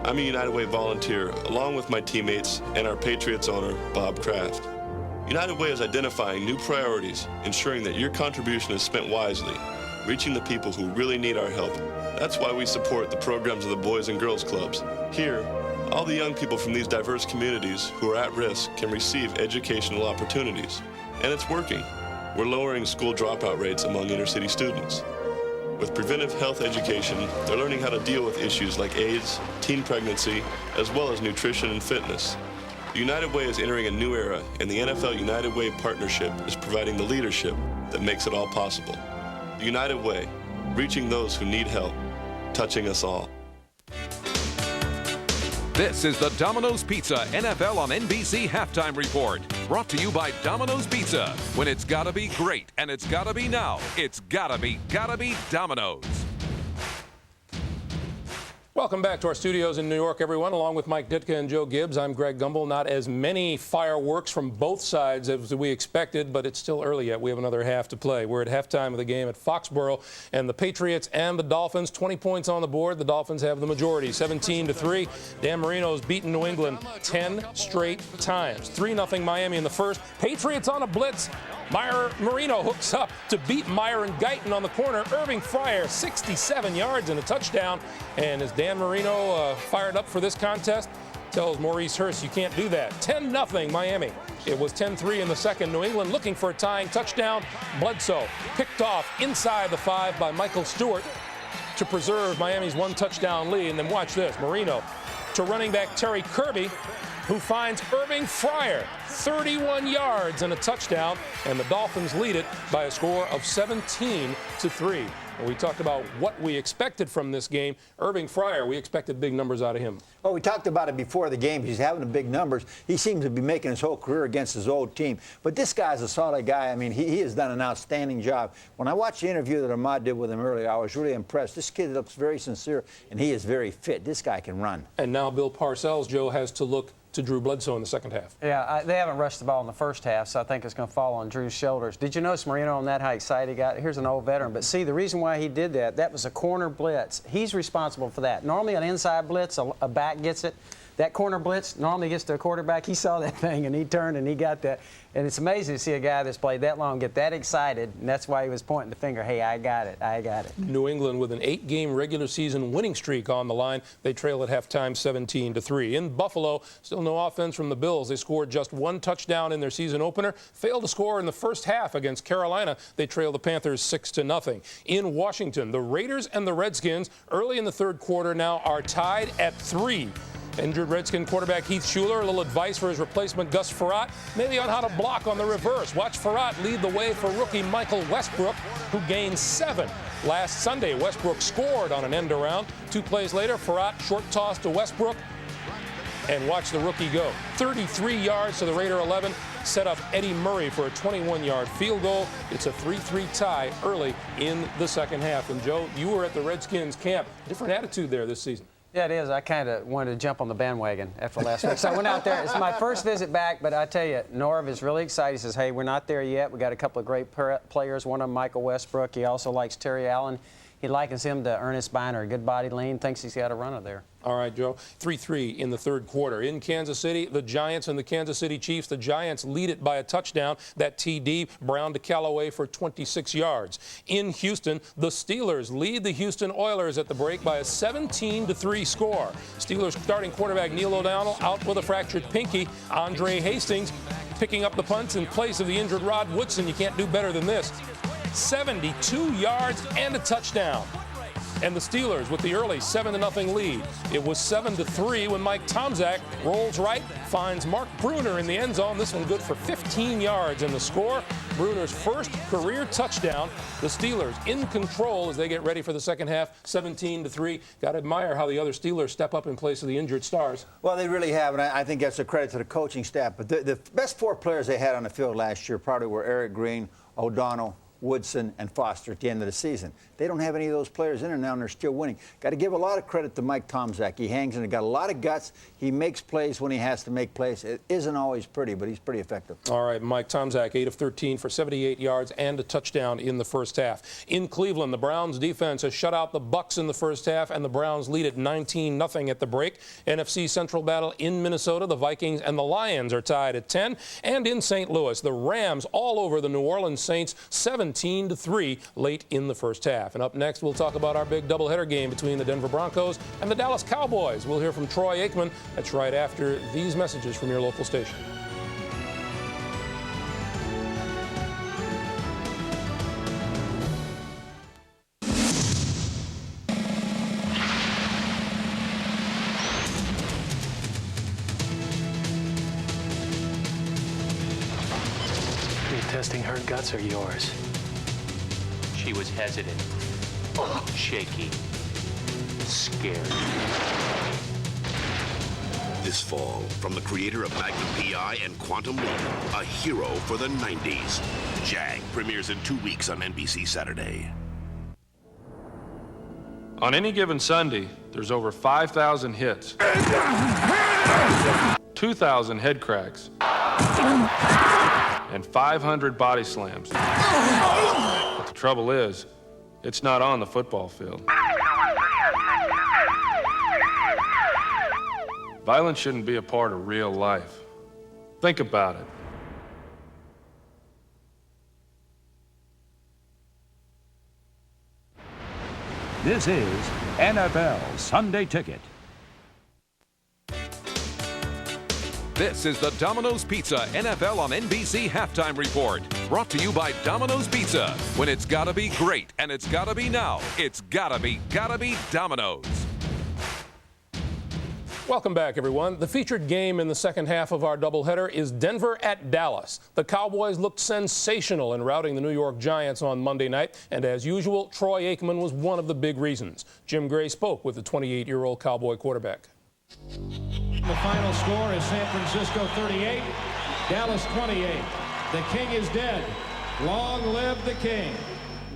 I'm a United Way volunteer, along with my teammates and our Patriots owner, Bob Kraft. United Way is identifying new priorities, ensuring that your contribution is spent wisely, reaching the people who really need our help. That's why we support the programs of the Boys and Girls Clubs. Here, all the young people from these diverse communities who are at risk can receive educational opportunities. And it's working. We're lowering school dropout rates among inner city students. With preventive health education, they're learning how to deal with issues like AIDS, teen pregnancy, as well as nutrition and fitness. The United Way is entering a new era, and the NFL United Way partnership is providing the leadership that makes it all possible. The United Way, reaching those who need help, touching us all. This is the Domino's Pizza NFL on NBC Halftime Report. Brought to you by Domino's Pizza. When it's gotta be great and it's gotta be now, it's gotta be Domino's. Welcome back to our studios in New York, everyone. Along with Mike Ditka and Joe Gibbs, I'm Greg Gumbel. Not as many fireworks from both sides as we expected, but it's still early yet. We have another half to play. We're at halftime of the game at Foxborough, and the Patriots and the Dolphins, 20 points on the board. The Dolphins have the majority, 17-3. Dan Marino's beaten New England 10 straight times. 3-0 Miami in the first. Patriots on a blitz. Marino hooks up to beat Meyer and Guyton on the corner. Irving Fryar, 67 yards and a touchdown. And is Dan Marino fired up for this contest? tells Maurice Hurst you can't do that. 10-0 Miami. It was 10-3 in the second. New England looking for a tying touchdown. Bledsoe picked off inside the 5 by Michael Stewart to preserve Miami's 1-touchdown lead. And then watch this. Marino to running back Terry Kirby, who finds Irving Fryer, 31 yards and a touchdown, and the Dolphins lead it by a score of 17-3. And we talked about what we expected from this game. Irving Fryer, we expected big numbers out of him. Well, we talked about it before the game. He's having the big numbers. He seems to be making his whole career against his old team. But this guy's a solid guy. I mean, he has done an outstanding job. When I watched the interview that Ahmad did with him earlier, I was really impressed. This kid looks very sincere, and he is very fit. This guy can run. And now Bill Parcells, Joe, has to look to Drew Bledsoe in the second half. Yeah, they haven't rushed the ball in the first half, so I think it's going to fall on Drew's shoulders. Did you notice Marino on that, how excited he got? Here's an old veteran. But see, the reason why he did that was a corner blitz. He's responsible for that. Normally an inside blitz, a back gets it. That corner blitz normally gets to a quarterback. He saw that thing, and he turned, and he got that. And it's amazing to see a guy that's played that long get that excited, and that's why he was pointing the finger, hey, I got it, I got it. New England with an 8-game regular season winning streak on the line. They trail at halftime 17-3. In Buffalo, still no offense from the Bills. They scored just 1 touchdown in their season opener, failed to score in the first half against Carolina. They trail the Panthers 6-0. In Washington, the Raiders and the Redskins early in the third quarter now are tied at 3. Injured Redskin quarterback Heath Shuler, a little advice for his replacement Gus Frerotte, maybe on how to block on the reverse. Watch Frerotte lead the way for rookie Michael Westbrook, who gained 7. Last Sunday, Westbrook scored on an end around. 2 plays later, Frerotte short toss to Westbrook, and watch the rookie go. 33 yards to the Raider 11, set up Eddie Murray for a 21-yard field goal. It's a 3-3 tie early in the second half. And Joe, you were at the Redskins camp. Different attitude there this season. Yeah, it is. I kind of wanted to jump on the bandwagon after last week. So I went out there. It's my first visit back, but I tell you, Norv is really excited. He says, hey, we're not there yet. We got a couple of great players. One of them, Michael Westbrook. He also likes Terry Allen. He likens him to Ernest Biner, a good body lean, thinks he's got a runner there. All right, Joe. 3-3 in the third quarter. In Kansas City, the Giants and the Kansas City Chiefs. The Giants lead it by a touchdown. That TD, Brown to Callaway for 26 yards. In Houston, the Steelers lead the Houston Oilers at the break by a 17-3 score. Steelers starting quarterback Neil O'Donnell out with a fractured pinky. Andre Hastings picking up the punts in place of the injured Rod Woodson. You can't do better than this. 72 yards and a touchdown. And the Steelers with the early 7-0 lead. It was 7-3 when Mike Tomczak rolls right, finds Mark Bruner in the end zone. This one good for 15 yards in the score. Bruner's first career touchdown. The Steelers in control as they get ready for the second half, 17-3. Got to admire how the other Steelers step up in place of the injured stars. Well, they really have, and I think that's a credit to the coaching staff. But the best 4 players they had on the field last year probably were Eric Green, O'Donnell, Woodson, and Foster at the end of the season. They don't have any of those players in there now, and they're still winning. Got to give a lot of credit to Mike Tomczak. He hangs in and got a lot of guts. He makes plays when he has to make plays. It isn't always pretty, but he's pretty effective. All right, Mike Tomczak, 8 of 13 for 78 yards and a touchdown in the first half. In Cleveland, the Browns defense has shut out the Bucs in the first half, and the Browns lead at 19-0 at the break. NFC Central battle in Minnesota, the Vikings and the Lions are tied at 10. And in St. Louis, the Rams all over the New Orleans Saints, 17-3 late in the first half. And up next, we'll talk about our big doubleheader game between the Denver Broncos and the Dallas Cowboys. We'll hear from Troy Aikman. That's right after these messages from your local station. You're testing her guts or yours? She was hesitant, shaky, scared. This fall, from the creator of Magnum P.I. and Quantum Leap, a hero for the 90s. Jag premieres in 2 weeks on NBC Saturday. On any given Sunday, there's over 5,000 hits, 2,000 head cracks, and 500 body slams. But the trouble is, it's not on the football field. Violence shouldn't be a part of real life. Think about it. This is NFL Sunday Ticket. This is the Domino's Pizza NFL on NBC Halftime Report. Brought to you by Domino's Pizza. When it's gotta be great and it's gotta be now, it's gotta be Domino's. Welcome back, everyone. The featured game in the second half of our doubleheader is Denver at Dallas. The Cowboys looked sensational in routing the New York Giants on Monday night, and as usual, Troy Aikman was one of the big reasons. Jim Gray spoke with the 28-year-old Cowboy quarterback. The final score is San Francisco 38, Dallas 28. The king is dead. Long live the king.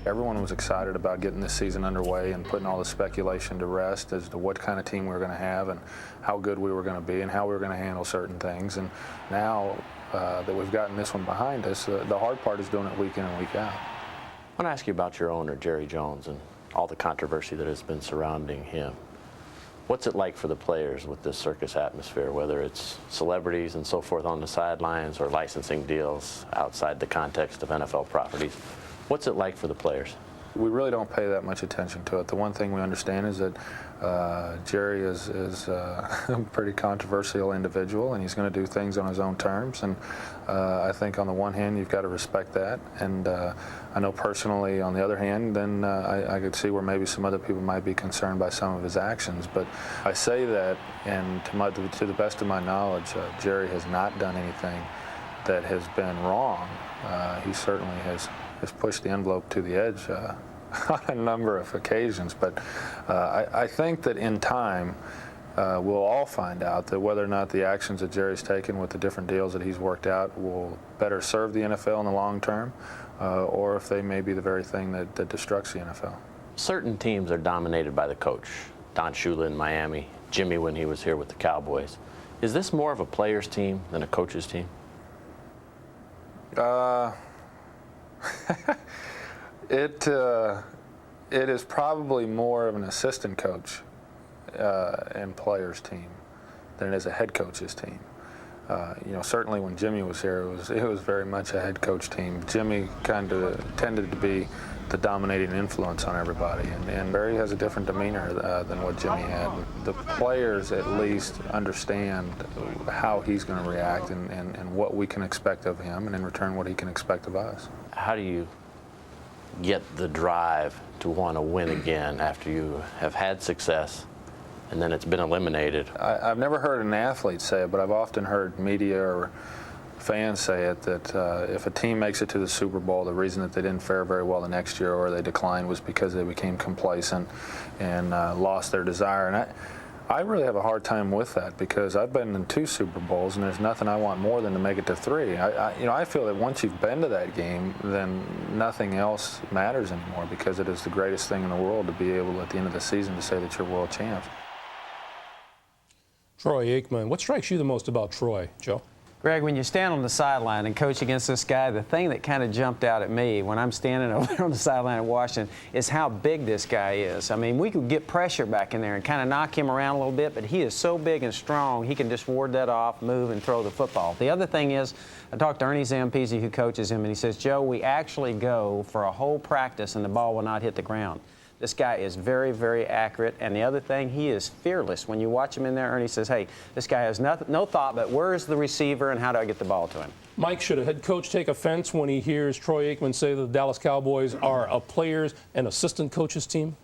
Everyone was excited about getting this season underway and putting all the speculation to rest as to what kind of team we were going to have and how good we were going to be and how we were going to handle certain things. And now that we've gotten this one behind us, the hard part is doing it week in and week out. I want to ask you about your owner, Jerry Jones, and all the controversy that has been surrounding him. What's it like for the players with this circus atmosphere, whether it's celebrities and so forth on the sidelines or licensing deals outside the context of NFL properties? What's it like for the players? We really don't pay that much attention to it. The one thing we understand is that Jerry is a pretty controversial individual, and he's going to do things on his own terms. And I think on the one hand, you've got to respect that. And I know personally, on the other hand, then I could see where maybe some other people might be concerned by some of his actions. But I say that, and to the best of my knowledge, Jerry has not done anything that has been wrong. He certainly has pushed the envelope to the edge on a number of occasions. But I think that in time, we'll all find out that whether or not the actions that Jerry's taken with the different deals that he's worked out will better serve the NFL in the long term, or if they may be the very thing that destructs the NFL. Certain teams are dominated by the coach. Don Shula in Miami, Jimmy when he was here with the Cowboys. Is this more of a player's team than a coach's team? It is probably more of an assistant coach and players team than it is a head coach's team. Certainly when Jimmy was here, it was very much a head coach team. Jimmy kind of tended to be the dominating influence on everybody, and Barry has a different demeanor than what Jimmy had. The players at least understand how he's going to react and what we can expect of him, and in return what he can expect of us. How do you get the drive to want to win again after you have had success and then it's been eliminated? I've never heard an athlete say it, but I've often heard media or fans say it, that if a team makes it to the Super Bowl, the reason that they didn't fare very well the next year or they declined was because they became complacent and lost their desire. And I really have a hard time with that, because I've been in 2 Super Bowls and there's nothing I want more than to make it to 3. I feel that once you've been to that game, then nothing else matters anymore, because it is the greatest thing in the world to be able at the end of the season to say that you're world champs. Troy Aikman. What strikes you the most about Troy, Joe? Greg, when you stand on the sideline and coach against this guy, the thing that kind of jumped out at me when I'm standing over there on the sideline at Washington is how big this guy is. I mean, we could get pressure back in there and kind of knock him around a little bit, but he is so big and strong, he can just ward that off, move, and throw the football. The other thing is, I talked to Ernie Zampese, who coaches him, and he says, Joe, we actually go for a whole practice and the ball will not hit the ground. This guy is very, very accurate. And the other thing, he is fearless. When you watch him in there, Ernie says, hey, this guy has no thought but where's the receiver and how do I get the ball to him? Mike, should a head coach take offense when he hears Troy Aikman say that the Dallas Cowboys are a players and assistant coaches team?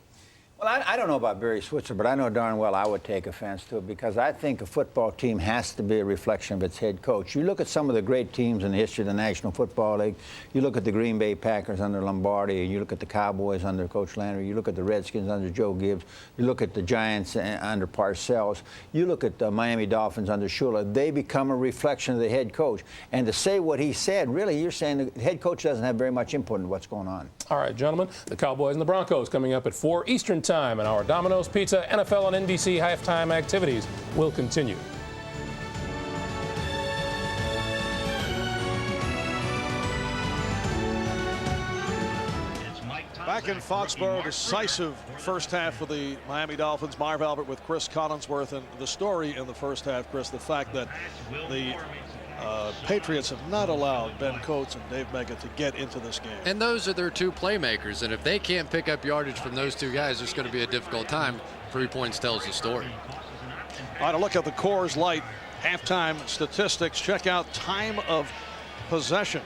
Well, I don't know about Barry Switzer, but I know darn well I would take offense to it, because I think a football team has to be a reflection of its head coach. You look at some of the great teams in the history of the National Football League. You look at the Green Bay Packers under Lombardi, and you look at the Cowboys under Coach Landry. You look at the Redskins under Joe Gibbs. You look at the Giants under Parcells. You look at the Miami Dolphins under Shula. They become a reflection of the head coach. And to say what he said, really, you're saying the head coach doesn't have very much input in what's going on. All right, gentlemen, the Cowboys and the Broncos coming up at 4 Eastern Time. And our Domino's Pizza NFL on NBC halftime activities will continue. Back in Foxborough, decisive first half for the Miami Dolphins. Marv Albert with Chris Collinsworth. And the story in the first half, Chris, the fact that the Patriots have not allowed Ben Coates and Dave Mega to get into this game. And those are their 2 playmakers. And if they can't pick up yardage from those 2 guys, it's going to be a difficult time. 3 points tells the story. All right, a look at the Coors Light halftime statistics. Check out time of possession.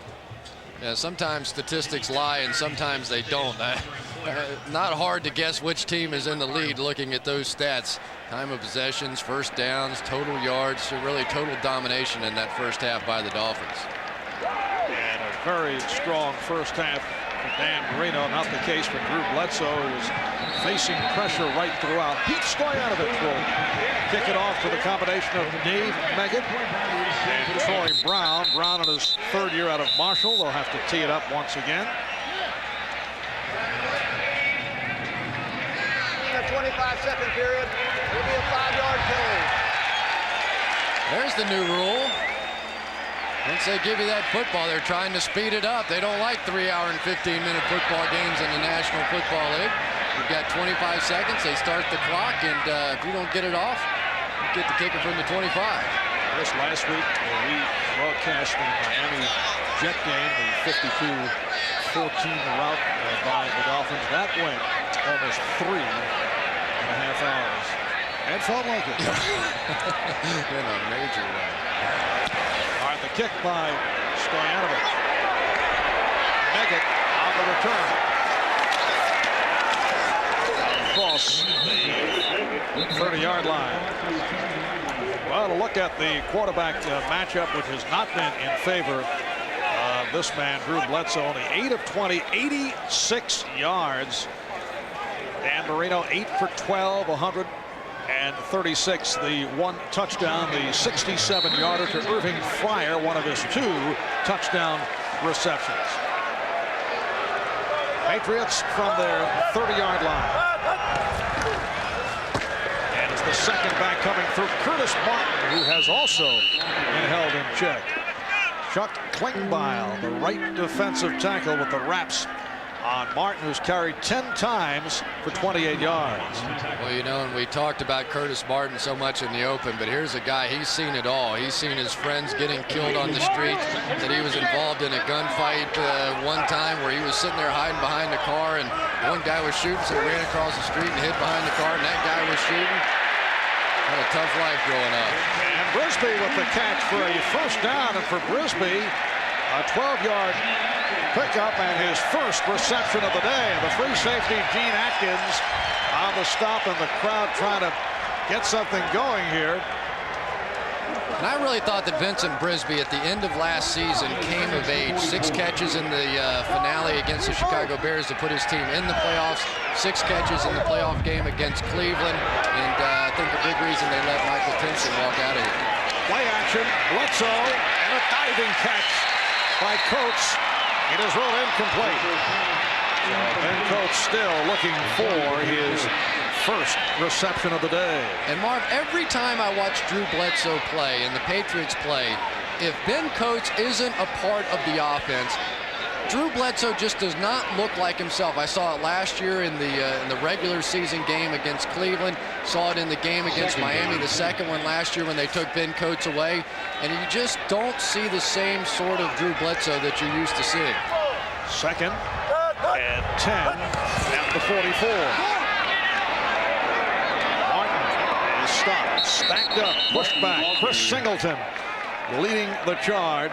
Yeah, sometimes statistics lie and sometimes they don't. Not hard to guess which team is in the lead looking at those stats. Time of possessions, first downs, total yards, so really total domination in that first half by the Dolphins. And a very strong first half for Dan Marino. Not the case for Drew Bledsoe, who was facing pressure right throughout. Pete Stoyanovich will kick it off to the combination of Dave Meggett and Troy Brown. Brown in his third year out of Marshall. They'll have to tee it up once again. In the 25-second period, will be a 5-yard penalty. There's the new rule. Once they give you that football, they're trying to speed it up. They don't like 3-hour and 15-minute football games in the National Football League. You've got 25 seconds. They start the clock, and if you don't get it off, you get the kicker from the 25. Just last week, we broadcast the Miami Jet game, the 52-14 rout by the Dolphins. That went almost 3.5 hours. And felt like it. In a major way. All right, the kick by Stoyanovich. Meggett on the return. Across the 30-yard line. Well, to look at the quarterback matchup, which has not been in favor of this man, Drew Bledsoe. Only 8 of 20, 86 yards. Dan Marino, 8 for 12, 136. The one touchdown, the 67-yarder to Irving Fryer, one of his 2 touchdown receptions. Patriots from their 30-yard line. And it's the second back coming through, Curtis Martin, who has also been held in check. Chuck Klingbeil, the right defensive tackle, with the wraps on Martin, who's carried 10 times for 28 yards. Well, you know, and we talked about Curtis Martin so much in the open, but here's a guy, he's seen it all. He's seen his friends getting killed on the street, that he was involved in a gunfight one time where he was sitting there hiding behind the car, and one guy was shooting, so he ran across the street and hid behind the car, and that guy was shooting. Had a tough life growing up. And Brisby with the catch for a first down, and for Brisby, a 12-yard pickup and his first reception of the day. The free safety, Gene Atkins, on the stop, and the crowd trying to get something going here. And I really thought that Vincent Brisby at the end of last season came of age. 6 catches in the finale against the Chicago Bears to put his team in the playoffs. 6 catches in the playoff game against Cleveland. And I think the big reason they let Michael Timpson walk out of here. Play action, Bledsoe, and a diving catch by Coates. It is ruled incomplete. So Ben Coates still looking for his first reception of the day. And Marv, every time I watch Drew Bledsoe play and the Patriots play, if Ben Coates isn't a part of the offense, Drew Bledsoe just does not look like himself. I saw it last year in the regular season game against Cleveland. Saw it in the game against Miami, the second one last year when they took Ben Coates away. And you just don't see the same sort of Drew Bledsoe that you're used to seeing. Second and 10 at the 44. Martin is stopped, stacked up, pushed back. Chris Singleton leading the charge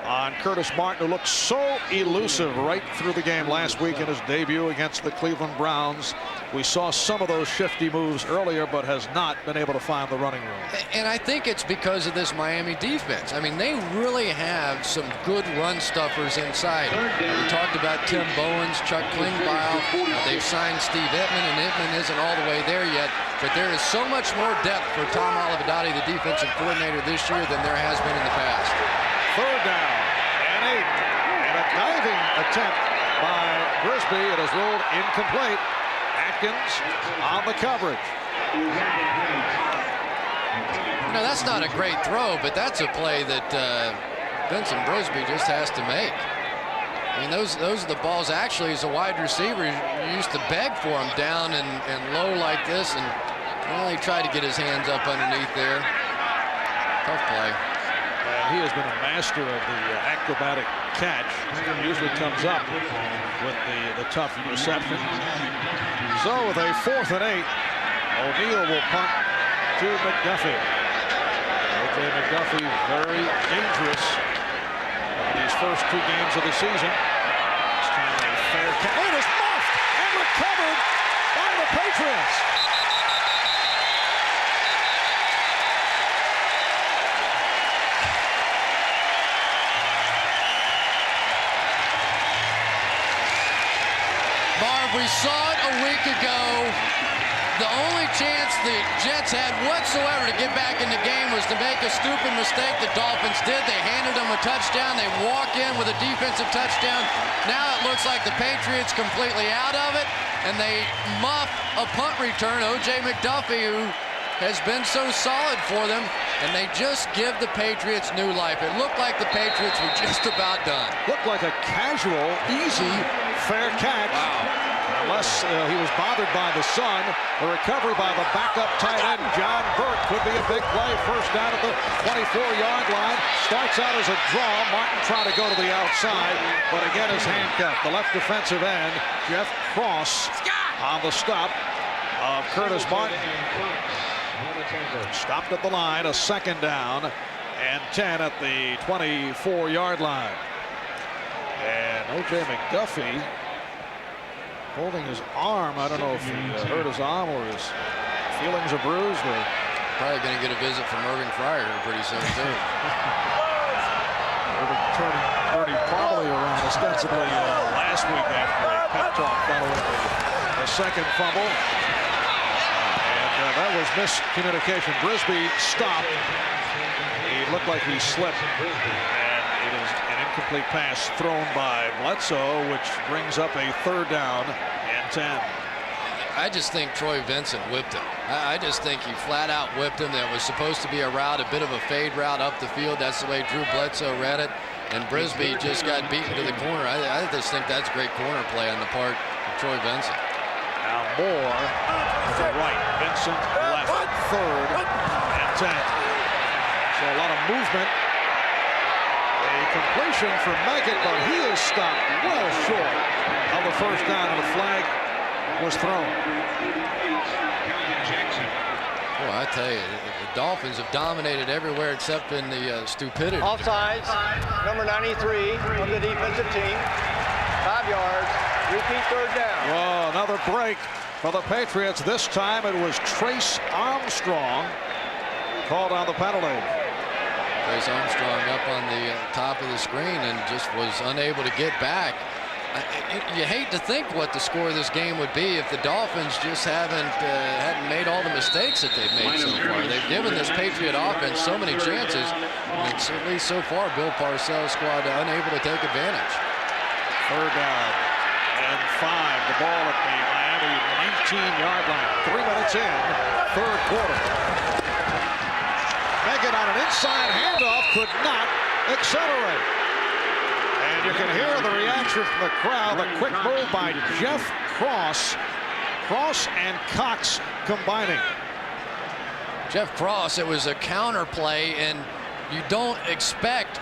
on Curtis Martin, who looked so elusive right through the game last week in his debut against the Cleveland Browns. We saw some of those shifty moves earlier, but has not been able to find the running room. And I think it's because of this Miami defense. I mean, they really have some good run stuffers inside. We talked about Tim Bowens, Chuck Klingbeil. They've signed Steve Ittman, and Ittman isn't all the way there yet. But there is so much more depth for Tom Olivadotti, the defensive coordinator this year, than there has been in the past. Third down and 8. And a diving attempt by Brisby. It is ruled incomplete. Atkins on the coverage. No, that's not a great throw, but that's a play that Vincent Brisby just has to make. I mean, those are the balls. Actually, as a wide receiver, you used to beg for him down and low like this, and well, he tried to get his hands up underneath there. Tough play. He has been a master of the acrobatic catch. He usually comes up with the tough reception. So with a 4th and 8, O'Neal will punt to McDuffie. O.J. McDuffie very dangerous in these first 2 games of the season. This time a fair catch. It is muffed and recovered by the Patriots. Marv, we saw it a week ago. The only chance the Jets had whatsoever to get back in the game was to make a stupid mistake. The Dolphins did. They handed them a touchdown. They walk in with a defensive touchdown. Now it looks like the Patriots completely out of it, and they muff a punt return. O.J. McDuffie, who has been so solid for them, and they just give the Patriots new life. It looked like the Patriots were just about done. Looked like a casual, easy, fair catch. Wow. Unless he was bothered by the sun. The recovery by the backup tight end, John Burt, could be a big play. First down at the 24-yard line. Starts out as a draw. Martin tried to go to the outside, but again is handcuffed. The left defensive end, Jeff Cross, on the stop of Curtis Martin. Stopped at the line, a second down and 10 at the 24-yard line. And O.J. McDuffie holding his arm. I don't know if he hurt his arm or his feelings are bruised. Or probably going to get a visit from Irving Fryer pretty soon, too. Irving turning Bernie probably around ostensibly last week after a pep talk following the second fumble. And that was miscommunication. Brisby stopped. He looked like he slipped. And it is an incomplete pass thrown by Bledsoe, which brings up a third down and 10. I just think Troy Vincent whipped him. I just think he flat out whipped him. That was supposed to be a route, a bit of a fade route up the field. That's the way Drew Bledsoe read it. And Brisby just got beaten to the corner. I just think that's great corner play on the part of Troy Vincent. Now Moore to the right. Vincent left. Third and 10. So a lot of movement. A completion for Meggett, but he is stopped well short of the first down, and the flag was thrown. Well, I tell you, the Dolphins have dominated everywhere except in the stupidity. Offsides, number 93 of the defensive team. 5 yards, repeat third down. Well, another break for the Patriots. This time it was Trace Armstrong called on the penalty. Trace Armstrong up on the top of the screen and just was unable to get back. You hate to think what the score of this game would be if the Dolphins just hadn't made all the mistakes that they've made so far. They've given this Patriot offense so many chances, and at least so far, Bill Parcells' squad unable to take advantage. Third down and 5. The ball at the Miami 19-yard line. 3 minutes in, third quarter. Meggett on an inside handoff could not accelerate. And you can hear the reaction from the crowd. The quick move by Jeff Cross. Cross and Cox combining. Jeff Cross, it was a counter play, and you don't expect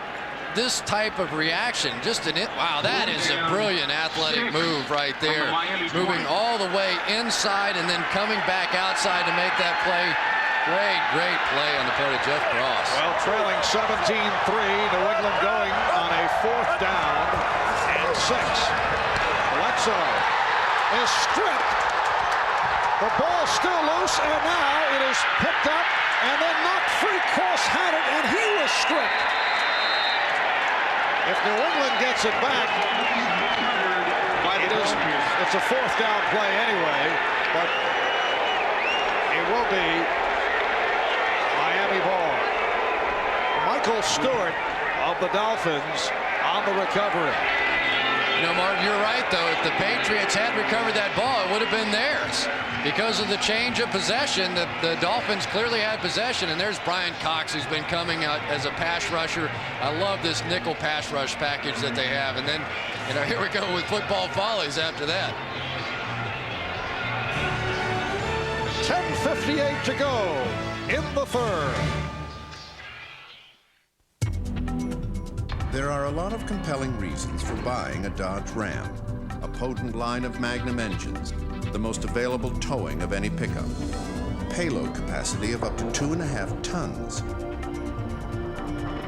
this type of reaction. Wow, that is a brilliant athletic move right there. Moving all the way inside and then coming back outside to make that play. Great play on the part of Jeff Cross. Well, trailing 17-3, New England going on a fourth down and 6. Bledsoe is stripped. The ball still loose, and now it is picked up and then knocked free. Cross had it, and he was stripped. If New England gets it back, it's a fourth down play anyway, but it will be Miami ball. Michael Stewart of the Dolphins on the recovery. You know, Mark, you're right, though. If the Patriots had recovered that ball, it would have been theirs. Because of the change of possession, the Dolphins clearly had possession. And there's Brian Cox, who's been coming out as a pass rusher. I love this nickel pass rush package that they have. And then, you know, here we go with football follies after that. 10:58 to go in the third. There are a lot of compelling reasons for buying a Dodge Ram. A potent line of Magnum engines, the most available towing of any pickup. payload capacity of up to 2.5 tons.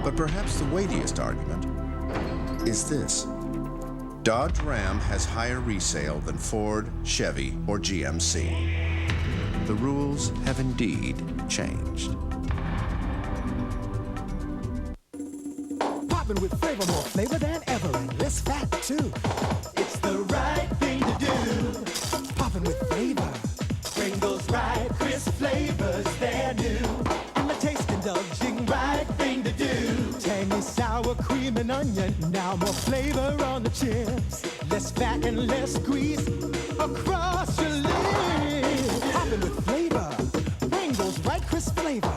But perhaps the weightiest argument is this. Dodge Ram has higher resale than Ford, Chevy, or GMC. The rules have indeed changed. Popping with flavor, more flavor than ever, and less fat too. It's the right thing to do. Popping with flavor. Bring those right crisp flavors, they're new. And the taste indulging right thing to do. Tangy sour cream and onion, now more flavor on the chips. Less fat and less grease across your lips. Popping with flavor. Bring those right crisp flavor.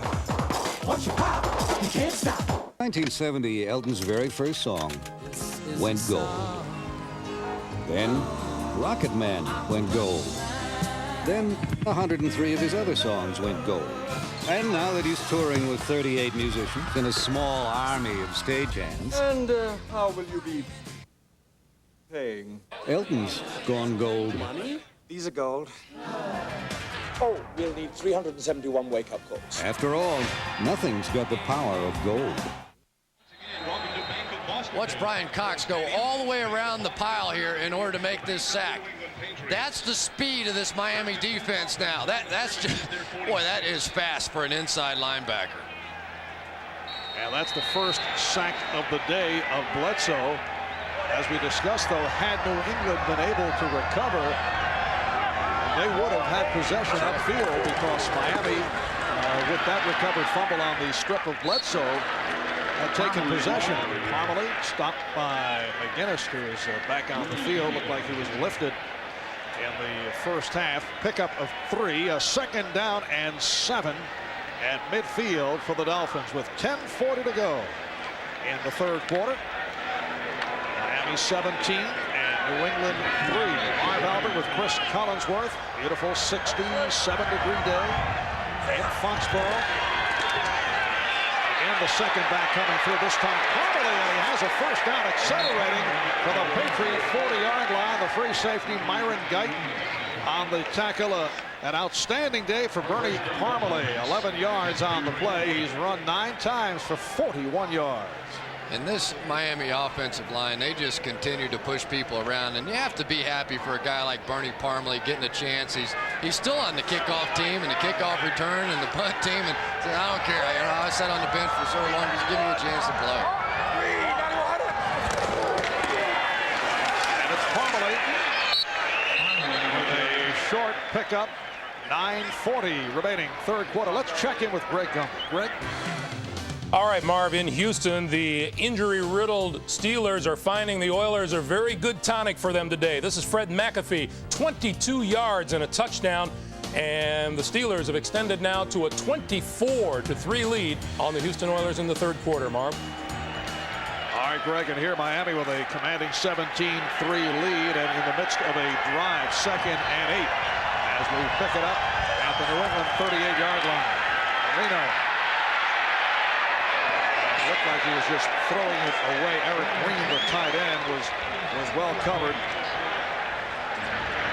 Once you pop, you can't stop. 1970, Elton's very first song went gold. Then Rocket Man went gold. Then 103 of his other songs went gold. And now that he's touring with 38 musicians and a small army of stagehands. And how will you be paying? Elton's gone gold. Money? These are gold. Oh, we'll need 371 wake-up calls. After all, nothing's got the power of gold. Watch Brian Cox go all the way around the pile here in order to make this sack. That's the speed of this Miami defense now. That's just, boy, that is fast for an inside linebacker. And that's the first sack of the day of Bledsoe. As we discussed, though, had New England been able to recover, they would have had possession upfield because Miami, with that recovered fumble on the strip of Bledsoe, had taken possession. Parmalee stopped by McGinnis, who is back on the field. Looked like he was lifted in the first half. Pickup of 3, a 2nd down and 7 at midfield for the Dolphins with 10:40 to go in the third quarter. Miami 17 and New England 3. Marv Albert with Chris Collinsworth. Beautiful 67-degree day in Foxborough. And the second back coming through this time. Parmalee, and he has a first down, accelerating from the Patriot 40-yard line. The free safety, Myron Guyton, on the tackle. An outstanding day for Bernie Parmalee. 11 yards on the play. He's run 9 times for 41 yards. And this Miami offensive line, they just continue to push people around, and you have to be happy for a guy like Bernie Parmalee getting a chance. He's still on the kickoff team and the kickoff return and the punt team, and said, I don't care. I sat on the bench for so long, just give me a chance to play. And it's Parmalee with a short pickup. 9:40 remaining third quarter. Let's check in with Greg Gumbel. Greg? All right, Marv, in Houston, the injury-riddled Steelers are finding the Oilers a very good tonic for them today. This is Fred McAfee, 22 yards and a touchdown, and the Steelers have extended now to a 24-3 lead on the Houston Oilers in the third quarter, Marv. All right, Greg, and here Miami with a commanding 17-3 lead, and in the midst of a drive, 2nd and 8, as we pick it up at the New England 38-yard line. Reno. Looked like he was just throwing it away. Eric Green, the tight end, was well covered.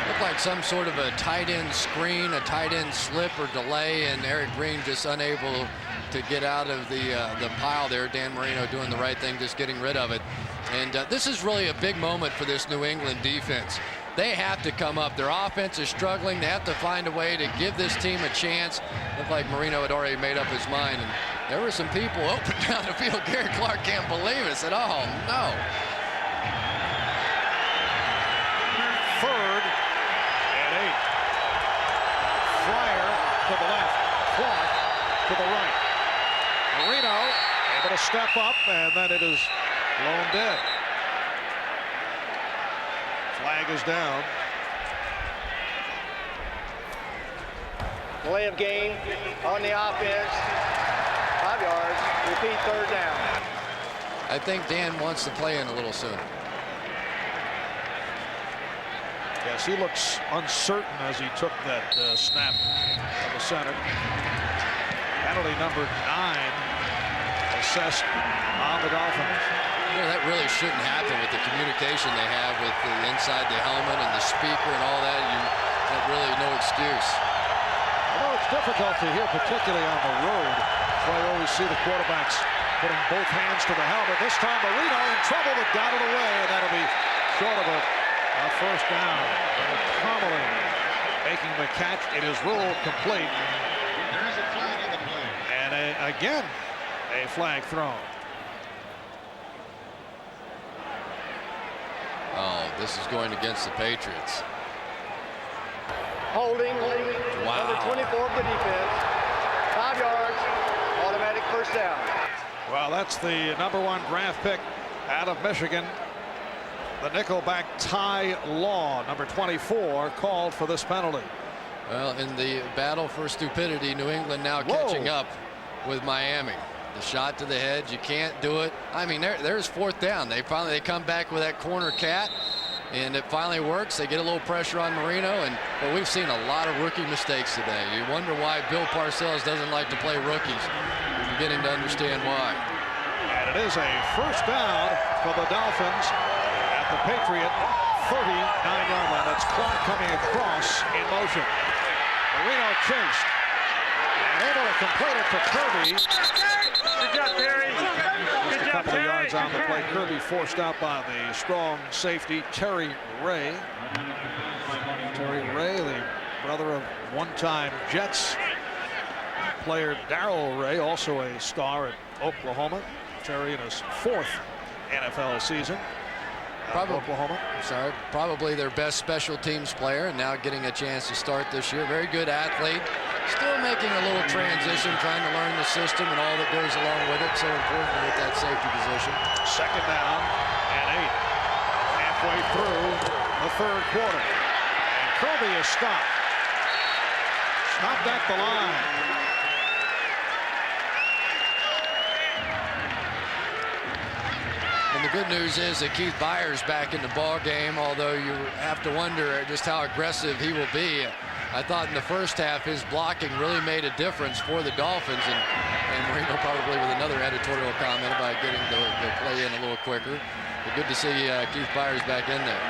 Looked like some sort of a tight end screen, a tight end slip or delay, and Eric Green just unable to get out of the pile there. Dan Marino doing the right thing, just getting rid of it. And this is really a big moment for this New England defense. They have to come up. Their offense is struggling. They have to find a way to give this team a chance. Looked like Marino had already made up his mind. And there were some people open down the field. Gary Clark can't believe it. Said, oh, no. 3rd and 8. Fryer to the left. Clark to the right. Marino able to step up, and then it is blown dead. Flag is down. Delay of game on the offense. 5 yards. Repeat 3rd down. I think Dan wants to play in a little soon. Yes, he looks uncertain as he took that snap of the center. Penalty number 9 assessed on the Dolphins. You know, that really shouldn't happen with the communication they have with the inside the helmet and the speaker and all that. That really no excuse. You know, it's difficulty here, particularly on the road. That's why you always see the quarterbacks putting both hands to the helmet. This time Marino in trouble, but got it away, and that'll be short of a first down. Parmalee making the catch. It is ruled complete. There's a flag on the play. And again, a flag thrown. Oh, this is going against the Patriots. Holding. Wow. Number 24 of the defense. 5 yards. Automatic first down. Well, that's the #1 draft pick out of Michigan. The nickelback Ty Law, number 24, called for this penalty. Well, in the battle for stupidity, New England now catching up with Miami. The shot to the head, you can't do it. I mean, there's 4th down. They come back with that corner cat, and it finally works. They get a little pressure on Marino, but we've seen a lot of rookie mistakes today. You wonder why Bill Parcells doesn't like to play rookies. We're beginning to understand why. And it is a first down for the Dolphins at the Patriot 39-yard line. That's Clark coming across in motion. Marino chased and able to complete it to Kirby. Good job, Terry. Just a couple of yards on the play. Kirby forced out by the strong safety Terry Ray. Terry Ray, the brother of one-time Jets player Darrell Ray, also a star at Oklahoma. Terry in his 4th NFL season. Oklahoma. Probably their best special teams player, and now getting a chance to start this year. Very good athlete. Still making a little transition, trying to learn the system and all that goes along with it. So important with that safety position. Second down and 8. Halfway through the 3rd quarter. And Kirby is stopped. Stopped at the line. And the good news is that Keith Byers back in the ball game, although you have to wonder just how aggressive he will be. I thought in the first half his blocking really made a difference for the Dolphins, and Marino probably with another editorial comment about getting the play in a little quicker. But good to see Keith Byers back in there.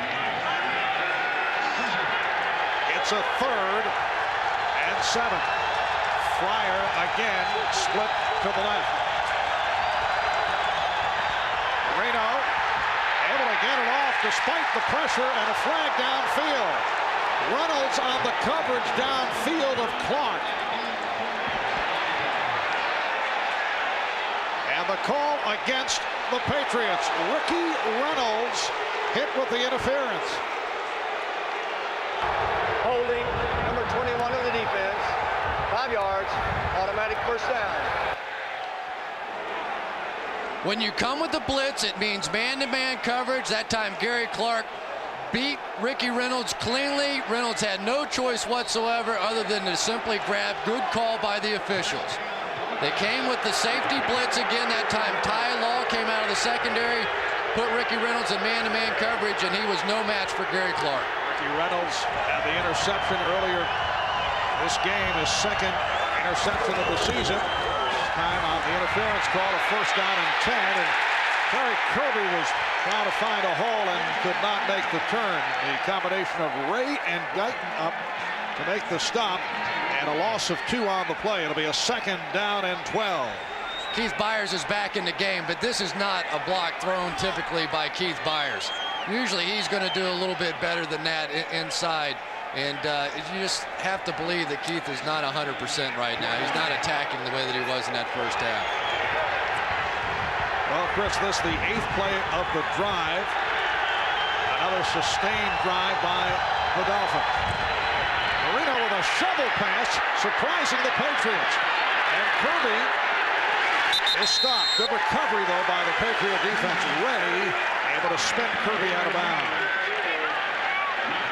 It's a 3rd and 7. Flyer again split to the left. Marino able to get it off despite the pressure, and a flag downfield. Reynolds on the coverage downfield of Clark. And the call against the Patriots. Ricky Reynolds hit with the interference. Holding. Number 21 of the defense. 5 yards. Automatic first down. When you come with the blitz, it means man-to-man coverage. That time Gary Clark beat Ricky Reynolds cleanly. Reynolds had no choice whatsoever other than to simply grab. Good call by the officials. They came with the safety blitz again. That time Ty Law came out of the secondary, put Ricky Reynolds in man-to-man coverage, and he was no match for Gary Clark. Ricky Reynolds had the interception earlier this game, his 2nd interception of the season. Time on the interference call, a first down and 10, and Terry Kirby was trying to find a hole and could not make the turn. The combination of Ray and Guyton up to make the stop, and a loss of 2 on the play. It'll be a 2nd down and 12. Keith Byers is back in the game, but this is not a block thrown typically by Keith Byers. Usually he's going to do a little bit better than that inside. And you just have to believe that Keith is not 100% right now. He's not attacking the way that he was in that first half. Well, Chris, this is the 8th play of the drive. Another sustained drive by the Dolphins. Marino with a shovel pass, surprising the Patriots. And Kirby is stopped. Good recovery, though, by the Patriot defense. Ray able to spin Kirby out of bounds.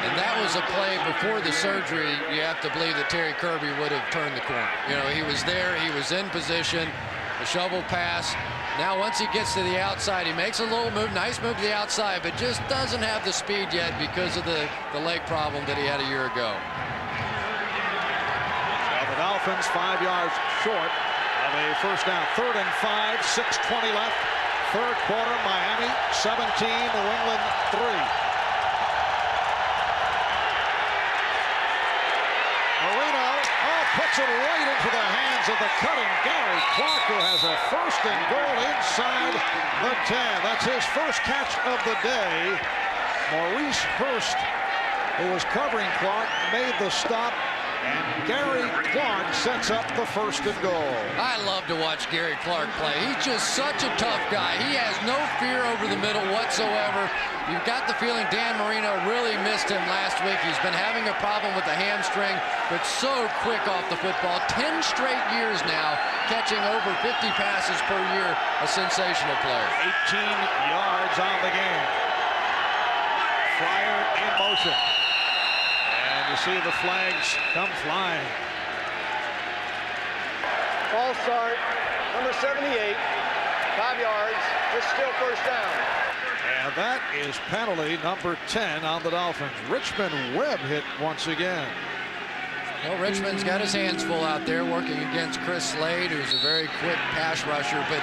And that was a play before the surgery. You have to believe that Terry Kirby would have turned the corner. You know, he was there, he was in position, the shovel pass. Now once he gets to the outside, he makes a little move, nice move to the outside, but just doesn't have the speed yet because of the leg problem that he had a year ago. Well, the Dolphins 5 yards short of a first down. 3rd and 5, 6:20 left. 3rd quarter, Miami 17, New England 3. Marino, puts Gets it right into the hands of the cutting Gary Clark, who has a first and goal inside the 10. That's his first catch of the day. Maurice Hurst, who was covering Clark, made the stop, and Gary Clark sets up the first and goal. I love to watch Gary Clark play. He's just such a tough guy. He has no fear over the middle whatsoever. You've got the feeling Dan Marino really missed him last week. He's been having a problem with the hamstring, but so quick off the football. 10 straight years now, catching over 50 passes per year. A sensational player. 18 yards on the game. Fryer in motion. And you see the flags come flying. False start, number 78, 5 yards, just still first down. And that is penalty number 10 on the Dolphins. Richmond Webb hit once again. Well, Richmond's got his hands full out there working against Chris Slade, who's a very quick pass rusher, but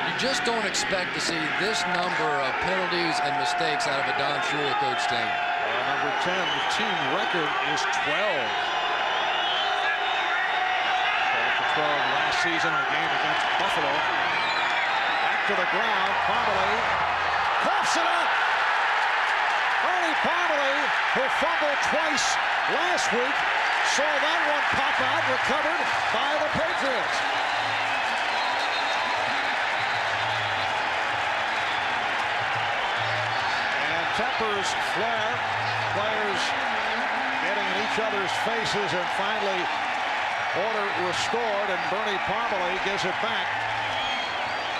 you just don't expect to see this number of penalties and mistakes out of a Don Shula coach team. Number 10, the team record is 12. 12 last season in a game against Buffalo. Back to the ground, Parmalee coughs it up. Ernie Parmalee, who fumbled twice last week, saw that one pop out, recovered by the Patriots. And tempers flare, players getting in each other's faces, and finally order restored, and Bernie Parmalee gives it back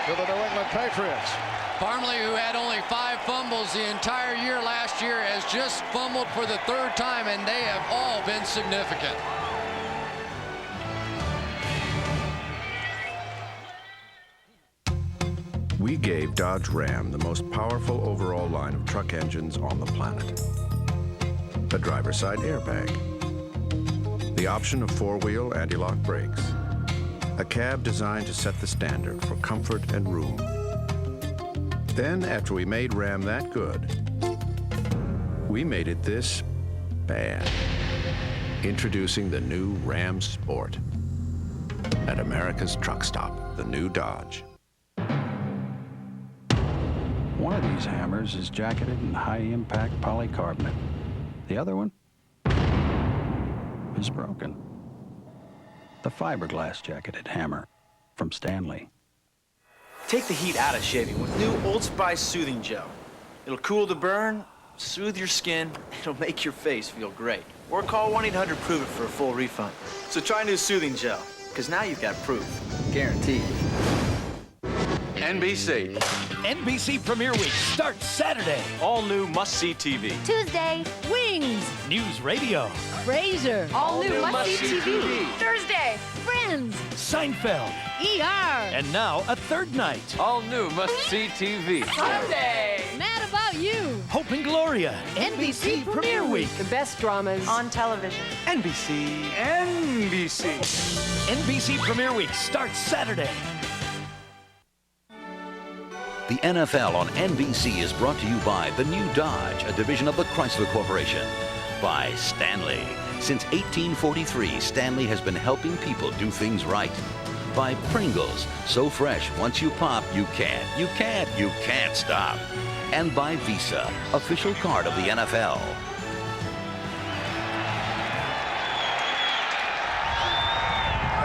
to the New England Patriots. Parmalee, who had only 5 fumbles the entire year last year, has just fumbled for the 3rd time, and they have all been significant. We gave Dodge Ram the most powerful overall line of truck engines on the planet. A driver's side airbag, the option of 4-wheel anti-lock brakes, a cab designed to set the standard for comfort and room. Then, after we made Ram that good, we made it this bad. Introducing the new Ram Sport. At America's Truck Stop, the new Dodge. One of these hammers is jacketed in high-impact polycarbonate. The other one is broken. The fiberglass jacketed hammer from Stanley. Take the heat out of shaving with new Old Spice Soothing Gel. It'll cool the burn, soothe your skin, it'll make your face feel great. Or call 1-800-PROVE-IT for a full refund. So try new Soothing Gel, because now you've got proof. Guaranteed. NBC. NBC Premiere Week starts Saturday. All new must-see TV. Tuesday, Wings. News Radio. Frasier. All new must-see TV. Thursday, Friends. Seinfeld. ER. And now a third night. All new must-see TV. Sunday, Mad About You. Hope and Gloria. NBC Premiere Week. The best dramas on television. NBC. NBC Premiere Week starts Saturday. The NFL on NBC is brought to you by the new Dodge, a division of the Chrysler Corporation. By Stanley. Since 1843, Stanley has been helping people do things right. By Pringles, so fresh, once you pop, you can't stop. And by Visa, official card of the NFL.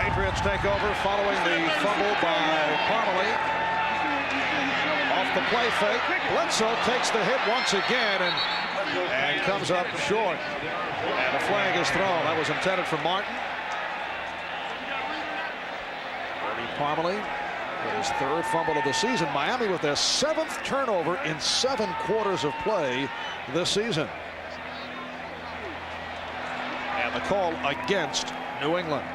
Patriots take over following the fumble by Parmalee. Off the play fake, Bledsoe takes the hit once again and comes up short. And a flag is thrown. That was intended for Martin. Bernie Parmalee with his 3rd fumble of the season. Miami with their 7th turnover in 7 quarters of play this season. And the call against New England.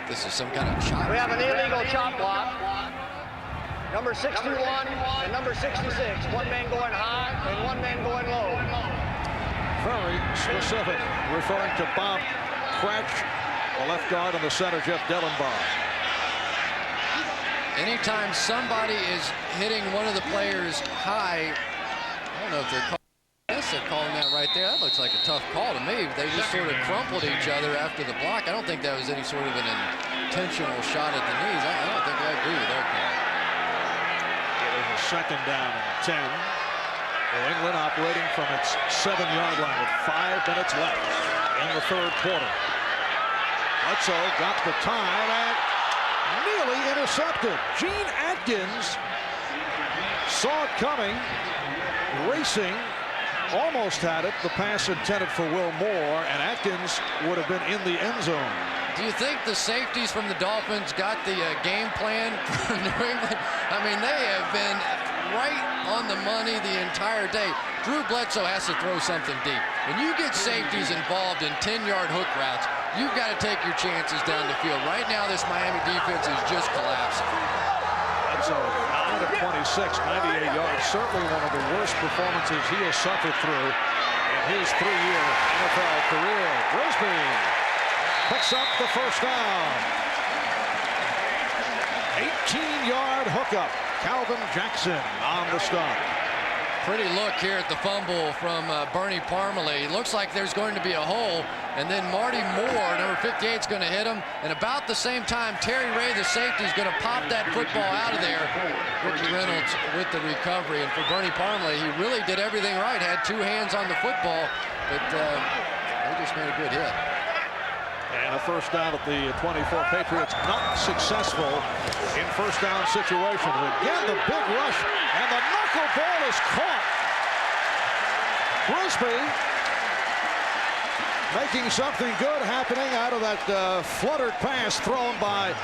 This is some kind of chop. We have an illegal chop block. Number 61 and number 66. One man going high and one man going low. Very specific, referring to Bob Cratch, the left guard, and the center, Jeff Dellenbaugh. Anytime somebody is hitting one of the players high, I don't know if they're called this. said, calling that right there, that looks like a tough call to me. They just sort of crumpled each other after the block. I don't think that was any sort of an intentional shot at the knees. I don't think I agree with that call. It is a second down and 10. New England operating from its 7-yard line with 5 minutes left in the third quarter. Bledsoe got the time and nearly intercepted. Gene Atkins saw it coming, racing, almost had it. The pass intended for Will Moore, and Atkins would have been in the end zone. Do you think the safeties from the Dolphins got the game plan for New England? I mean, they have been right on the money the entire day. Drew Bledsoe has to throw something deep. When you get safeties involved in 10-yard hook routes, you've got to take your chances down the field. Right now, this Miami defense is just collapsing. Bledsoe, 9 of 26, 98 yards. Certainly one of the worst performances he has suffered through in his 3-year NFL career. Brisby picks up the first down. 18-yard hookup. Calvin Jackson on the stop. Pretty look here at the fumble from Bernie Parmalee. Looks like there's going to be a hole, and then Marty Moore, number 58, is going to hit him. And about the same time, Terry Ray, the safety, is going to pop that football out of there. Ricky Reynolds with the recovery. And for Bernie Parmalee, he really did everything right. Had 2 hands on the football, but he just made a good hit. And a first down at the 24. Patriots not successful in first down situations. Again, the big rush, and the knuckleball is caught. Brisby making something good happening out of that fluttered pass thrown by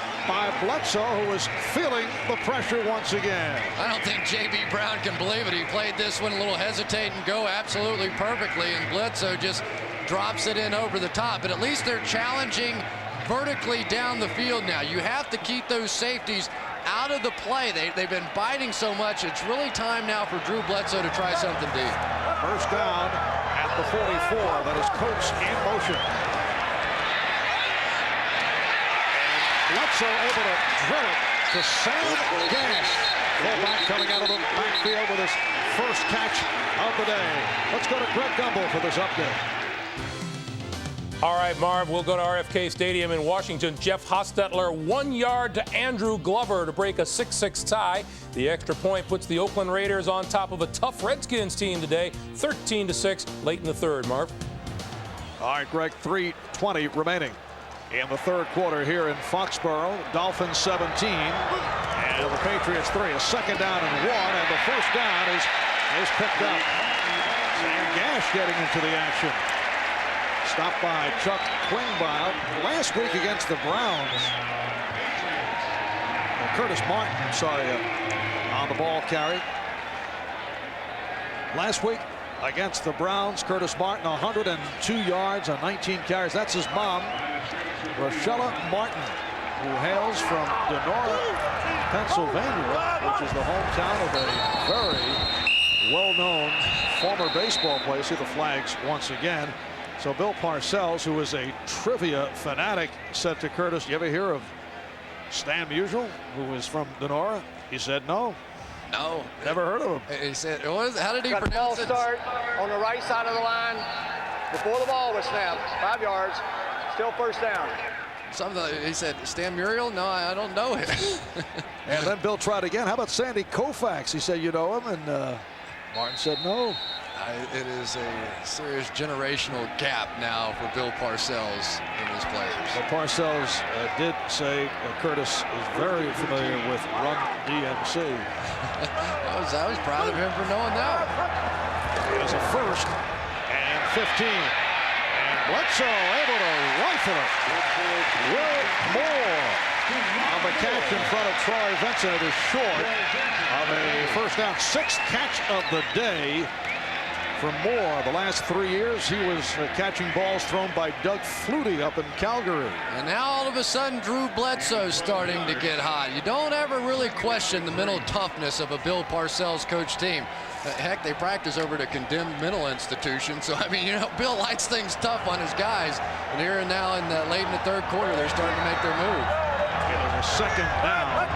Bledsoe, who was feeling the pressure once again. I don't think J.B. Brown can believe it. He played this one a little hesitate and go absolutely perfectly, and Bledsoe just drops it in over the top. But at least they're challenging vertically down the field now. You have to keep those safeties out of the play. They've been biting so much. It's really time now for Drew Bledsoe to try something deep. First down at the 44. That is Coates in motion. And Bledsoe able to drill it to Sam Gash. Fullback coming out of the backfield with his first catch of the day. Let's go to Greg Gumbel for this update. All right, Marv, we'll go to RFK Stadium in Washington. Jeff Hostetler, 1 yard to Andrew Glover to break a 6-6 tie. The extra point puts the Oakland Raiders on top of a tough Redskins team today, 13-6, late in the third, Marv. All right, Greg, 3:20 remaining in the third quarter here in Foxborough. Dolphins 17, and the Patriots 3. A second down and 1, and the first down is picked up. Sam Gash getting into the action. Stopped by Chuck Klingbeil last week against the Browns. Curtis Martin, on the ball carry. Last week against the Browns, Curtis Martin, 102 yards on 19 carries. That's his mom, Rochella Martin, who hails from Donora, Pennsylvania, which is the hometown of a very well-known former baseball player. See the flags once again. So Bill Parcells, who is a trivia fanatic, said to Curtis, "You ever hear of Stan Musial, who is from Donora?" He said, "No." No. Never heard of him. He said, how did he Got the ball pronounce it? start on the right side of the line before the ball was snapped. 5 yards. Still first down. He said, Stan Muriel? No, I don't know him. And then Bill tried again. How about Sandy Koufax? He said, "You know him?" And Martin said, "No." It is a serious generational gap now for Bill Parcells and his players. Well, Parcells did say Curtis is very familiar with Run DMC. I was proud of him for knowing that. It is a first and 15. And Bledsoe able to rifle it. Will Moore on the catch in front of Troy Vincent. It is short of a first down. 6th catch of the day for Moore. The last 3 years, he was catching balls thrown by Doug Flutie up in Calgary. And now all of a sudden, Drew Bledsoe's starting to get hot. You don't ever really question the mental toughness of a Bill Parcells coach team. Heck, they practice over at a condemned mental institution. So, I mean, Bill likes things tough on his guys. And here and now, late in the third quarter, they're starting to make their move. It is a second down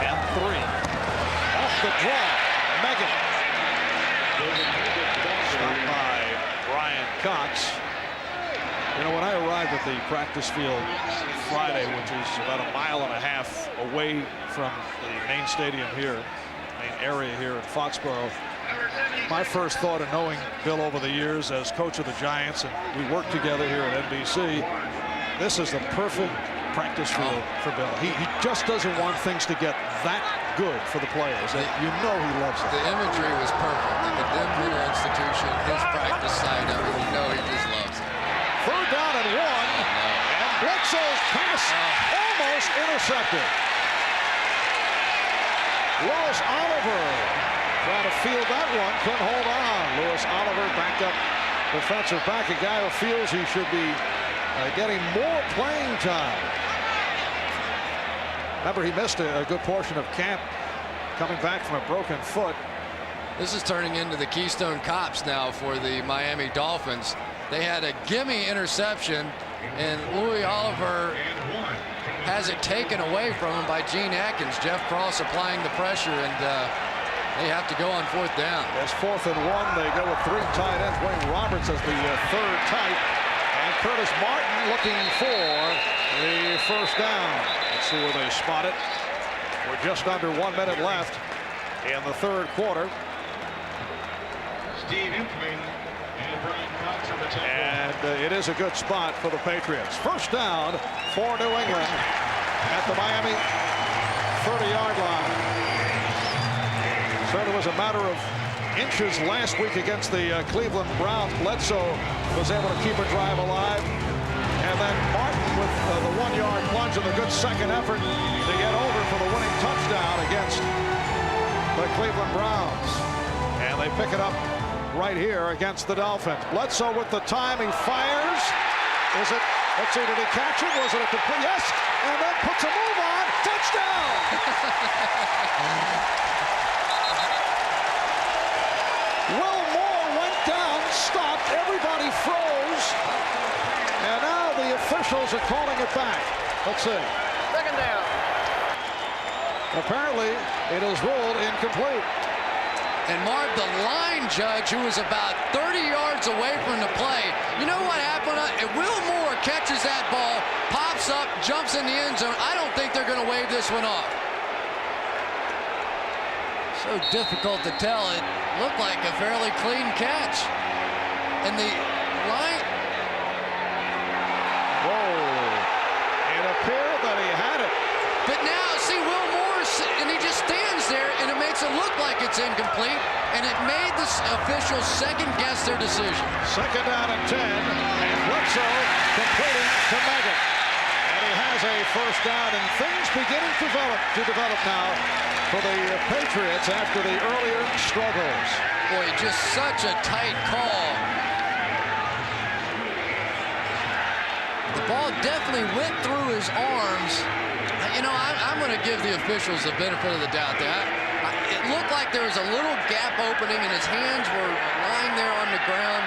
and 3. Off the draw, Megan. Stopped Cox. You know, when I arrived at the practice field Friday, which is about 1.5 miles away from the main stadium here, main area here in Foxborough, my first thought of knowing Bill over the years as coach of the Giants, and we worked together here at NBC, this is the perfect practice field for Bill. He just doesn't want things to get that good for the players. You know he loves it. The imagery was perfect. The Denver institution, his practice site, I mean, you know he just loves it. 3rd down and 1, and Bledsoe's pass almost intercepted. Lewis Oliver trying to field that one, couldn't hold on. Lewis Oliver, backup defensive back, a guy who feels he should be getting more playing time. Remember, he missed a good portion of camp coming back from a broken foot. This is turning into the Keystone Cops now for the Miami Dolphins. They had a gimme interception, and Louis Oliver has it taken away from him by Gene Atkins. Jeff Cross applying the pressure, and they have to go on 4th down. It's 4th and 1. They go with 3 tight ends. Wayne Roberts as the 3rd tight. And Curtis Martin looking for the 1st down. Let's see where they spot it. We're just under 1 minute left in the 3rd quarter. Steve Incoming and Brian Cox on the 10. And it is a good spot for the Patriots. 1st down for New England at the Miami 30-yard line. Certainly was a matter of inches last week against the Cleveland Browns. Bledsoe was able to keep a drive alive. And then Martin with the 1-yard plunge and a good second effort to get over for the winning touchdown against the Cleveland Browns. And they pick it up right here against the Dolphins. Bledsoe with the time, he fires. Is it, let's see, did he catch it? Was it a complete? Yes, and then puts a move on. Touchdown! Will Moore went down, stopped, everybody froze, and now the officials are calling it back. Let's see. 2nd down. Apparently, it is ruled incomplete. And Marv, the line judge, who was about 30 yards away from the play, you know what happened? If Will Moore catches that ball, pops up, jumps in the end zone, I don't think they're going to wave this one off. So difficult to tell. It looked like a fairly clean catch. And the line... Whoa. It appeared that he had it. But now, see, Will Moore, and he just stands there, and it makes it look like it's incomplete, and it made the officials second-guess their decision. 2nd down and 10, and Bledsoe completing to Megan. And he has a 1st down, and things beginning to develop now for the Patriots after the earlier struggles. Boy, just such a tight call. The ball definitely went through his arms. You know, I'm going to give the officials the benefit of the doubt there. It looked like there was a little gap opening, and his hands were lying there on the ground.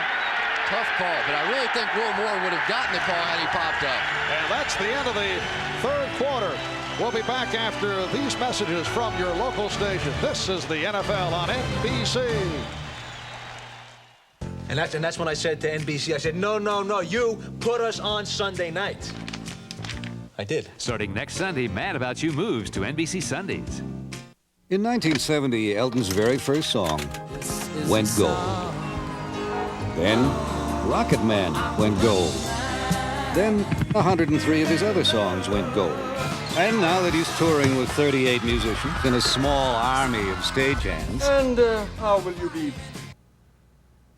Tough call, but I really think Will Moore would have gotten the call had he popped up. And that's the end of the 3rd quarter. We'll be back after these messages from your local station. This is the NFL on NBC. And that's when I said to NBC, I said, no, you put us on Sunday nights. I did. Starting next Sunday, Mad About You moves to NBC Sundays. In 1970, Elton's very first song went gold. Then Rocket Man went gold. Then 103 of his other songs went gold. And now that he's touring with 38 musicians and a small army of stagehands... And how will you be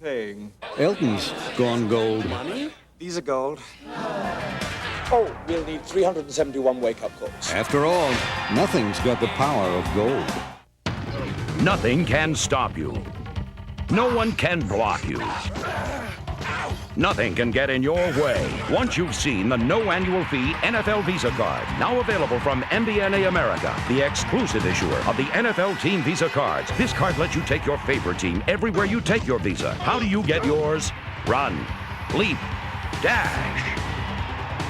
paying? Elton's gone gold. Money? These are gold. Oh, we'll need 371 wake-up calls. After all, nothing's got the power of gold. Nothing can stop you. No one can block you. Nothing can get in your way once you've seen the no annual fee NFL Visa card, now available from MBNA America, the exclusive issuer of the NFL Team Visa cards. This card lets you take your favorite team everywhere you take your Visa. How do you get yours? Run, leap, dash.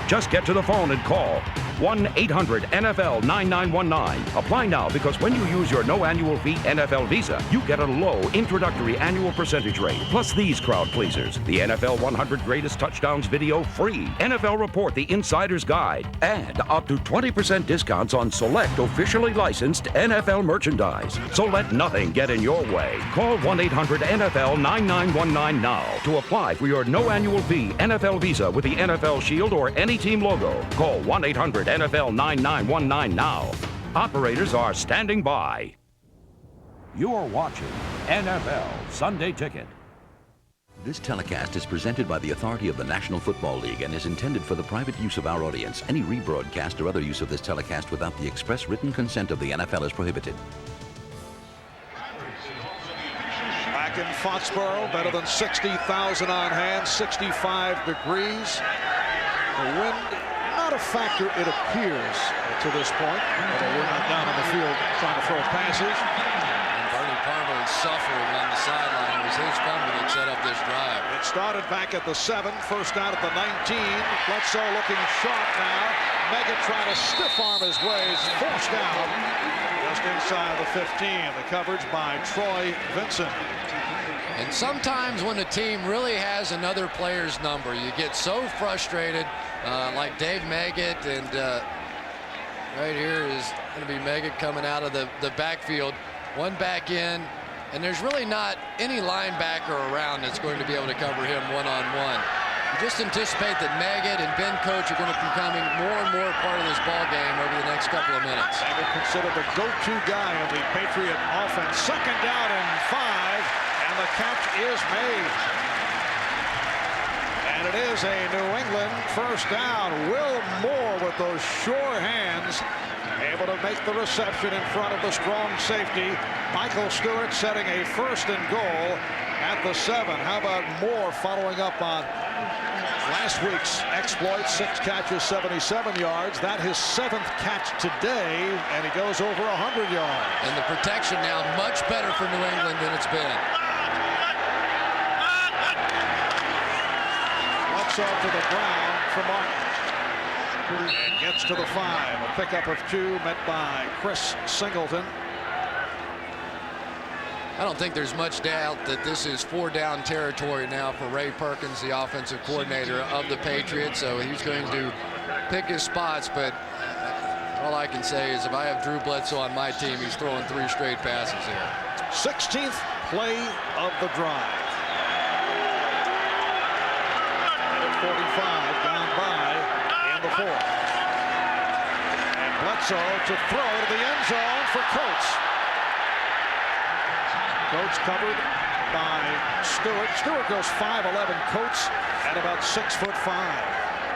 Just get to the phone and call 1-800-NFL-9919. Apply now because when you use your no annual fee NFL Visa, you get a low introductory annual percentage rate. Plus these crowd pleasers. The NFL 100 Greatest Touchdowns video free. NFL Report, the Insider's Guide. And up to 20% discounts on select officially licensed NFL merchandise. So let nothing get in your way. Call 1-800-NFL-9919 now to apply for your no annual fee NFL Visa with the NFL Shield or any team logo. Call 1-800-NFL-9919 now. Operators are standing by. You're watching NFL Sunday Ticket. This telecast is presented by the authority of the National Football League and is intended for the private use of our audience. Any rebroadcast or other use of this telecast without the express written consent of the NFL is prohibited. Back in Foxborough, better than 60,000 on hand, 65 degrees. The wind, not a factor, it appears, to this point, although we're not down on the field trying to throw passes. And Bernie Parmalee suffering on the sideline. It was his fumble that set up this drive. It started back at the 7, first down at the 19. Bledsoe looking sharp now. Meggett trying to stiff arm his way. He's forced down just inside the 15. The coverage by Troy Vincent. And sometimes when a team really has another player's number, you get so frustrated, like Dave Meggett, and right here is going to be Meggett coming out of the backfield. One back in, and there's really not any linebacker around that's going to be able to cover him one-on-one. You just anticipate that Meggett and Ben Coach are going to be becoming more and more part of this ball game over the next couple of minutes. Meggett considered the go-to guy of the Patriot offense. Second down and 5. And the catch is made. And it is a New England first down. Will Moore with those sure hands, able to make the reception in front of the strong safety. Michael Stewart setting a first and goal at the 7. How about Moore following up on last week's exploit, 6 catches, 77 yards. That his 7th catch today, and he goes over 100 yards. And the protection now much better for New England than it's been. Bledsoe to the ground for Martin. And gets to the 5. A pickup of 2 met by Chris Singleton. I don't think there's much doubt that this is 4-down territory now for Ray Perkins, the offensive coordinator of the Patriots. So he's going to pick his spots, but all I can say is if I have Drew Bledsoe on my team, he's throwing 3 straight passes here. 16th play of the drive. 45 down by in the 4th. And Bledsoe to throw to the end zone for Coates. Coates covered by Stewart. Stewart goes 5'11". Coates at about 6'5".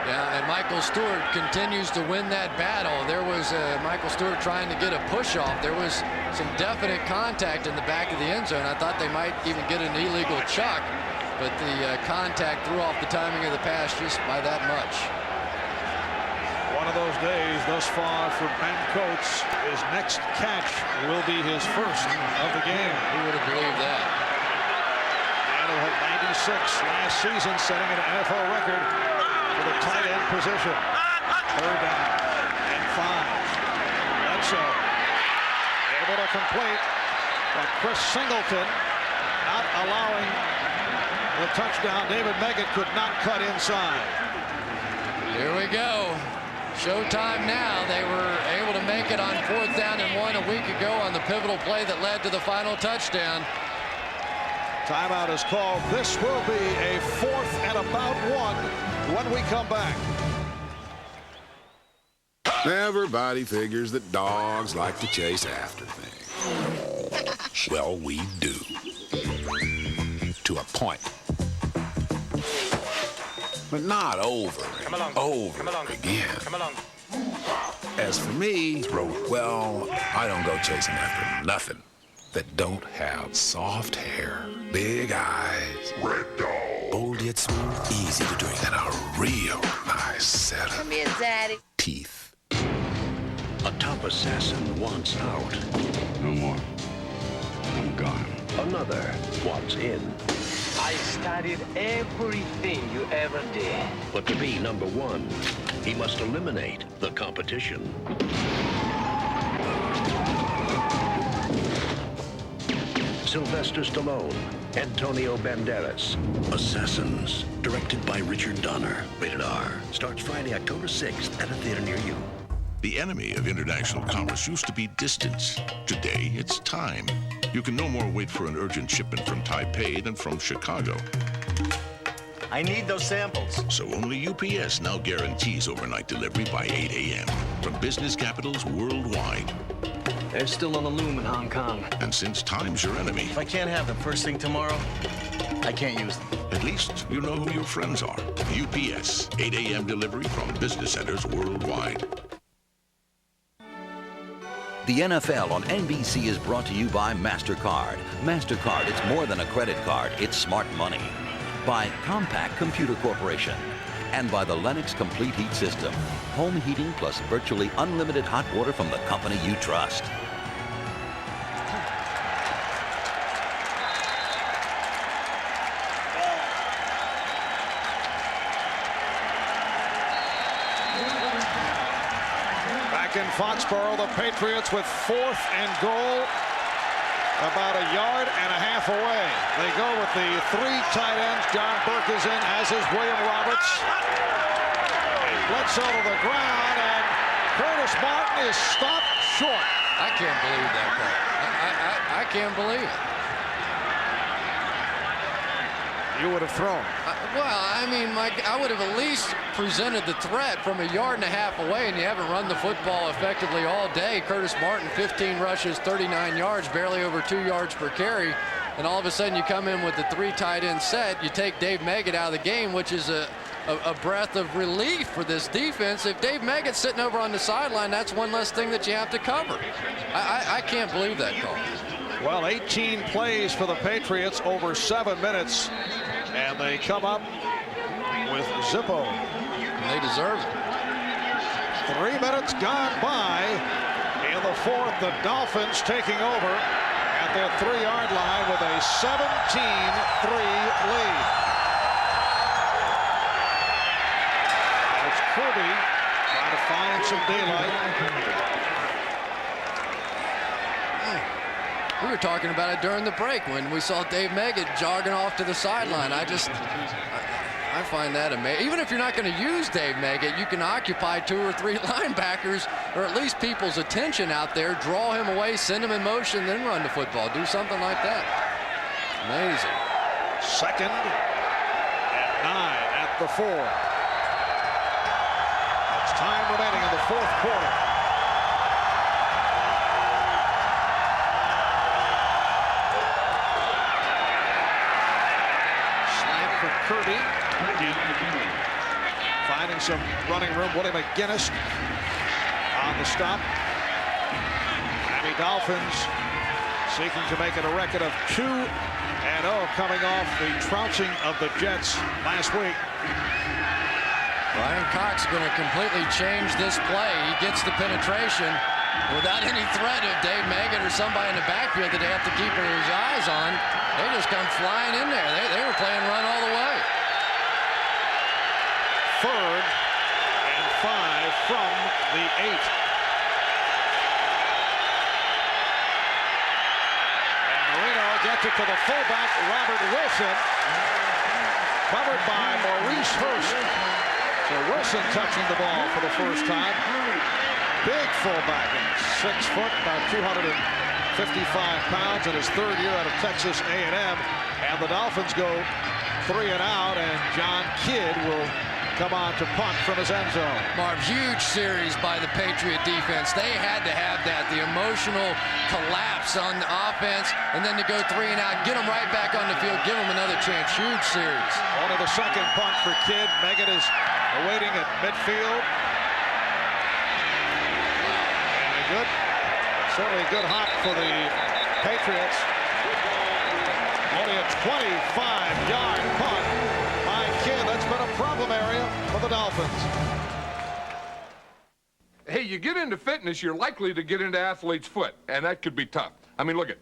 Yeah, and Michael Stewart continues to win that battle. There was Michael Stewart trying to get a push off. There was some definite contact in the back of the end zone. I thought they might even get an illegal chuck. But the contact threw off the timing of the pass just by that much. One of those days thus far for Ben Coates. His next catch will be his first of the game. Who would have believed that? And he had 96 last season, setting an NFL record for the tight end position. 3rd down and 5. Bledsoe able to complete, but Chris Singleton not allowing the touchdown. David Meggett could not cut inside. Here we go. Showtime now. They were able to make it on 4th down and 1 a week ago on the pivotal play that led to the final touchdown. Timeout is called. This will be a 4th and about 1 when we come back. Everybody figures that dogs like to chase after things. Well, we do. To a point. But not over and over again. As for me, well, I don't go chasing after nothing that don't have soft hair, big eyes, red dog, bold yet smooth, easy to drink, and a real nice set of teeth. A top assassin wants out. No more. I'm gone. Another wants in. I studied everything you ever did. But to be number 1, he must eliminate the competition. Sylvester Stallone, Antonio Banderas, Assassins, directed by Richard Donner. Rated R. Starts Friday, October 6th at a theater near you. The enemy of international commerce used to be distance. Today, it's time. You can no more wait for an urgent shipment from Taipei than from Chicago. I need those samples. So only UPS now guarantees overnight delivery by 8 a.m. from business capitals worldwide. They're still on the loom in Hong Kong. And since time's your enemy, If I can't have them first thing tomorrow, I can't use them. at least you know who your friends are. UPS, 8 a.m. delivery from business centers worldwide. The NFL on NBC is brought to you by MasterCard. MasterCard, it's more than a credit card, it's smart money. By Compaq Computer Corporation. And by the Lennox Complete Heat System. Home heating plus virtually unlimited hot water from the company you trust. Back in Foxborough, the Patriots with 4th and goal, about a yard and a half away. They go with the 3 tight ends. John Burke is in, as is William Roberts. And Bledsoe to the ground, and Curtis Martin is stopped short. I can't believe that call. I can't believe it. You would have thrown. Well, I mean, Mike, I would have at least presented the threat from a yard and a half away, and you haven't run the football effectively all day. Curtis Martin, 15 rushes, 39 yards, barely over 2 yards per carry. And all of a sudden you come in with the 3 tight end set. You take Dave Meggett out of the game, which is a breath of relief for this defense. If Dave Meggett's sitting over on the sideline, that's one less thing that you have to cover. I can't believe that call. Well, 18 plays for the Patriots over 7 minutes. And they come up with Zippo. They deserve it. 3 minutes gone by in the 4th. The Dolphins taking over at their 3-yard line with a 17-3 lead. It's Kirby trying to find some daylight. We were talking about it during the break when we saw Dave Meggett jogging off to the sideline. I find that amazing. Even if you're not going to use Dave Meggett, you can occupy 2 or 3 linebackers, or at least people's attention out there, draw him away, send him in motion, then run the football. Do something like that. Amazing. 2nd and 9 at the 4. It's time remaining in the 4th quarter. Kirby finding some running room. Willie McGinnis on the stop. Miami Dolphins seeking to make it a record of 2-0 coming off the trouncing of the Jets last week. Brian Cox is going to completely change this play. He gets the penetration without any threat of Dave Meggett or somebody in the backfield that they have to keep his eyes on. They just come flying in there. They were playing run all the way. 3rd and 5 from the 8. And Marino gets it to the fullback, Robert Wilson. Covered by Maurice Hurst. So Wilson touching the ball for the first time. Big fullback, 6 foot, about 255 pounds in his 3rd year out of Texas A&M. And the Dolphins go 3 and out, and John Kidd will come on to punt from his end zone. Marv, huge series by the Patriot defense. They had to have that, the emotional collapse on the offense, and then to go 3 and out, get them right back on the field, give them another chance. Huge series. Only the 2nd punt for Kidd. Meggett is awaiting at midfield. And certainly a good hop for the Patriots. Only a 25-yard punt by Kidd. That's been a problem area for the Dolphins. Hey, you get into fitness, you're likely to get into athlete's foot, and that could be tough. I mean, look at,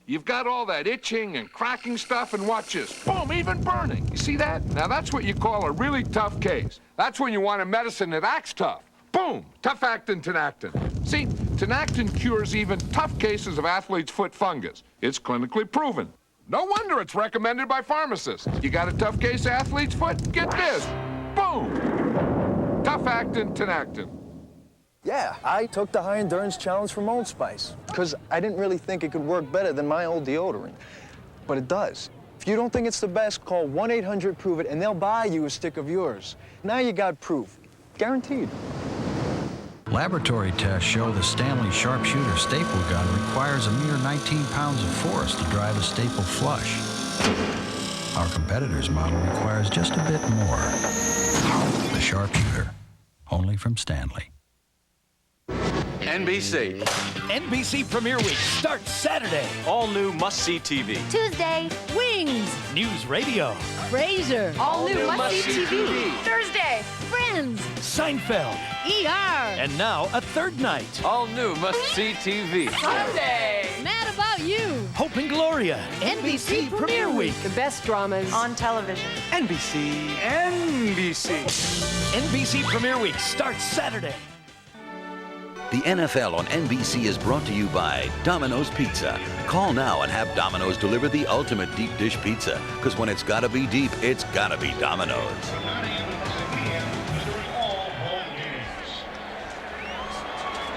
You've got all that itching and cracking stuff, and watch this. Boom, even burning. You see that? Now, that's what you call a really tough case. That's when you want a medicine that acts tough. Boom, tough-actin Tinactin. See, Tinactin cures even tough cases of athlete's foot fungus. It's clinically proven. No wonder it's recommended by pharmacists. You got a tough case of athlete's foot? Get this. Boom. Tough-actin Tinactin. Yeah, I took the high endurance challenge from Old Spice because I didn't really think it could work better than my old deodorant. But it does. If you don't think it's the best, call 1-800-PROVE-IT and they'll buy you a stick of yours. Now you got proof. Guaranteed. Laboratory tests show the Stanley Sharpshooter staple gun requires a mere 19 pounds of force to drive a staple flush. Our competitor's model requires just a bit more. The Sharpshooter, only from Stanley. NBC. NBC Premier Week starts Saturday. All new must-see TV. Tuesday, Wings. News Radio. Frasier. All new must-see TV. Thursday, Friends. Seinfeld. ER. And now a third night. All new must-see TV. Sunday, Mad About You. Hope and Gloria. NBC Premier Week. The best dramas on television. NBC. NBC Premier Week starts Saturday. The NFL on NBC is brought to you by Domino's Pizza. Call now and have Domino's deliver the ultimate deep dish pizza. Because when it's gotta be deep, it's gotta be Domino's.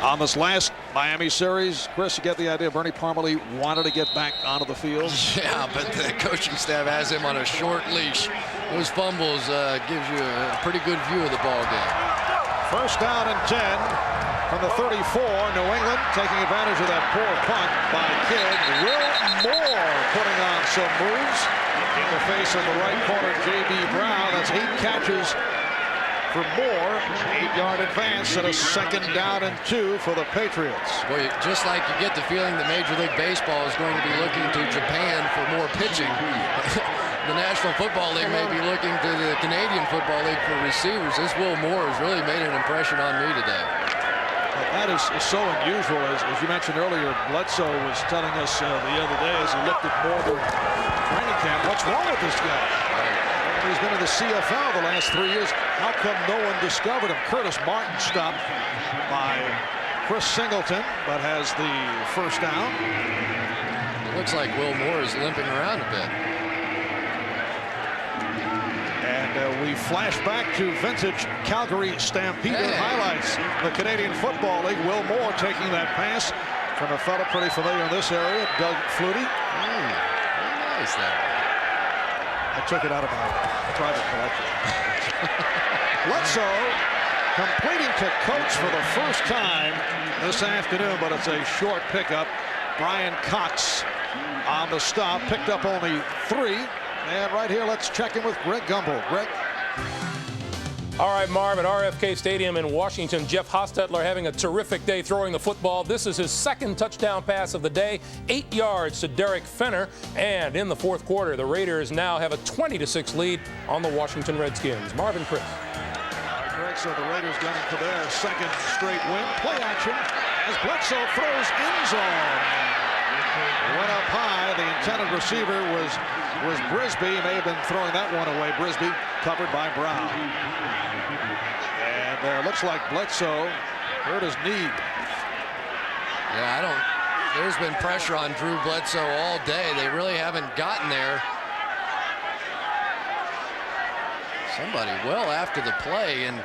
On this last Miami series, Chris, you get the idea. Bernie Parmalee wanted to get back onto the field. Yeah, but the coaching staff has him on a short leash. Those fumbles gives you a pretty good view of the ball game. First down and 10 from the 34. New England taking advantage of that poor punt by Kidd. Will Moore putting on some moves in the face of the right corner, J.B. Brown. That's 8 catches for Moore. 8-yard advance and a second down and 2 for the Patriots. Boy, just like you get the feeling that Major League Baseball is going to be looking to Japan for more pitching. The National Football League may be looking to the Canadian Football League for receivers. This Will Moore has really made an impression on me today. Well, that is so unusual. As you mentioned earlier, Bledsoe was telling us the other day as he looked at Moore during training camp, what's wrong with this guy? He's been in the CFL the last 3 years. How come no one discovered him? Curtis Martin stopped by Chris Singleton, but has the first down. It looks like Will Moore is limping around a bit. And we flash back to vintage Calgary Stampeder highlights. The Canadian Football League, Will Moore taking that pass from a fellow pretty familiar in this area, Doug Flutie. Very nice there. I took it out of my private collection. Bledsoe completing to Coates for the first time this afternoon, but it's a short pickup. Brian Cox on the stop, picked up only 3. And right here, let's check in with Greg Gumbel. Greg. All right, Marv, at RFK Stadium in Washington, Jeff Hostetler having a terrific day throwing the football. This is his second touchdown pass of the day, 8 yards to Derek Fenner. And in the fourth quarter, the Raiders now have a 20-6 lead on the Washington Redskins. Marv and Chris. Greg, so the Raiders gunning for their second straight win. Play action as Bledsoe throws end zone. Went up high. The intended receiver was Brisby. May have been throwing that one away. Brisby covered by Brown. And looks like Bledsoe hurt his knee. Yeah, there's been pressure on Drew Bledsoe all day. They really haven't gotten there. Somebody well after the play, and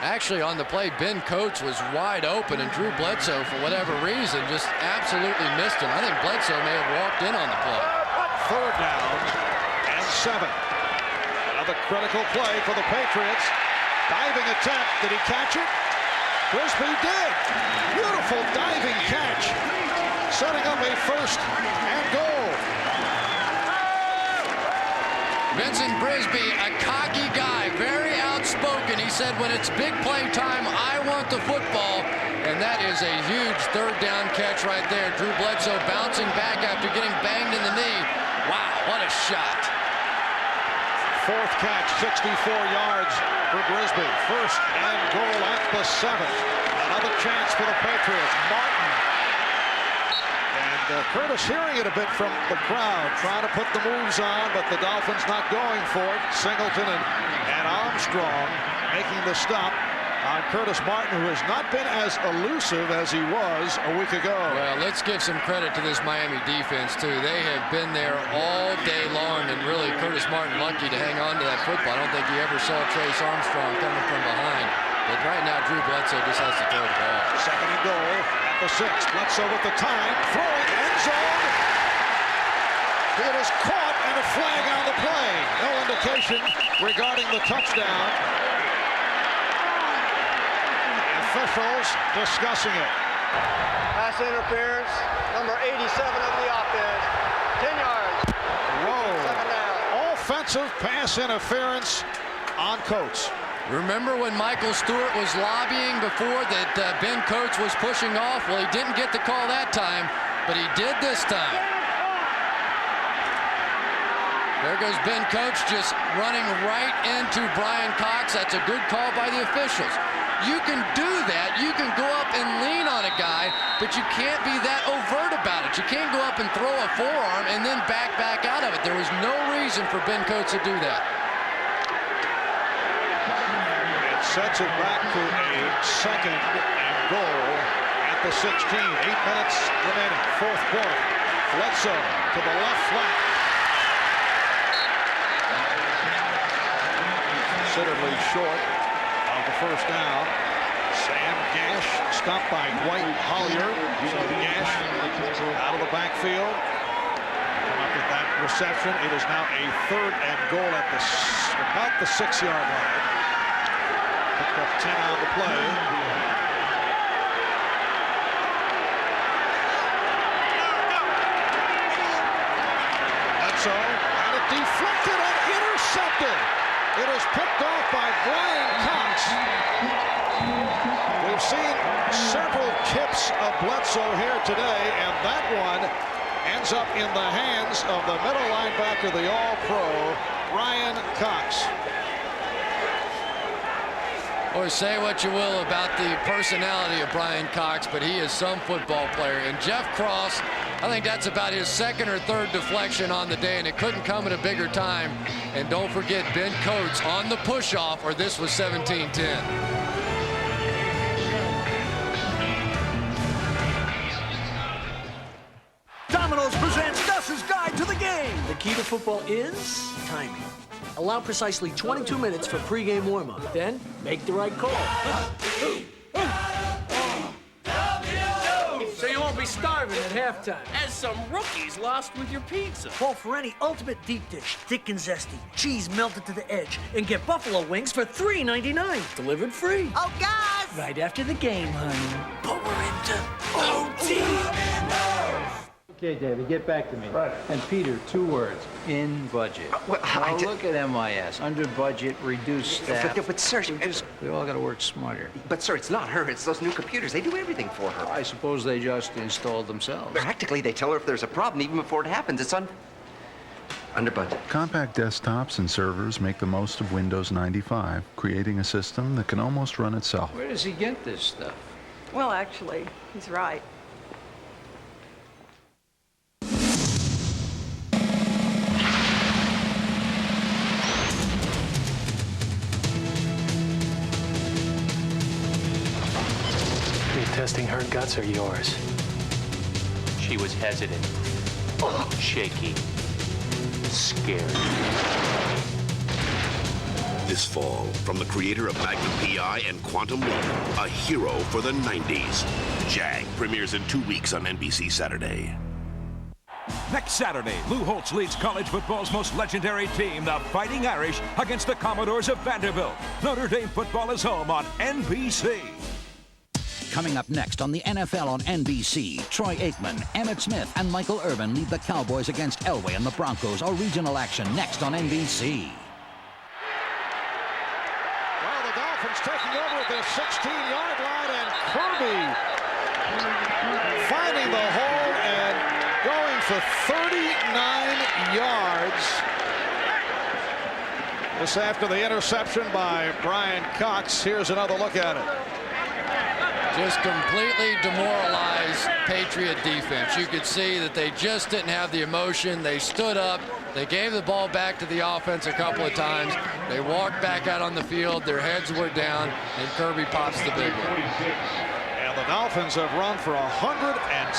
actually on the play, Ben Coates was wide open, and Drew Bledsoe, for whatever reason, just absolutely missed him. I think Bledsoe may have walked in on the play. Third down and 7. Another critical play for the Patriots. Diving attempt. Did he catch it? Brisby did. Beautiful diving catch. Setting up a first and goal. Vincent Brisby, a cocky guy, very outspoken. He said, when it's big play time, I want the football. And that is a huge third down catch right there. Drew Bledsoe bouncing back after getting banged in the knee. Wow, what a shot. Fourth catch, 64 yards for Brisby. First and goal at the 7. Another chance for the Patriots. Martin. And Curtis hearing it a bit from the crowd, trying to put the moves on, but the Dolphins not going for it. Singleton and Armstrong making the stop on Curtis Martin, who has not been as elusive as he was a week ago. Well, let's give some credit to this Miami defense, too. They have been there all day long, and really Curtis Martin lucky to hang on to that football. I don't think he ever saw Trace Armstrong coming from behind. But right now, Drew Bledsoe just has to throw the ball. Second and goal at the 6. Bledsoe with the time, throwing end zone. It is caught and a flag on the play. No indication regarding the touchdown. Officials discussing it. Pass interference, number 87 of the offense. 10 yards. Whoa. Offensive pass interference on Coates. Remember when Michael Stewart was lobbying before that Ben Coates was pushing off? Well, he didn't get the call that time, but he did this time. There goes Ben Coates just running right into Brian Cox. That's a good call by the officials. You can do that. You can go up and lean on a guy, but you can't be that overt about it. You can't go up and throw a forearm and then back out of it. There was no reason for Ben Coates to do that. It sets it back to a second and goal at the 16. 8 minutes remaining, fourth quarter. Bledsoe to the left flat. Considerably short of the first down. Sam Gash stopped by Dwight Hollier. So Gash out of the backfield. Come up with that reception. It is now a third and goal at about the 6-yard line. Picked up 10 on the play. Bledsoe had it deflected and intercepted. It is picked off by Brian Cox. We've seen several tips of Bledsoe here today, and that one ends up in the hands of the middle linebacker, the All-Pro, Brian Cox. Or say what you will about the personality of Brian Cox, but he is some football player. And Jeff Cross, I think that's about his second or third deflection on the day, and it couldn't come at a bigger time. And don't forget Ben Coates on the push-off, or this was 17-10. Domino's presents Gus's Guide to the Game. The key to football is timing. Allow precisely 22 minutes for pregame warm-up. Then, make the right call. So you won't be starving at halftime. As some rookies lost with your pizza. Call for any ultimate deep dish, thick and zesty, cheese melted to the edge, and get buffalo wings for $3.99. Delivered free. Oh, guys! Right after the game, honey. But we're into OT. Okay, David, get back to me. Right. And Peter, 2 words. In budget. Well, look at MIS. Under budget, reduced staff. But sir, we all got to work smarter. But, sir, it's not her. It's those new computers. They do everything for her. I suppose they just installed themselves. Practically, they tell her if there's a problem even before it happens. It's under budget. Compact desktops and servers make the most of Windows 95, creating a system that can almost run itself. Where does he get this stuff? Well, actually, he's right. Testing her guts or yours? She was hesitant, shaky, scared. This fall, from the creator of Magnum P.I. and Quantum Leap, a hero for the 90s. Jag premieres in 2 weeks on NBC Saturday. Next Saturday, Lou Holtz leads college football's most legendary team, the Fighting Irish, against the Commodores of Vanderbilt. Notre Dame football is home on NBC. Coming up next on the NFL on NBC, Troy Aikman, Emmitt Smith, and Michael Irvin lead the Cowboys against Elway and the Broncos. Our regional action next on NBC. Well, the Dolphins taking over at their 16-yard line, and Kirby finding the hole and going for 39 yards. This after the interception by Brian Cox. Here's another look at it. Just completely demoralized Patriot defense. You could see that they just didn't have the emotion. They stood up. They gave the ball back to the offense a couple of times. They walked back out on the field. Their heads were down, and Kirby pops the big one. And the Dolphins have run for 163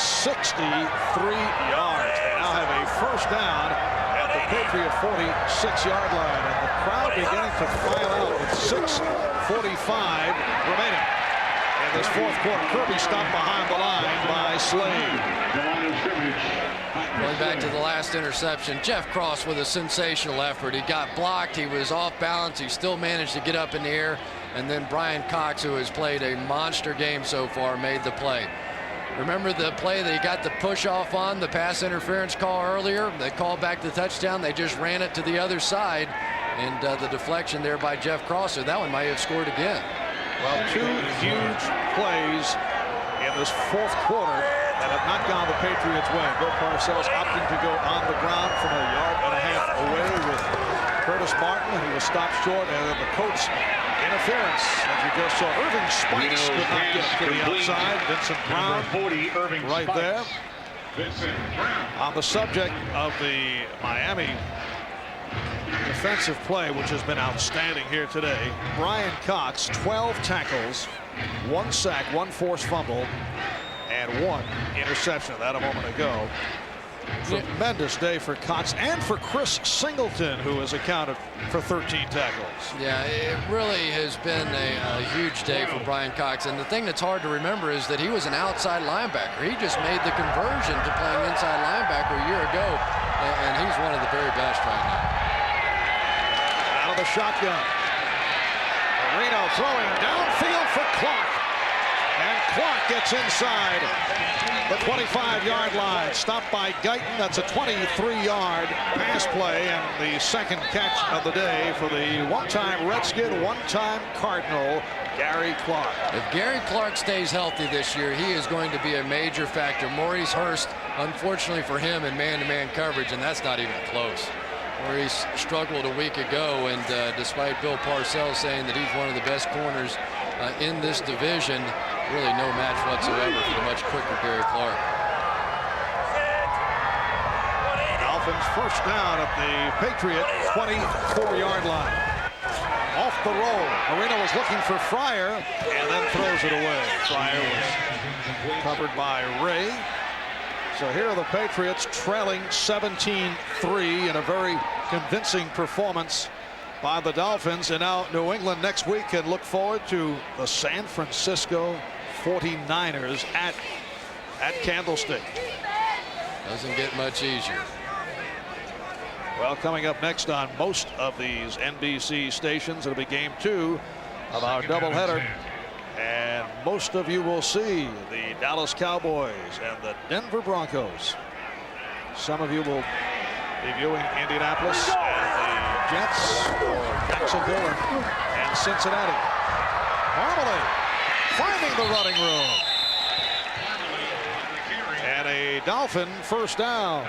yards. They now have a first down at the Patriot 46-yard line. And the crowd beginning to file out with 6:45 remaining. In this fourth quarter, Kirby stopped behind the line by Slade. Going back to the last interception, Jeff Cross with a sensational effort. He got blocked. He was off balance. He still managed to get up in the air. And then Brian Cox, who has played a monster game so far, made the play. Remember the play that he got the push off on, the pass interference call earlier? They called back the touchdown. They just ran it to the other side. And the deflection there by Jeff Cross. So that one might have scored again. Well, two huge plays in this fourth quarter that have not gone the Patriots' way. Bill Parcells opting to go on the ground from 1.5 yards away with Curtis Martin, and he was stopped short, and then the Colts interference, as you just saw. Irving Spikes could not get to the outside. Vincent Brown right there. On the subject of the Miami defensive play, which has been outstanding here today, Brian Cox, 12 tackles, 1 sack, 1 forced fumble, and 1 interception. That a moment ago. Tremendous day for Cox and for Chris Singleton, who has accounted for 13 tackles. Yeah, it really has been a huge day for Brian Cox. And the thing that's hard to remember is that he was an outside linebacker. He just made the conversion to playing inside linebacker a year ago, and he's one of the very best right now. Out of the shotgun. Marino throwing downfield for Clark. And Clark gets inside the 25-yard line. Stopped by Guyton. That's a 23-yard pass play, and the second catch of the day for the one-time Redskin, one-time Cardinal, Gary Clark. If Gary Clark stays healthy this year, he is going to be a major factor. Maurice Hurst, unfortunately for him, in man-to-man coverage, and that's not even close. Maurice struggled a week ago, and despite Bill Parcells saying that he's one of the best corners in this division, really no match whatsoever for the much quicker Gary Clark. Dolphins first down at the Patriot 24-yard line. Off the roll. Marino was looking for Fryer and then throws it away. Fryer was covered by Ray. So here are the Patriots trailing 17-3 in a very convincing performance by the Dolphins. And now New England next week can look forward to the San Francisco 49ers at Candlestick. Doesn't get much easier. Well, coming up next on most of these NBC stations, it'll be game 2 of our doubleheader. And most of you will see the Dallas Cowboys and the Denver Broncos. Some of you will be viewing Indianapolis and the Jets, or Jacksonville and Cincinnati. Parmalee finding the running room. And a Dolphin first down.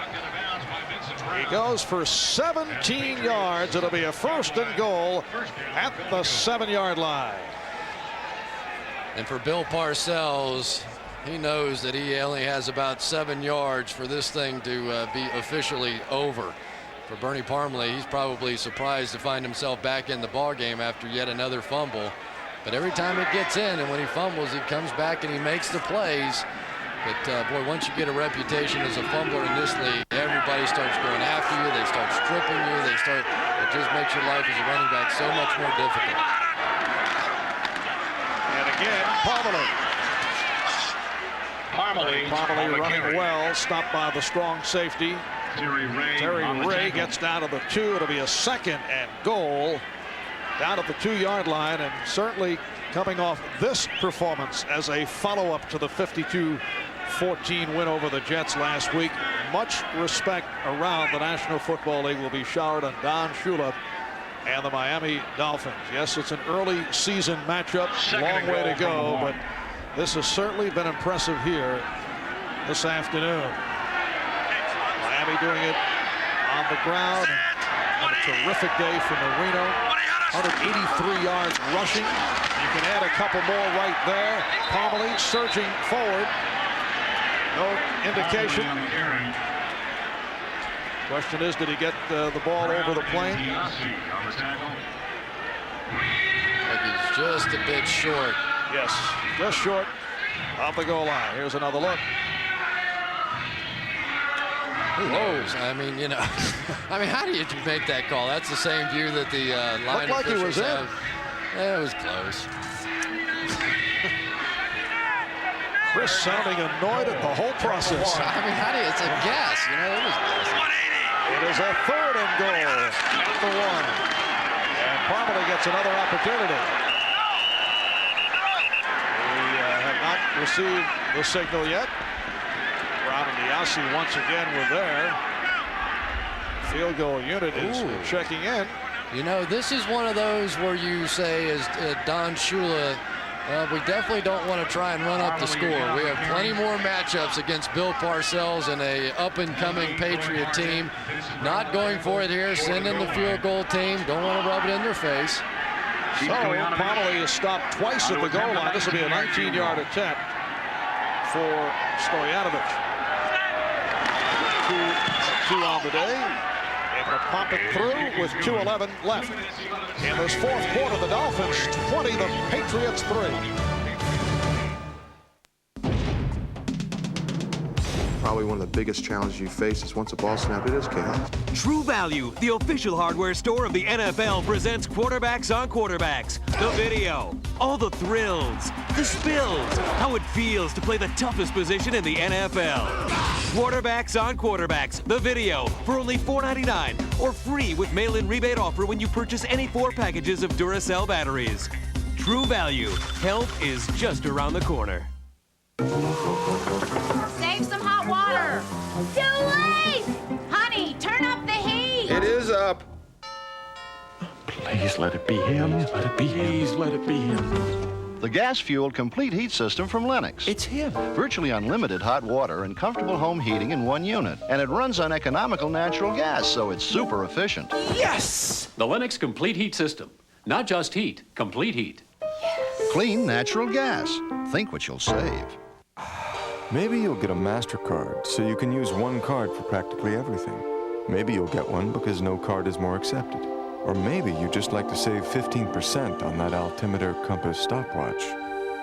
He goes for 17 yards. It'll be a first and goal at the 7-yard line. And for Bill Parcells, he knows that he only has about 7 yards for this thing to be officially over. For Bernie Parmalee, he's probably surprised to find himself back in the ballgame after yet another fumble. But every time it gets in, and when he fumbles, he comes back and he makes the plays. But boy, once you get a reputation as a fumbler in this league, everybody starts going after you. They start stripping you. It just makes your life as a running back so much more difficult. And again, Parmalee running well, stopped by the strong safety. Terry Ray gets down to the 2. It'll be a second and goal down at the 2-yard line, and certainly coming off this performance as a follow-up to the 52-14 win over the Jets last week. Much respect around the National Football League will be showered on Don Shula and the Miami Dolphins. Yes, it's an early season matchup, long way to go, but this has certainly been impressive here this afternoon. Miami doing it on the ground. And a terrific day for Marino. 183 yards rushing. You can add a couple more right there. Parmalee surging forward. No indication. Question is, did he get the ball over the plane? Like he's just a bit short. Yes, just short of the goal line. Here's another look. Whoa. I mean, you know, I mean, how do you make that call? That's the same view that the line looked like he was officials have. in. It was close. Chris sounding annoyed at the whole process. I mean, how do you, it's a guess, you know, it was guessing. It is a 3rd and goal for 1. And Parmalee gets another opportunity. We have not received the signal yet. Brown and Diassi once again were there. Field goal unit is checking in. You know, this is one of those where you say, as Don Shula, we definitely don't want to try and run up the score. We have plenty more matchups against Bill Parcells and a up-and-coming Patriot team. Not going for it here, sending the field goal team. Don't want to rub it in their face. So Parmalee is stopped twice at the goal line. This will be a 19-yard attempt for Stoyanovich. Two on the day. Able to pop it through with 2:11 left. In this 4th quarter, the Dolphins 20, the Patriots 3. Probably one of the biggest challenges you face is once a ball snap, it is chaos. True Value, the official hardware store of the NFL, presents Quarterbacks on Quarterbacks. The video, all the thrills, the spills, how it feels to play the toughest position in the NFL. Quarterbacks on Quarterbacks, the video, for only $4.99 or free with mail-in rebate offer when you purchase any 4 packages of Duracell batteries. True Value, help is just around the corner. Save some hot water. Too late! Honey, turn up the heat. It is up. Please let it be him. Let it be him. Please let it be him. The gas-fueled complete heat system from Lennox. It's him. Virtually unlimited hot water and comfortable home heating in one unit. And it runs on economical natural gas, so it's super efficient. Yes! The Lennox complete heat system. Not just heat, complete heat. Yes. Clean natural gas. Think what you'll save. Maybe you'll get a MasterCard, so you can use one card for practically everything. Maybe you'll get one because no card is more accepted. Or maybe you'd just like to save 15% on that altimeter compass stopwatch.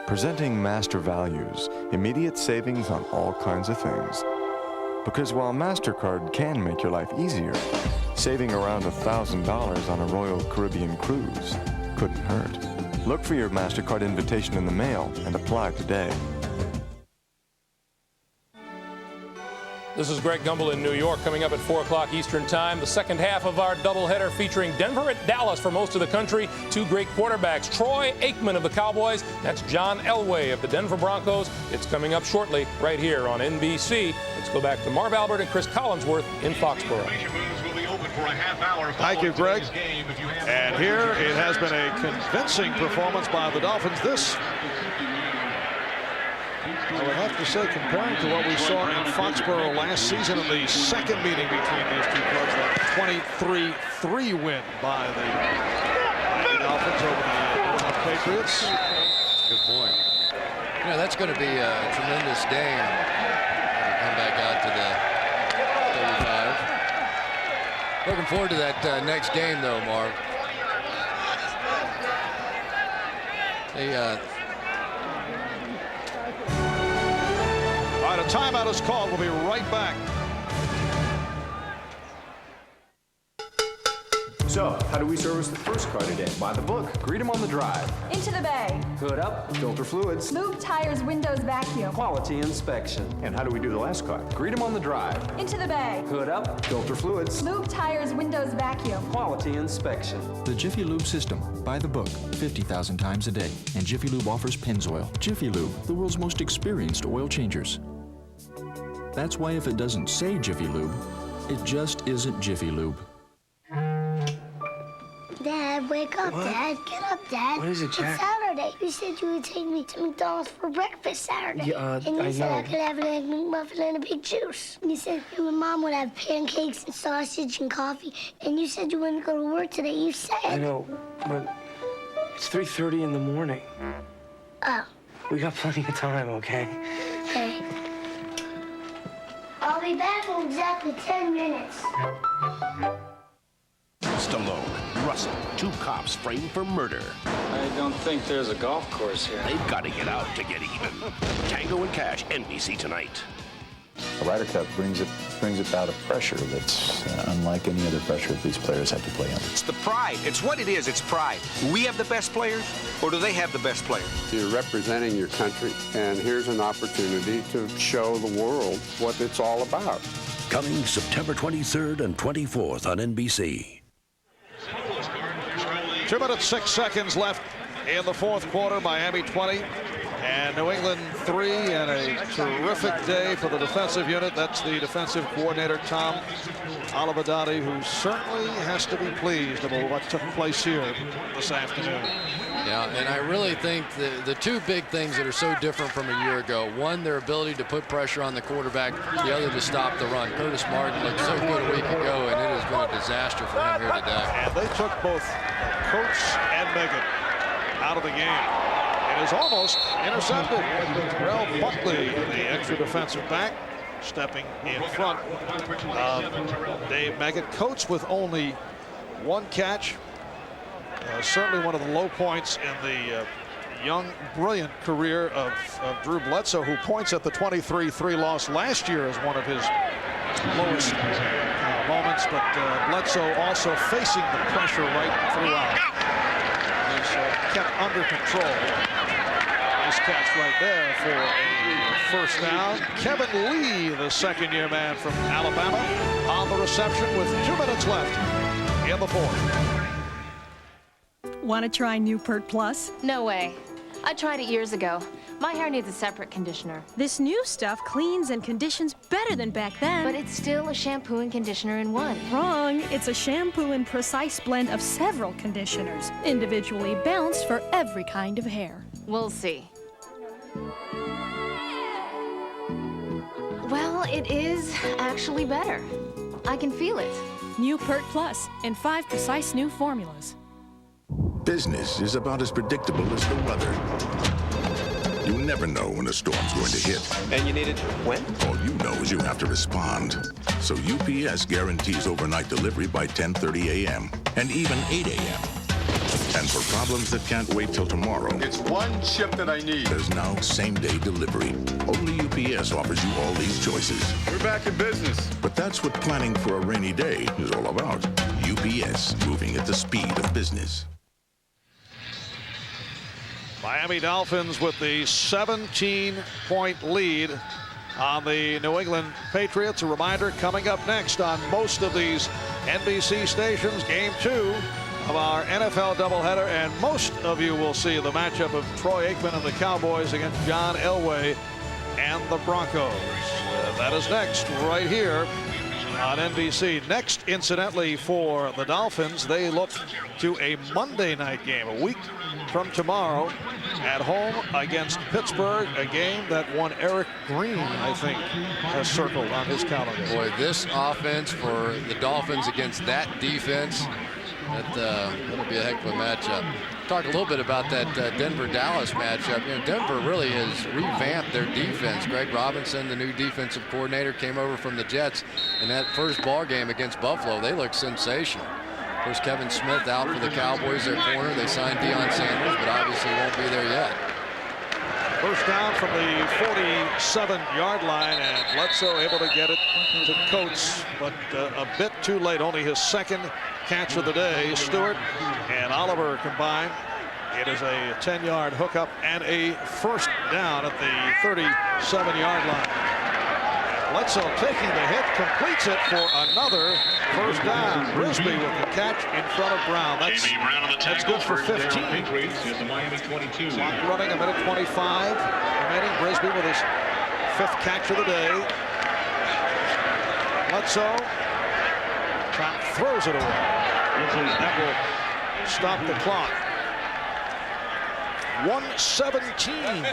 Presenting Master Values, immediate savings on all kinds of things. Because while MasterCard can make your life easier, saving around $1,000 on a Royal Caribbean cruise couldn't hurt. Look for your MasterCard invitation in the mail and apply today. This is Greg Gumbel in New York, coming up at 4 o'clock Eastern Time. The second half of our doubleheader featuring Denver at Dallas for most of the country. 2 great quarterbacks. Troy Aikman of the Cowboys. That's John Elway of the Denver Broncos. It's coming up shortly right here on NBC. Let's go back to Marv Albert and Chris Collinsworth in Foxborough. Thank you, Greg. And here it has been a convincing performance by the Dolphins. This, I would have to say, comparing to what we saw in Foxborough last season in the second meeting between these two clubs, that 23-3 win by the Dolphins over the Patriots. Good point. You know, that's going to be a tremendous game when we come back out to the 35. Looking forward to that next game, though, Marv. All right, a timeout is called. We'll be right back. So, how do we service the first car today? By the book. Greet them on the drive. Into the bay. Hood up. Filter fluids. Lube, tires, windows, vacuum. Quality inspection. And how do we do the last car? Greet them on the drive. Into the bay. Hood up. Filter fluids. Lube, tires, windows, vacuum. Quality inspection. The Jiffy Lube system. By the book. 50,000 times a day. And Jiffy Lube offers Pennzoil. Jiffy Lube, the world's most experienced oil changers. That's why if it doesn't say Jiffy Lube, it just isn't Jiffy Lube. Dad, wake up, What? Dad. Get up, Dad. What is it, Jack? It's Saturday. You said you would take me to McDonald's for breakfast Saturday. Yeah, and you I said know. I could have an Egg McMuffin and a big juice. And you said you and Mom would have pancakes and sausage and coffee. And you said you wouldn't go to work today. You said. I know, but it's 3:30 in the morning. Oh. We got plenty of time, okay? Okay. I'll be back in exactly 10 minutes. Stallone, Russell, two cops framed for murder. I don't think there's a golf course here. They've got to get out to get even. Tango and Cash, NBC tonight. A Ryder Cup brings about a pressure that's unlike any other pressure these players have to play under. It's the pride. It's what it is. It's pride. Do we have the best players, or do they have the best players? You're representing your country, and here's an opportunity to show the world what it's all about. Coming September 23rd and 24th on NBC. 2 minutes, 6 seconds left in the fourth quarter. Miami 20 and New England 3, and a terrific day for the defensive unit. That's the defensive coordinator, Tom Olivedati, who certainly has to be pleased about what took place here this afternoon. Yeah, and I really think the two big things that are so different from a year ago, one, their ability to put pressure on the quarterback, the other to stop the run. Curtis Martin looked so good a week ago, and it has been a disaster for him here today. And they took both Coates and Megan out of the game. It is almost intercepted. Terrell Buckley, the extra defensive back, stepping in front of Dave Meggett. Coates with only one catch. Certainly one of the low points in the young, brilliant career of Drew Bledsoe, who points at the 23-3 loss last year as one of his lowest moments. But Bledsoe also facing the pressure right throughout. He's kept under control. Nice catch right there for a first down. Kevin Lee, the second-year man from Alabama, on the reception with 2 minutes left in the fourth. Want to try New Pert Plus? No way. I tried it years ago. My hair needs a separate conditioner. This new stuff cleans and conditions better than back then. But it's still a shampoo and conditioner in one. Wrong. It's a shampoo and precise blend of several conditioners, individually balanced for every kind of hair. We'll see. Well, it is actually better. I can feel it. New Pert Plus in 5 precise new formulas. Business is about as predictable as the weather. You never know when a storm's going to hit. And you need it when? All you know is you have to respond. So UPS guarantees overnight delivery by 10:30 a.m. and even 8 a.m. And for problems that can't wait till tomorrow, It's one chip that I need. there's now same-day delivery. Only UPS offers you all these choices. We're back in business. But that's what planning for a rainy day is all about. UPS, moving at the speed of business. Miami Dolphins with the 17-point lead on the New England Patriots. A reminder, coming up next on most of these NBC stations, Game 2 of our NFL doubleheader, and most of you will see the matchup of Troy Aikman and the Cowboys against John Elway and the Broncos. That is next right here on NBC. Next, incidentally, for the Dolphins, they look to a Monday night game, a week from tomorrow, at home against Pittsburgh, a game that one Eric Green, I think, has circled on his calendar. Boy, this offense for the Dolphins against that defense, that'll be a heck of a matchup. Talk a little bit about that Denver-Dallas matchup. You know, Denver really has revamped their defense. Greg Robinson, the new defensive coordinator, came over from the Jets. In that first ball game against Buffalo, they looked sensational. Of course, Kevin Smith out for the Cowboys, their corner. They signed Deion Sanders, but obviously won't be there yet. First down from the 47-yard line, and Bledsoe able to get it to Coates, but a bit too late. Only his second catch of the day. Stewart and Oliver combined. It is a 10-yard hookup and a first down at the 37-yard line. Bledsoe taking the hit, completes it for another first down. Brisby with the catch in front of Brown. That's good for 15. Clock running, a minute 25 remaining. Brisby with his 5th catch of the day. Bledsoe throws it away. That will stop the clock. 1:17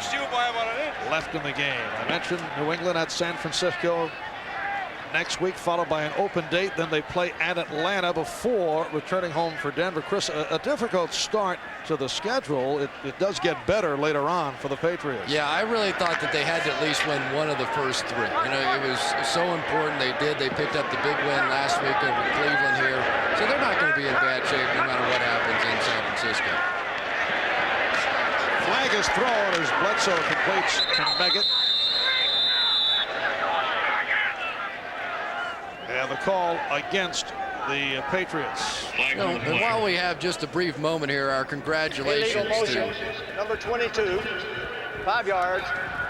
left in the game. I mentioned New England at San Francisco next week, followed by an open date. Then they play at Atlanta before returning home for Denver. Chris, a difficult start to the schedule. It does get better later on for the Patriots. Yeah, I really thought that they had to at least win one of the first three. You know, it was so important. They did. They picked up the big win last week over Cleveland here. So they're not going to be in bad shape no matter what happens in San Francisco. Flag is thrown as Bledsoe completes to Meggett. And the call against the Patriots. You know, and while we have just a brief moment here, our congratulations to number 22, 5 yards,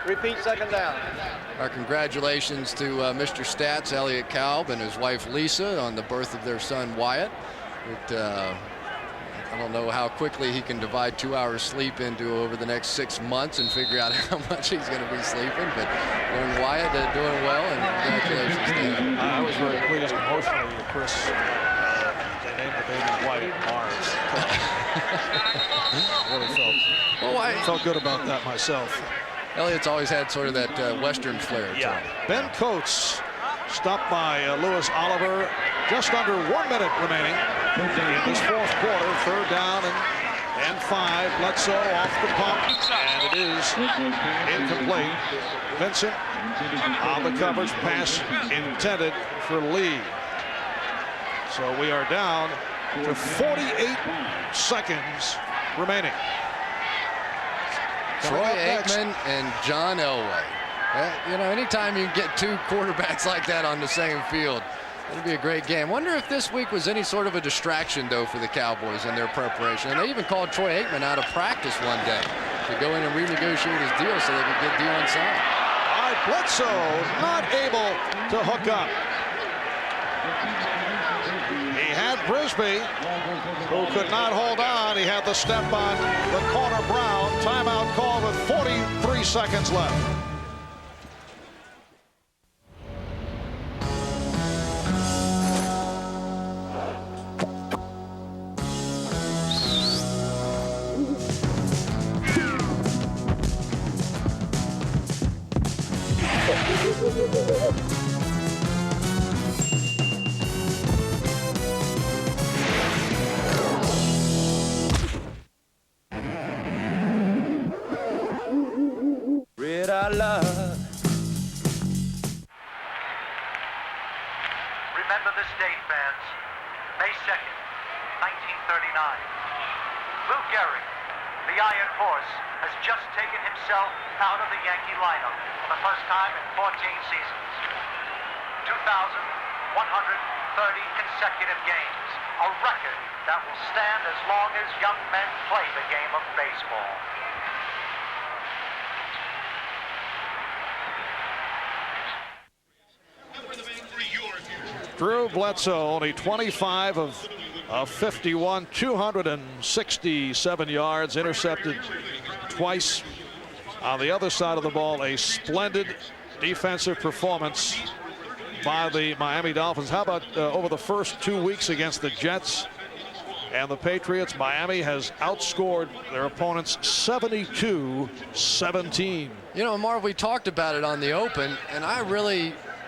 repeat second down. Our congratulations to Mr. Stats, Elliot Kalb, and his wife Lisa on the birth of their son Wyatt. I don't know how quickly he can divide 2 hours sleep into over the next 6 months and figure out how much he's going to be sleeping. But young Wyatt doing well, and congratulations to him. I was very pleased emotionally, Chris. They named the baby Wyatt Mars. Really felt good about that myself. Elliot's always had sort of that Western flair. Yeah. Ben Coates stopped by Lewis Oliver. Just under 1 minute remaining in this fourth quarter. Third down and 5. Bledsoe off the pump, and it is incomplete. Vincent on the coverage, pass intended for Lee. So we are down to 48 seconds remaining. Troy Aikman and John Elway. You know, anytime you get two quarterbacks like that on the same field, it'll be a great game. Wonder if this week was any sort of a distraction, though, for the Cowboys in their preparation. And they even called Troy Aikman out of practice one day to go in and renegotiate his deal so they could get Dion signed. All right, Bledsoe not able to hook up. He had Brisby, who could not hold on. He had the step on the corner Brown. Timeout call with 43 seconds left. Red I love. Remember this date, fans. May 2nd, 1939. Lou Gehrig, the Iron Horse, has just taken himself out of the Yankee lineup for the first time in 14 seasons. 2,130 consecutive games, a record that will stand as long as young men play the game of baseball. Drew Bledsoe, only 25 of 51, 267 yards, intercepted twice. On the other side of the ball, a splendid defensive performance by the Miami Dolphins. How about over the first 2 weeks against the Jets and the Patriots? Miami has outscored their opponents 72-17. You know, Marv, we talked about it on the open, and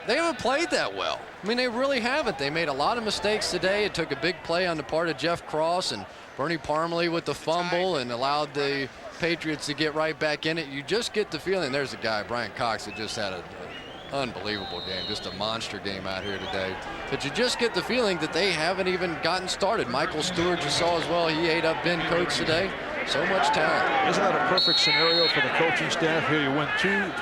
they haven't played that well. I mean, they really haven't. They made a lot of mistakes today. It took a big play on the part of Jeff Cross and Bernie Parmalee with the fumble and allowed the Patriots to get right back in it. You just get the feeling. There's a guy, Brian Cox, that just had an unbelievable game, just a monster game out here today. But you just get the feeling that they haven't even gotten started. Michael Stewart, you saw as well, he ate up Ben Coates today. So much talent. Isn't that a perfect scenario for the coaching staff? Here you win 2 games